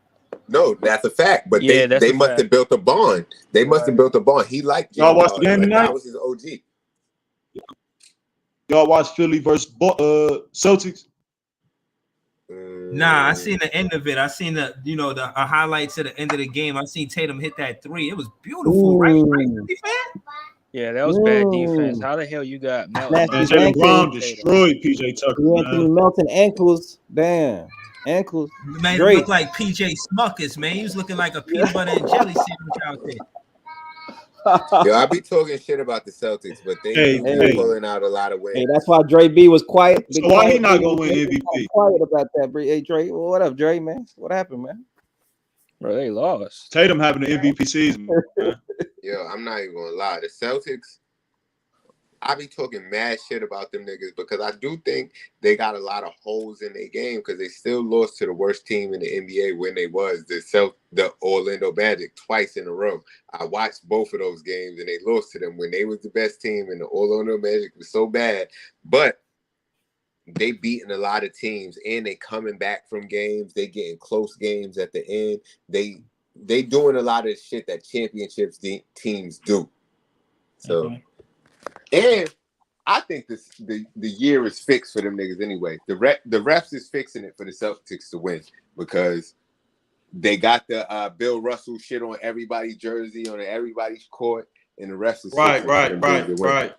No, that's a fact. But they must have built a bond. They must have built a bond. He liked James Y'all watched Harden. the game tonight? That was his OG. Y'all watch Philly versus Celtics? Nah, I seen the end of it. I seen the highlights at the end of the game. I seen Tatum hit that 3. It was beautiful, right? Yeah, that was bad defense. How the hell you got Melton? Man, Jaylen Brown destroyed PJ Tucker. Anthony Melton ankles. Damn. Ankles. Man, Great. looked like PJ Smuckers, man. He was looking like a peanut butter and jelly sandwich out there. Yo, I be talking shit about the Celtics, but they Hey. pulling out a lot of wins. Hey, that's why Dre B was quiet. So why he not gonna win MVP? Quiet about that, Bree. Hey, Dre. Well, what up, Dre, man? What happened, man? Bro, they lost. Tatum having an MVP season. Yo, I'm not even gonna lie. The Celtics, I be talking mad shit about them niggas because I do think they got a lot of holes in their game because they still lost to the worst team in the NBA when they was the Orlando Magic twice in a row. I watched both of those games and they lost to them when they was the best team and the Orlando Magic was so bad. But they beating a lot of teams and they coming back from games. They getting close games at the end. They doing a lot of shit that championships teams do. So. And I think the year is fixed for them niggas anyway. The refs is fixing it for the Celtics to win because they got the Bill Russell shit on everybody's jersey, on everybody's court, and the refs is Right.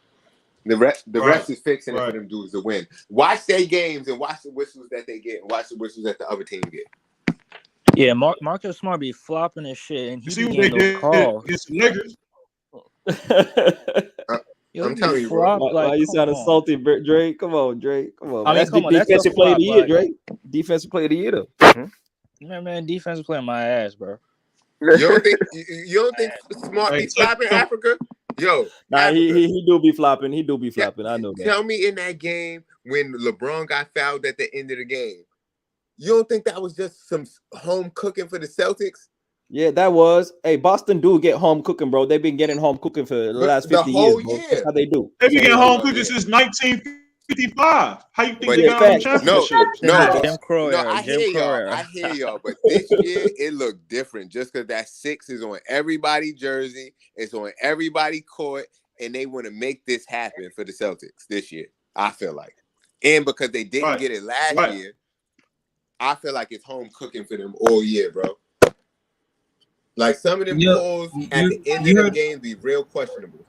The refs is fixing it for them dudes to win. Watch their games and watch the whistles that they get, and watch the whistles that the other team get. Yeah, Marcus Smart be flopping his shit, and he see be what they getting those calls. against the Lakers. I'm telling you, bro. Why you sounding salty, Dre? Come on, Dre. Come on. I mean, come on, that's defensive a player of the flop, year, like- Dre. Defensive player of the year, though. Man, defensive player my ass, bro. You don't think Smart be flopping Africa? Yo, Nah, Africa, he do be flopping. He do be flopping. I know that. tell me in that game when LeBron got fouled at the end of the game, you don't think that was just some home cooking for the Celtics? Yeah, that was. Hey, Boston do get home cooking, bro. They've been getting home cooking for the last 50 whole years, bro. year. That's how they do. They've been getting home cooking since 1955. How you think But they got facts. on championship? Jim Crow era, I Jim hear Crow y'all. era. I hear y'all. But this year it looked different just because that 6 is on everybody's jersey, it's on everybody's court, and they want to make this happen for the Celtics this year. I feel like, and because they didn't get it last year, I feel like it's home cooking for them all year, bro. Like some of them calls at the end of the game be real questionable.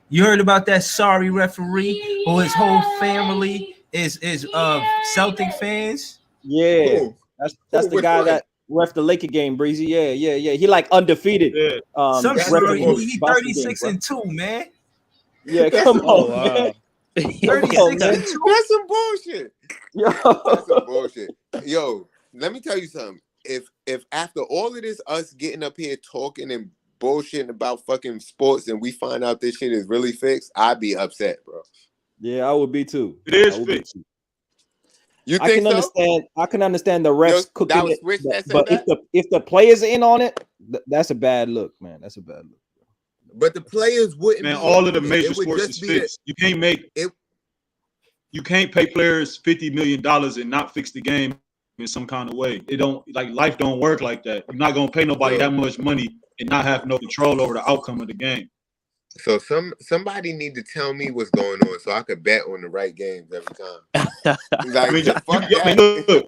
You heard about that sorry referee who his whole family is Celtic fans? Yeah. Who? That's the Which guy one? that ref the Laker game, Breezy. Yeah. He like undefeated. Yeah. Some that's story, bullshit. he Boston 36 game, and 2, man. Yeah, That's come some on, wow. man. 36 on, and man. 2. That's some bullshit. Yo. That's some bullshit. Yo, let me tell you something. If after all of this, us getting up here talking and bullshitting about fucking sports, and we find out this shit is really fixed, I'd be upset, bro. Yeah, I would be too. It is I would be fixed. too. You I think can so? understand. I can understand the refs Yo, that cooking was it, Rich that said but that? if the players are in on it, that's a bad look, man. That's a bad look. But the players wouldn't. Man, be all of the in it. major It would sports just is be fixed. You can't make it. You can't pay players $50 million and not fix the game in some kind of way. It don't like life don't work like that. You're not gonna pay nobody that much money and not have no control over the outcome of the game. So somebody need to tell me what's going on so I could bet on the right games every time. Like, I mean, fuck that. look,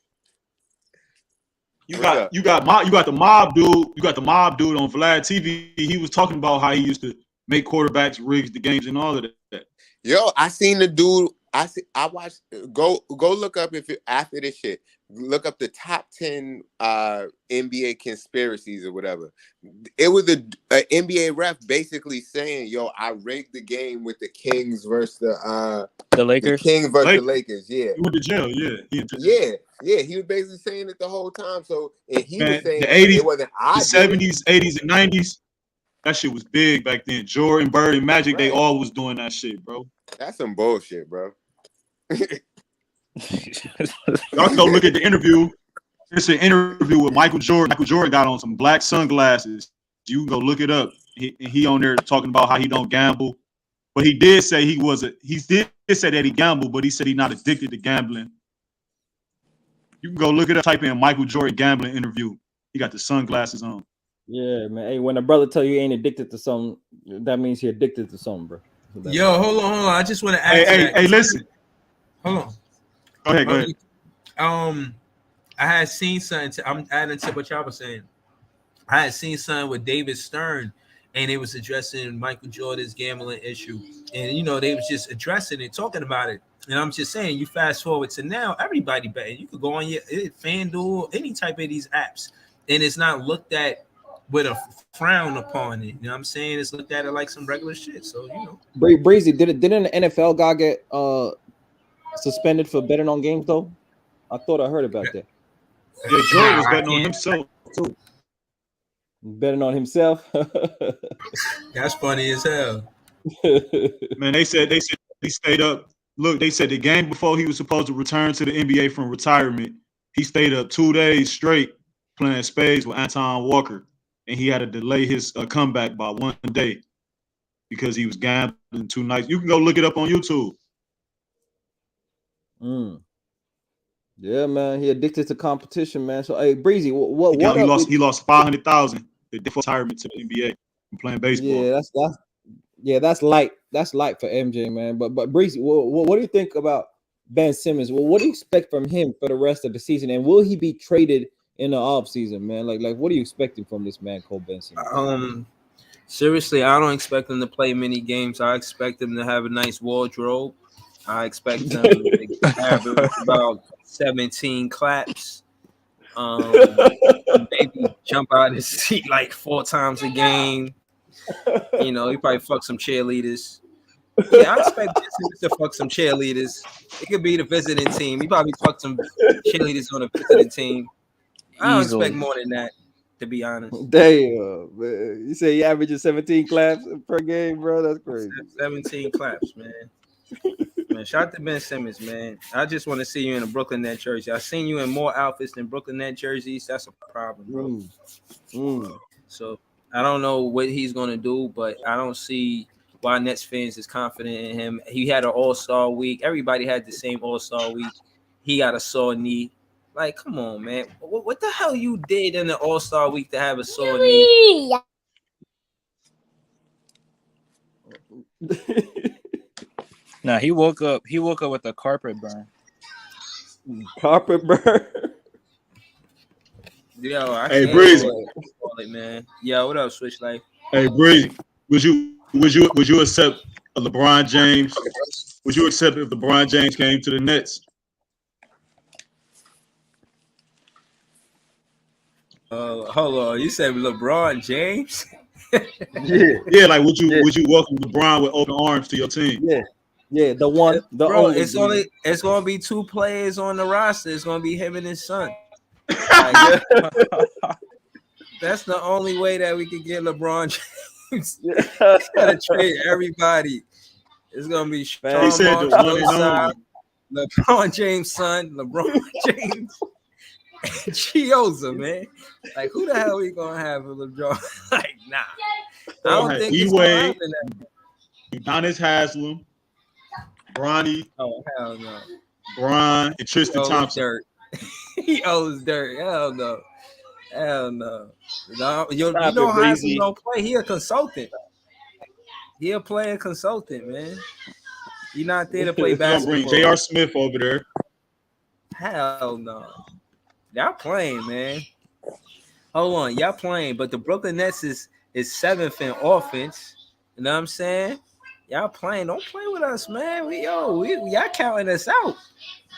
you got the mob dude on Vlad TV. He was talking about how he used to make quarterbacks rigs the games and all of that. Yo, I seen the dude. I watched. Go look up after this shit. Look up the top 10 NBA conspiracies or whatever. It was a NBA ref basically saying, "Yo, I rigged the game with the Kings versus the Lakers. The Kings versus the Lakers." Yeah, He went to jail. Yeah. Yeah. He was basically saying it the whole time. So and he Man, was saying the 80s, it wasn't I the 70s, 80s, and 90s. That shit was big back then. Jordan, Bird, and Magic, they all was doing that shit, bro. That's some bullshit, bro. Y'all can go look at the interview. It's an interview with Michael Jordan. Michael Jordan got on some black sunglasses. You can go look it up. He on there talking about how he don't gamble, but he did say he did say that he gambled, but he said he's not addicted to gambling. You can go look it up. Type in Michael Jordan gambling interview. He got the sunglasses on. Yeah, man. Hey, when a brother tell you he ain't addicted to something, that means he addicted to something, bro. Yo, hold on. I just want to ask. Hey, listen. Hold on. Go ahead. I had seen something. I'm adding to what y'all was saying. I had seen something with David Stern, and it was addressing Michael Jordan's gambling issue, and they was just addressing it, talking about it. And I'm just saying, you fast forward to now, everybody betting. You could go on your FanDuel, any type of these apps, and it's not looked at with a frown upon it. You know what I'm saying? It's looked at it like some regular shit. So Breezy, didn't the NFL guy get suspended for betting on games though? I thought I heard about that. Yeah, Jordan was betting on himself too. Betting on himself. That's funny as hell. Man, they said he stayed up. Look, they said the game before he was supposed to return to the NBA from retirement, he stayed up 2 days straight playing spades with Anton Walker, and he had to delay his comeback by 1 day because he was gambling 2 nights. You can go look it up on YouTube. Yeah, man, he addicted to competition, man. So, hey, Breezy, what he lost $500,000 before retirement to the NBA from playing baseball. Yeah, that's light. That's light for MJ, man. But Breezy, what do you think about Ben Simmons? Well, what do you expect from him for the rest of the season, and will he be traded in the off season, man? Like, what are you expecting from this man called Ben Simmons? Seriously, I don't expect him to play many games. I expect him to have a nice wardrobe. I expect him to have about 17 claps. Maybe jump out of his seat like 4 times a game. He probably fuck some cheerleaders. Yeah, I expect Ben Simmons to fuck some cheerleaders. It could be the visiting team. He probably fucked some cheerleaders on the visiting team. I don't expect more than that, to be honest. Damn, man. You say he averages 17 claps per game, bro? That's crazy. 17 claps, man. Man, shout out to Ben Simmons, man. I just want to see you in a Brooklyn Net jersey. I've seen you in more outfits than Brooklyn Net jerseys. That's a problem, bro. So I don't know what he's going to do, but I don't see why Nets fans is confident in him. He had an all-star week. Everybody had the same all-star week. He got a sore knee. Like, come on, man. What the hell you did in the all-star week to have a sore knee? Nah, he woke up with a carpet burn. Carpet burn. Yo, hey Breezy, man. Yo, what up, Switch Life? Hey Breezy, would you accept a LeBron James? Would you accept if LeBron James came to the Nets? Hold on. You said LeBron James? Yeah. Like, would you welcome LeBron with open arms to your team? Yeah, the only. It's gonna be 2 players on the roster. It's gonna be him and his son. That's the only way that we can get LeBron James. Gotta trade everybody. It's gonna be LeBron James' son, LeBron James, and Chioza, man. Like, who the hell are we gonna have with LeBron? Like, nah. I don't think it's gonna happen. Udonis Haslem, Bronny. Oh, hell no. Bron and Tristan Thompson. Dirt. He owes dirt. Hell no. You know how he don't play. He a consultant. He a player consultant, man. He not there to play basketball. Bring J.R. Smith over there. Hell no. Y'all playing, man. Hold on, y'all playing, but the Brooklyn Nets is 7th in offense. You know what I'm saying? Y'all playing. Don't play with us, man. Y'all counting us out.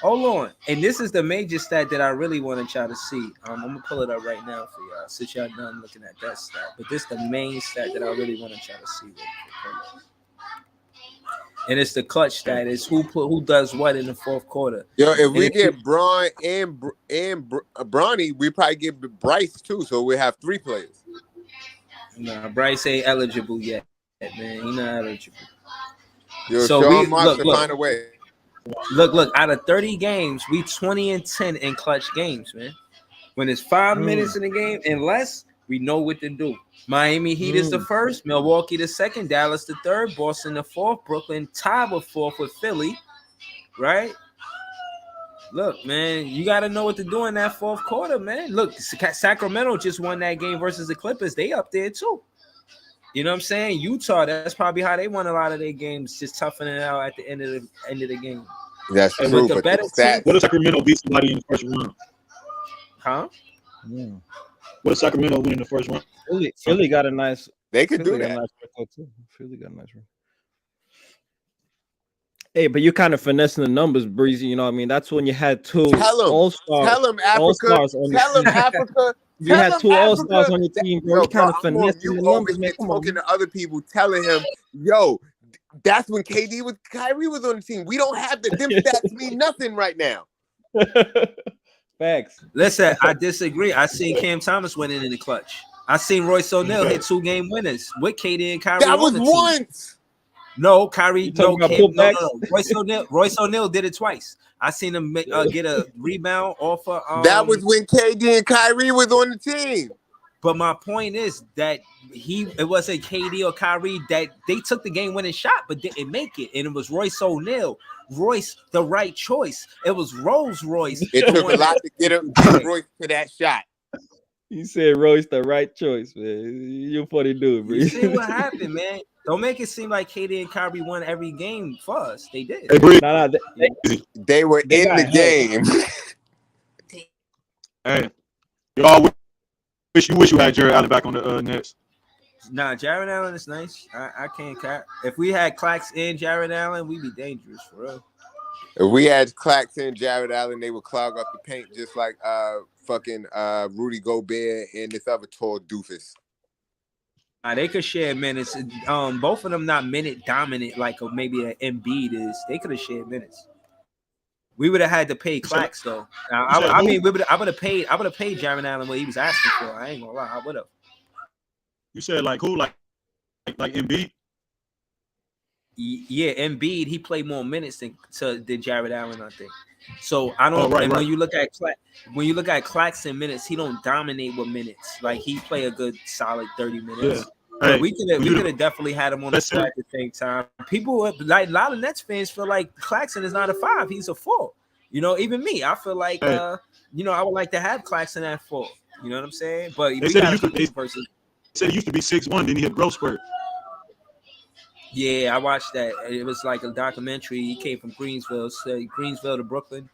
Hold on. And this is the major stat that I really wanted y'all to see. I'm gonna pull it up right now for y'all since y'all done looking at that stat. But this is the main stat that I really wanted y'all to see. And it's the clutch stat. It's who does what in the 4th quarter. Yo, if we get Bron and Bronny, we probably get Bryce too. So we have 3 players. Nah, Bryce ain't eligible yet, man. He's not eligible. Yo, so Sean Marks to find a way. Look, out of 30 games, we 20-10 in clutch games, man. When it's 5 minutes in the game and less, we know what to do. Miami Heat is the 1st, Milwaukee the 2nd, Dallas the 3rd, Boston the 4th, Brooklyn tied with 4th with Philly, right? Look, man, you got to know what to do in that 4th quarter, man. Look, Sacramento just won that game versus the Clippers. They up there too. You know what I'm saying? Utah, that's probably how they won a lot of their games, just toughing it out at the end of the game. That's true. What if Sacramento beat somebody in the first round? Huh? Yeah. What if Sacramento win in the first round? Philly got a nice. They could Philly do got a that. nice record too. Philly got a nice record. Hey, but you're kind of finessing the numbers, Breezy. You know what I mean? That's when you had two Tell him. all-stars. Tell him, Africa. All-stars on Tell your him, team. Africa. You Tell had him, two all-stars Africa. on your team, bro. Yo, You kind of I'm on finessing mute the over numbers, man. here Come on. talking to other people, telling him, yo, that's when KD with Kyrie was on the team. We don't have them stats mean nothing right now. Facts. Listen, I disagree. I seen Cam Thomas winning in the clutch. I seen Royce O'Neal hit 2 game winners with KD and Kyrie That was on the team. once. No, Kyrie, You talking no, about Cam, no, putbacks? no. Royce O'Neal did it twice. I seen him get a rebound off of. That was when KD and Kyrie was on the team. But my point is that it wasn't KD or Kyrie that they took the game winning shot, but didn't make it, and it was Royce O'Neal. Royce, the right choice. It was Rolls Royce. It took a lot to get Royce to that shot. You said Royce the right choice, man. You're a funny dude, bro. You see what happened, man. Don't make it seem like KD and Kyrie won every game for us. They did. Hey, Bree, Nah, They were They in got the help. game. hey, y'all wish you had Jared Allen back on the Nets. Nah, Jared Allen is nice. I can't cap. If we had Clax and Jared Allen, we'd be dangerous for real. If we had Claxton, Jared Allen, they would clog up the paint just like fucking Rudy Gobert and this other tall doofus. They could share minutes. Both of them not minute dominant like maybe an Embiid is. They could have shared minutes. We would have had to pay Clax though. I mean, I would have paid Jared Allen what he was asking for. I ain't gonna lie, I would have. You said like who, like Embiid? Yeah, Embiid, he played more minutes than Jared Allen, I think. So I don't. Oh, right, and right. when you look at Claxton minutes, he don't dominate with minutes. Like he play a good solid 30 minutes. Yeah. Hey, we could have definitely had him on the squad at the same time. People like a lot of Nets fans feel like Claxton is not a 5; he's a 4. You know, even me, I feel like I would like to have Claxton at 4. You know what I'm saying? But They said he used to be 6'1", then he hit growth spurt. Yeah, I watched that. It was like a documentary. He came from Greensville to Brooklyn,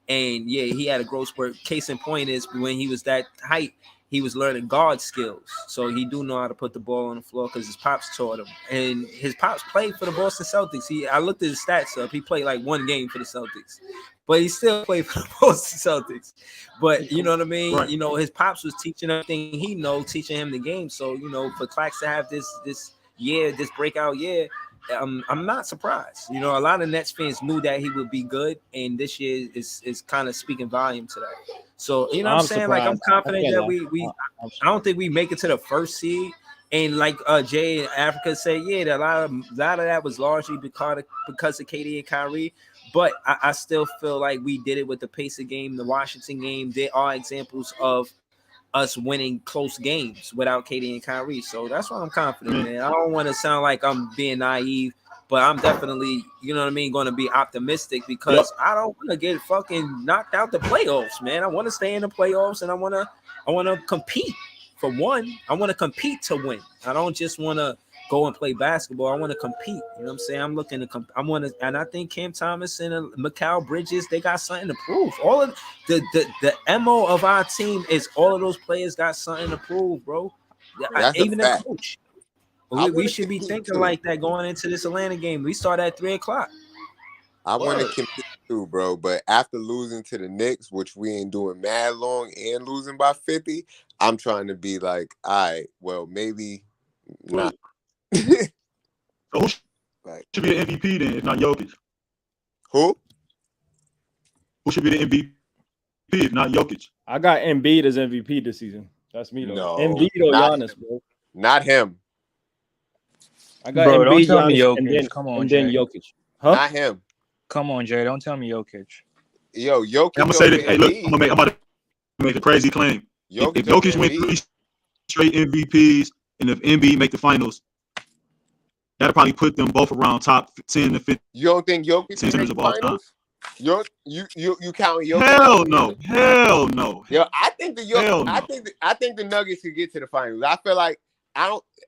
and yeah, he had a growth spurt. Case in point is when he was that height, he was learning guard skills, so he do know how to put the ball on the floor because his pops taught him. And his pops played for the Boston Celtics. I looked at his stats up. He played like 1 game for the Celtics, but he still played for the Boston Celtics. But you know what I mean? Right. You know, his pops was teaching everything he know, teaching him the game. So you know, for Clax to have this breakout year, I'm not surprised. You know, a lot of Nets fans knew that he would be good, and this year is kind of speaking volume to that. So you know what I'm saying? Surprised. Like I'm confident that I don't think we make it to the first seed. And like Jay in Africa said, yeah, a lot of that was largely because of KD and Kyrie. But I still feel like we did it with the Pacer game, the Washington game. There are examples of us winning close games without KD and Kyrie. So that's why I'm confident, man. I don't want to sound like I'm being naive, but I'm definitely, you know what I mean, going to be optimistic because I don't want to get fucking knocked out the playoffs, man. I want to stay in the playoffs and I want to compete for one. I want to compete to win. I don't just want to go and play basketball. I want to compete. You know what I'm saying? I'm looking to and I think Cam Thomas and Mikal Bridges, they got something to prove. All of the MO of our team is all of those players got something to prove, bro. Even the coach. We should be thinking like that going into this Atlanta game. We start at 3:00. I want to compete too, bro. But after losing to the Knicks, which we ain't doing mad long, and losing by 50, I'm trying to be like, all right, well, maybe not. So who should be the MVP then, if not Jokic? Who should be the MVP if not Jokic? I got Embiid as MVP this season. That's me though. No, Embiid or Giannis, bro. Not him. I got Bro, Embiid, don't tell me Giannis, Jokic. Come on, and then Jay. Jokic. Huh? Not him. Come on, Jay. Don't tell me Jokic. Yo, Jokic. I'm gonna say this. Hey, look, I'm about to make a crazy claim. If Jokic win 3 straight MVPs, and if Embiid make the finals, that'll probably put them both around top 10 to 15. You don't think Jokic can make of the all time. finals? You count Jokic? Hell no. Yo, I think I think the Nuggets could get to the finals. I feel like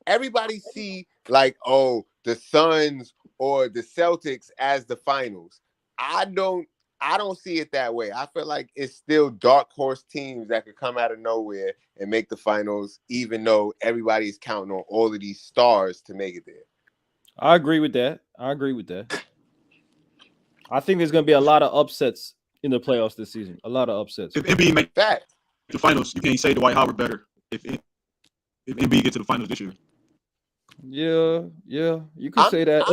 everybody see like, oh, the Suns or the Celtics as the finals. I don't I don't see it that way. I feel like it's still dark horse teams that could come out of nowhere and make the finals, even though everybody's counting on all of these stars to make it there. I agree with that. I think there's going to be a lot of upsets in the playoffs this season. A lot of upsets. If NBA make Fact. the finals, you can't say Dwight Howard better. If NBA get to the finals this year. Yeah, you could say that.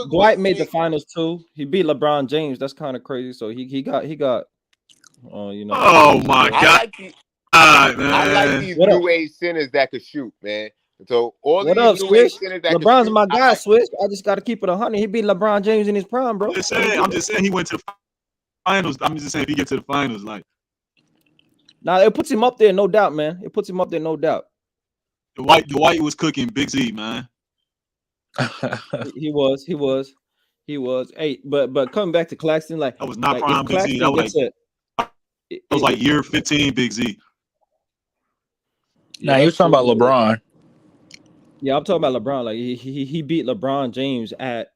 Dwight made the finals too. He beat LeBron James. That's kind of crazy. So he got. You know. Oh my God! I like these new age centers that could shoot, man. So all what these up, new Swish? age centers that LeBron's could my shoot, guy, Swish. I just got to keep it 100. He beat LeBron James in his prime, bro. I'm just saying he went to the finals. I'm just saying if he get to the finals, like. Nah, it puts him up there, no doubt, man. It puts him up there, no doubt. Dwight was cooking Big Z, man. he was. Hey, but coming back to Claxton, like that was not prime Big Claxton Z. That was like year 15 Big Z. Nah, he was talking about LeBron. Yeah, I'm talking about LeBron. Like he beat LeBron James at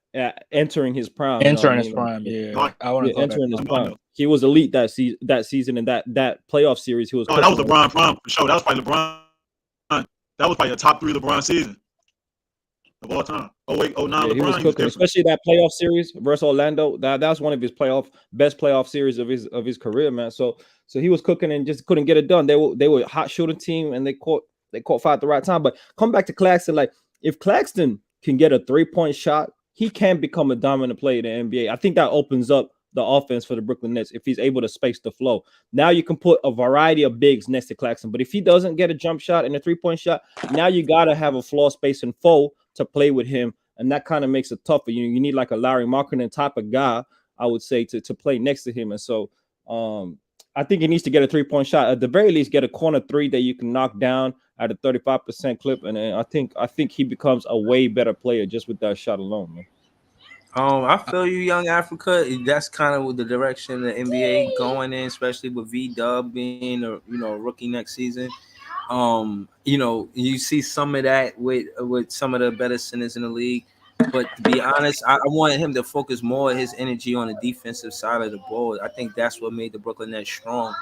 entering his prime. Entering his prime, yeah. I want to entering his prime. He was elite that season and that playoff series. He was. Oh, that was LeBron prime for sure. That was probably LeBron. That was probably a top 3 LeBron season of all time. 08, 09 LeBron. He was cooking, especially that playoff series versus Orlando. That's one of his best playoff series of his career, man. So he was cooking and just couldn't get it done. They were a hot shooting team and they caught fire at the right time. But come back to Claxton, like if Claxton can get a 3-point shot, he can become a dominant player in the NBA. I think that opens up the offense for the Brooklyn Nets if he's able to space the flow. Now you can put a variety of bigs next to Claxton, but if he doesn't get a jump shot and a 3-point shot, now you gotta have a floor spacing foe to play with him, and that kind of makes it tougher. You need like a Larry Markkinen type of guy, I would say, to play next to him. And so I think he needs to get a 3-point shot. At the very least, get a corner 3 that you can knock down at a 35% clip, and I think he becomes a way better player just with that shot alone, man. I feel you, Young Africa. That's kind of the direction the NBA going in, especially with V-Dub being a rookie next season. You see some of that with some of the better centers in the league. But to be honest, I wanted him to focus more of his energy on the defensive side of the ball. I think that's what made the Brooklyn Nets strong.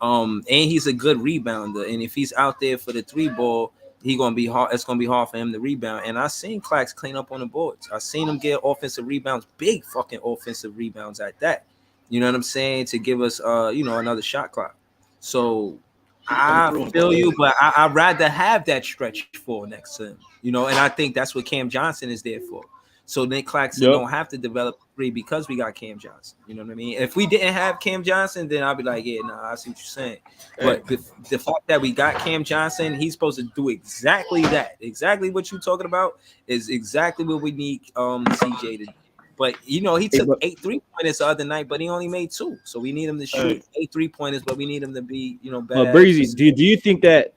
And he's a good rebounder. And if he's out there for the 3-ball, it's gonna be hard for him to rebound. And I seen Clax clean up on the boards. I seen him get offensive rebounds, big fucking offensive rebounds at that. You know what I'm saying? To give us another shot clock. So I feel you, but I'd rather have that stretch for next to him. And I think that's what Cam Johnson is there for. So Nick Claxton don't have to develop 3 because we got Cam Johnson. You know what I mean? If we didn't have Cam Johnson, then I'd be like, yeah, I see what you're saying. But the fact that we got Cam Johnson, he's supposed to do exactly that. Exactly what you're talking about is exactly what we need CJ to do. But he took 8 3-pointers the other night, but he only made 2. So we need him to shoot 8 3-pointers, but we need him to be, better. Breezy, do you think that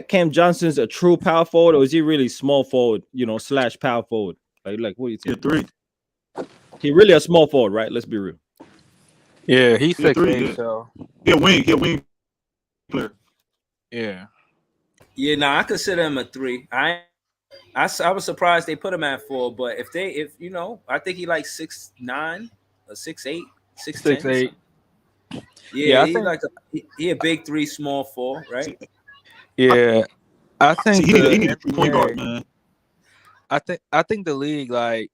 Cam Johnson's a true power forward, or is he really small forward, / power forward? Like what do you think? 3. He really a small forward, right? Let's be real. Yeah, he's 6'8", so he a wing player. Yeah. Yeah, I consider him a 3. I was surprised they put him at 4, but I think he like 6'9", or 6'8", 6'10". 6'8". Yeah, he a big 3, small 4, right? Yeah, I think he need a 3-point guard, man. I think the league, like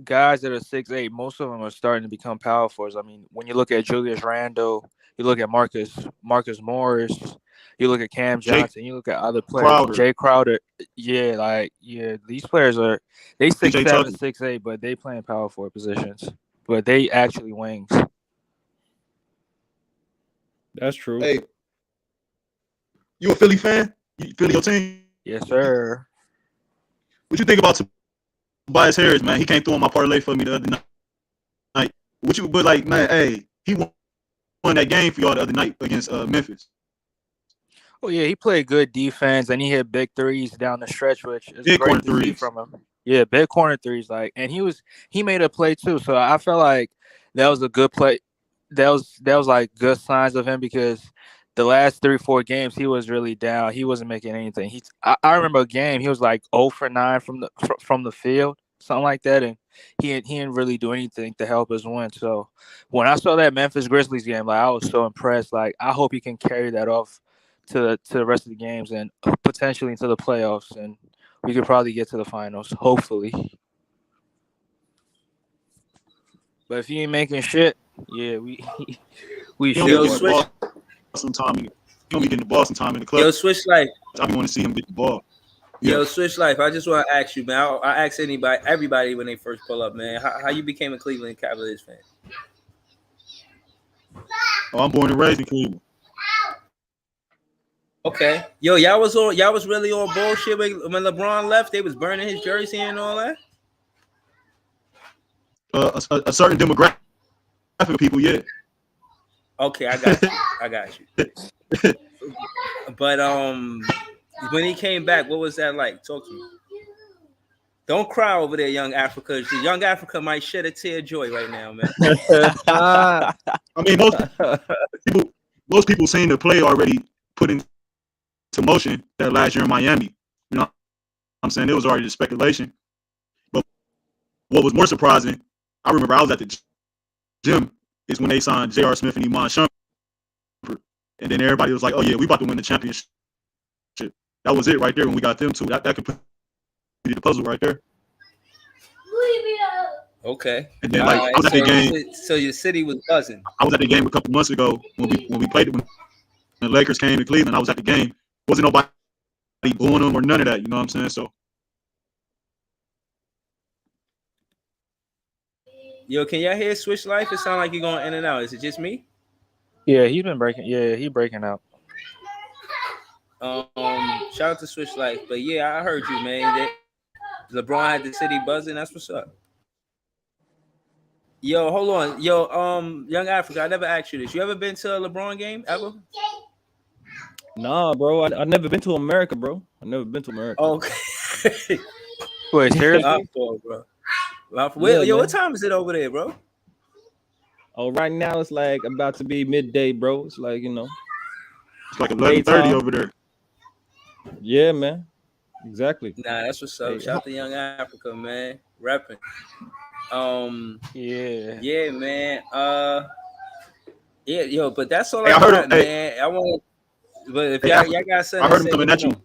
guys that are 6'8", most of them are starting to become power forwards. I mean, when you look at Julius Randle, you look at Marcus Morris, you look at Cam Johnson, you look at other players, Jay Crowder. These players are 6'7", 6'8", but they playing power forward positions, but they actually wings. That's true. Hey, you a Philly fan? You Philly your team? Yes, sir. What you think about Tobias Harris, man? He came through on my parlay for me the other night. He won that game for y'all the other night against Memphis. Oh yeah, he played good defense and he hit big threes down the stretch, which is big great to see from him. Yeah, big corner threes, and he made a play too. So I felt like that was a good play. That was like good signs of him, because the last 3-4 games he was really down. He wasn't making anything. I remember a game he was like 0 for 9 from the field. something like that, and he didn't really do anything to help us win. So when I saw that Memphis Grizzlies game, like I was so impressed. Like I hope he can carry that off to the rest of the games and potentially into the playoffs, and we could probably get to the finals, hopefully. But if he ain't making shit, yeah, we He should. don't get the ball sometime. He don't be getting the ball sometime in the club. Yo, Switch Life. I want to see him get the ball. Yo, Switch Life. I just want to ask you, man. I ask everybody when they first pull up, man. How you became a Cleveland Cavaliers fan? Oh, I'm born and raised in Cleveland. Okay. Yo, y'all was really on bullshit when LeBron left. They was burning his jersey and all that. A certain demographic of people, yeah. Okay, I got you. But when he came back, what was that like? Talk to me. Don't cry over there, Young Africa. Young Africa might shed a tear of joy right now, man. I mean, most people saying the play already put into motion that last year in Miami. You know, I'm saying it was already the speculation. But what was more surprising, I remember I was at the gym, is when they signed J.R. Smith and Iman Shumpert. And then everybody was like, oh, yeah, we about to win the championship. That was it right there when we got them two. That could put the puzzle right there. Okay. And then, like, I was at the game. So your city was buzzing. I was at the game a couple months ago when we played it when the Lakers came to Cleveland. I was at the game. Wasn't nobody booing them or none of that. You know what I'm saying? So. Yo, can y'all hear Switch Life? It sounds like you're going in and out. Is it just me? Yeah, he's been breaking. Yeah, he breaking out. Shout out to Switch Life. But yeah, I heard you, man. LeBron had the city buzzing. That's what's up. Yo, hold on. Yo, Young Africa, I never asked you this. You ever been to a LeBron game ever? Nah, bro. I never been to America, bro. I never been to America. Okay. Wait, seriously? Bro. Yo, man. what time is it over there, bro? Oh, right now it's like about to be midday, bro. It's like, you know. It's like 11:30 over there. Yeah, man. Exactly. Nah, that's what's up. Shout out to Young Africa, man. Repping. Yeah, man. Yeah, yo, but that's all I got, man. I want. But if y'all got something, I heard him coming at you.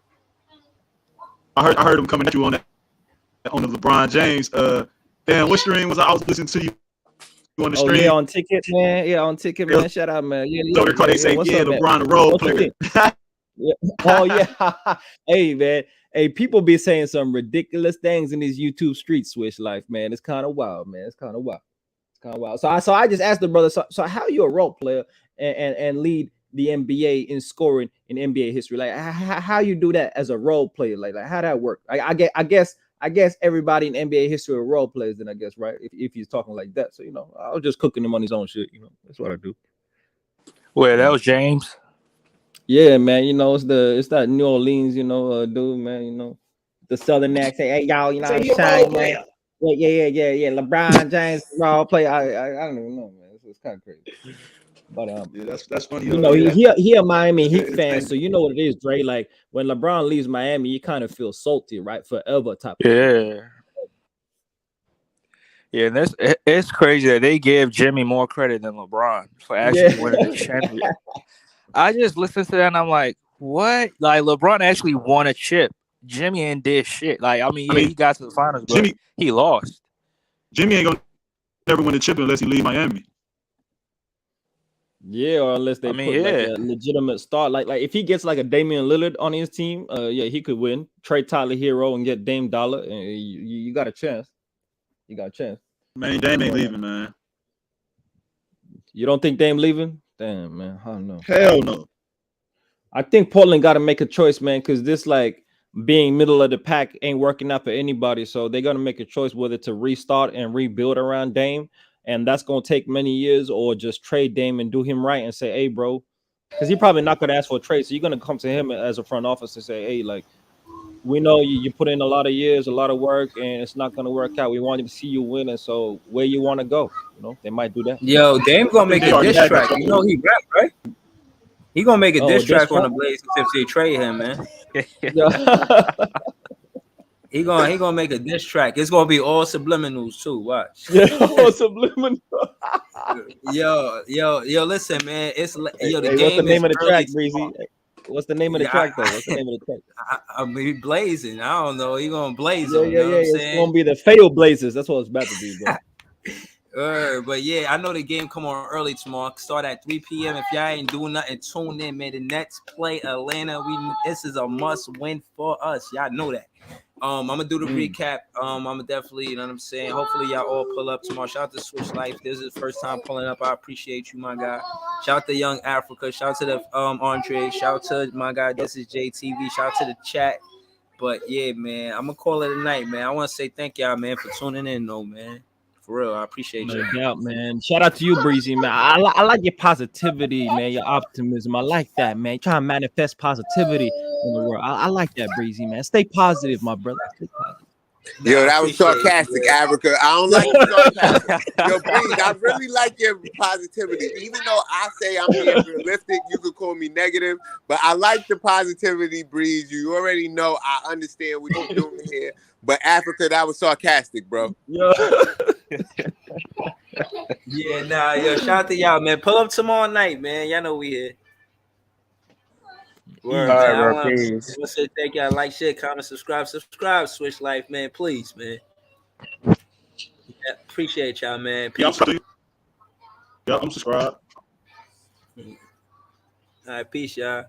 I heard him coming at you on the LeBron James. Damn, what stream was I was listening to you on the stream? Yeah, on Ticket, man. Yeah, on Ticket, man. Shout out, man. Yeah, so they say, LeBron, the role player. Yeah. Oh yeah. Hey, man. Hey, people be saying some ridiculous things in these YouTube street Switch Life, man. It's kind of wild, man. It's kind of wild. So I just asked the brother. So how you a role player and lead the NBA in scoring in NBA history? Like how you do that as a role player? Like how that work? I guess everybody in NBA history are role players. Then I guess, right? If he's talking like that, so you know, I was just cooking him on his own shit. You know, that's what I do. Well, that was James. Yeah, man. You know, it's that New Orleans, you know, dude, man. You know, the Southern accent. Hey, y'all, you know, I'm saying, man. Yeah. LeBron James role player. I don't even know, man. It's kind of crazy. But yeah, that's funny. You know, he a Miami Heat fan, so you know what it is, Dre. Like when LeBron leaves Miami, you kind of feel salty, right? Forever type. Yeah. Yeah, and it's crazy that they give Jimmy more credit than LeBron for actually winning the championship. I just listened to that and I'm like, what? Like LeBron actually won a chip. Jimmy ain't did shit. Like, I mean, he got to the finals, but he lost. Jimmy ain't gonna never win a chip unless he leave Miami. Yeah, or unless they put like a legitimate start. Like if he gets like a Damian Lillard on his team, he could win. Trade Tyler Hero and get Dame Dollar, and you got a chance. You got a chance. Man, Dame ain't leaving, man. You don't think Dame leaving? Damn, man. I don't know. Hell no. I think Portland got to make a choice, man, because this like being middle of the pack ain't working out for anybody. So they're gonna make a choice whether to restart and rebuild around Dame, and that's gonna take many years, or just trade Dame and do him right and say, hey, bro, because he probably not gonna ask for a trade. So you're gonna come to him as a front office and say, hey, like, we know you put in a lot of years, a lot of work, and it's not gonna work out. We want to see you win, and so where you want to go, you know, they might do that. Yo, Dame gonna make a diss track. You know he rap, right? He gonna make a diss track on the Blazers if they trade him, man. He gonna make a diss track. It's gonna be all subliminals too. Watch. Yo, subliminal. Yo, listen, man. It's the Hey, game what's the name is of the early track, Breezy? tomorrow. What's the name of the Yeah, track though? What's the name of the track? I mean, blazing. I don't know. He gonna blaze Yeah, them. You know what I'm It's saying? gonna be the Fatal Blazers. That's what it's about to be, bro. But yeah, I know the game come on early tomorrow. Start at 3 p.m. If y'all ain't doing nothing, tune in, man. The Nets play Atlanta. This is a must win for us. Y'all know that. I'm gonna do the recap. I'm gonna definitely, you know what I'm saying. Hopefully, y'all all pull up tomorrow. Shout out to Switch Life. This is the first time pulling up. I appreciate you, my guy. Shout out to Young Africa. Shout out to the Andre. Shout out to my guy. This is JTV. Shout out to the chat. But yeah, man, I'm gonna call it a night, man. I want to say thank y'all, man, for tuning in, though, man. For real, I appreciate you. No doubt, man. Shout out to you, Breezy, man. I like your positivity, man. Your optimism. I like that, man. Try to manifest positivity in the world. I like that, Breezy, man. Stay positive, my brother. Stay positive. Yo, that was sarcastic, Africa. I don't like the sarcastic. Yo, Breeze, I really like your positivity. Even though I say I'm being realistic, you could call me negative, but I like the positivity, Breeze. You already know I understand what you're doing here. But Africa, that was sarcastic, bro. Yeah, yo, shout out to y'all, man. Pull up tomorrow night, man. Y'all know we here. Word, All right, man. I bro, want peace. to say thank y'all. Like, share, comment, subscribe. Switch Life, man. Please, man. Yeah, appreciate y'all, man. Peace. I'm subscribed. All right, peace, y'all.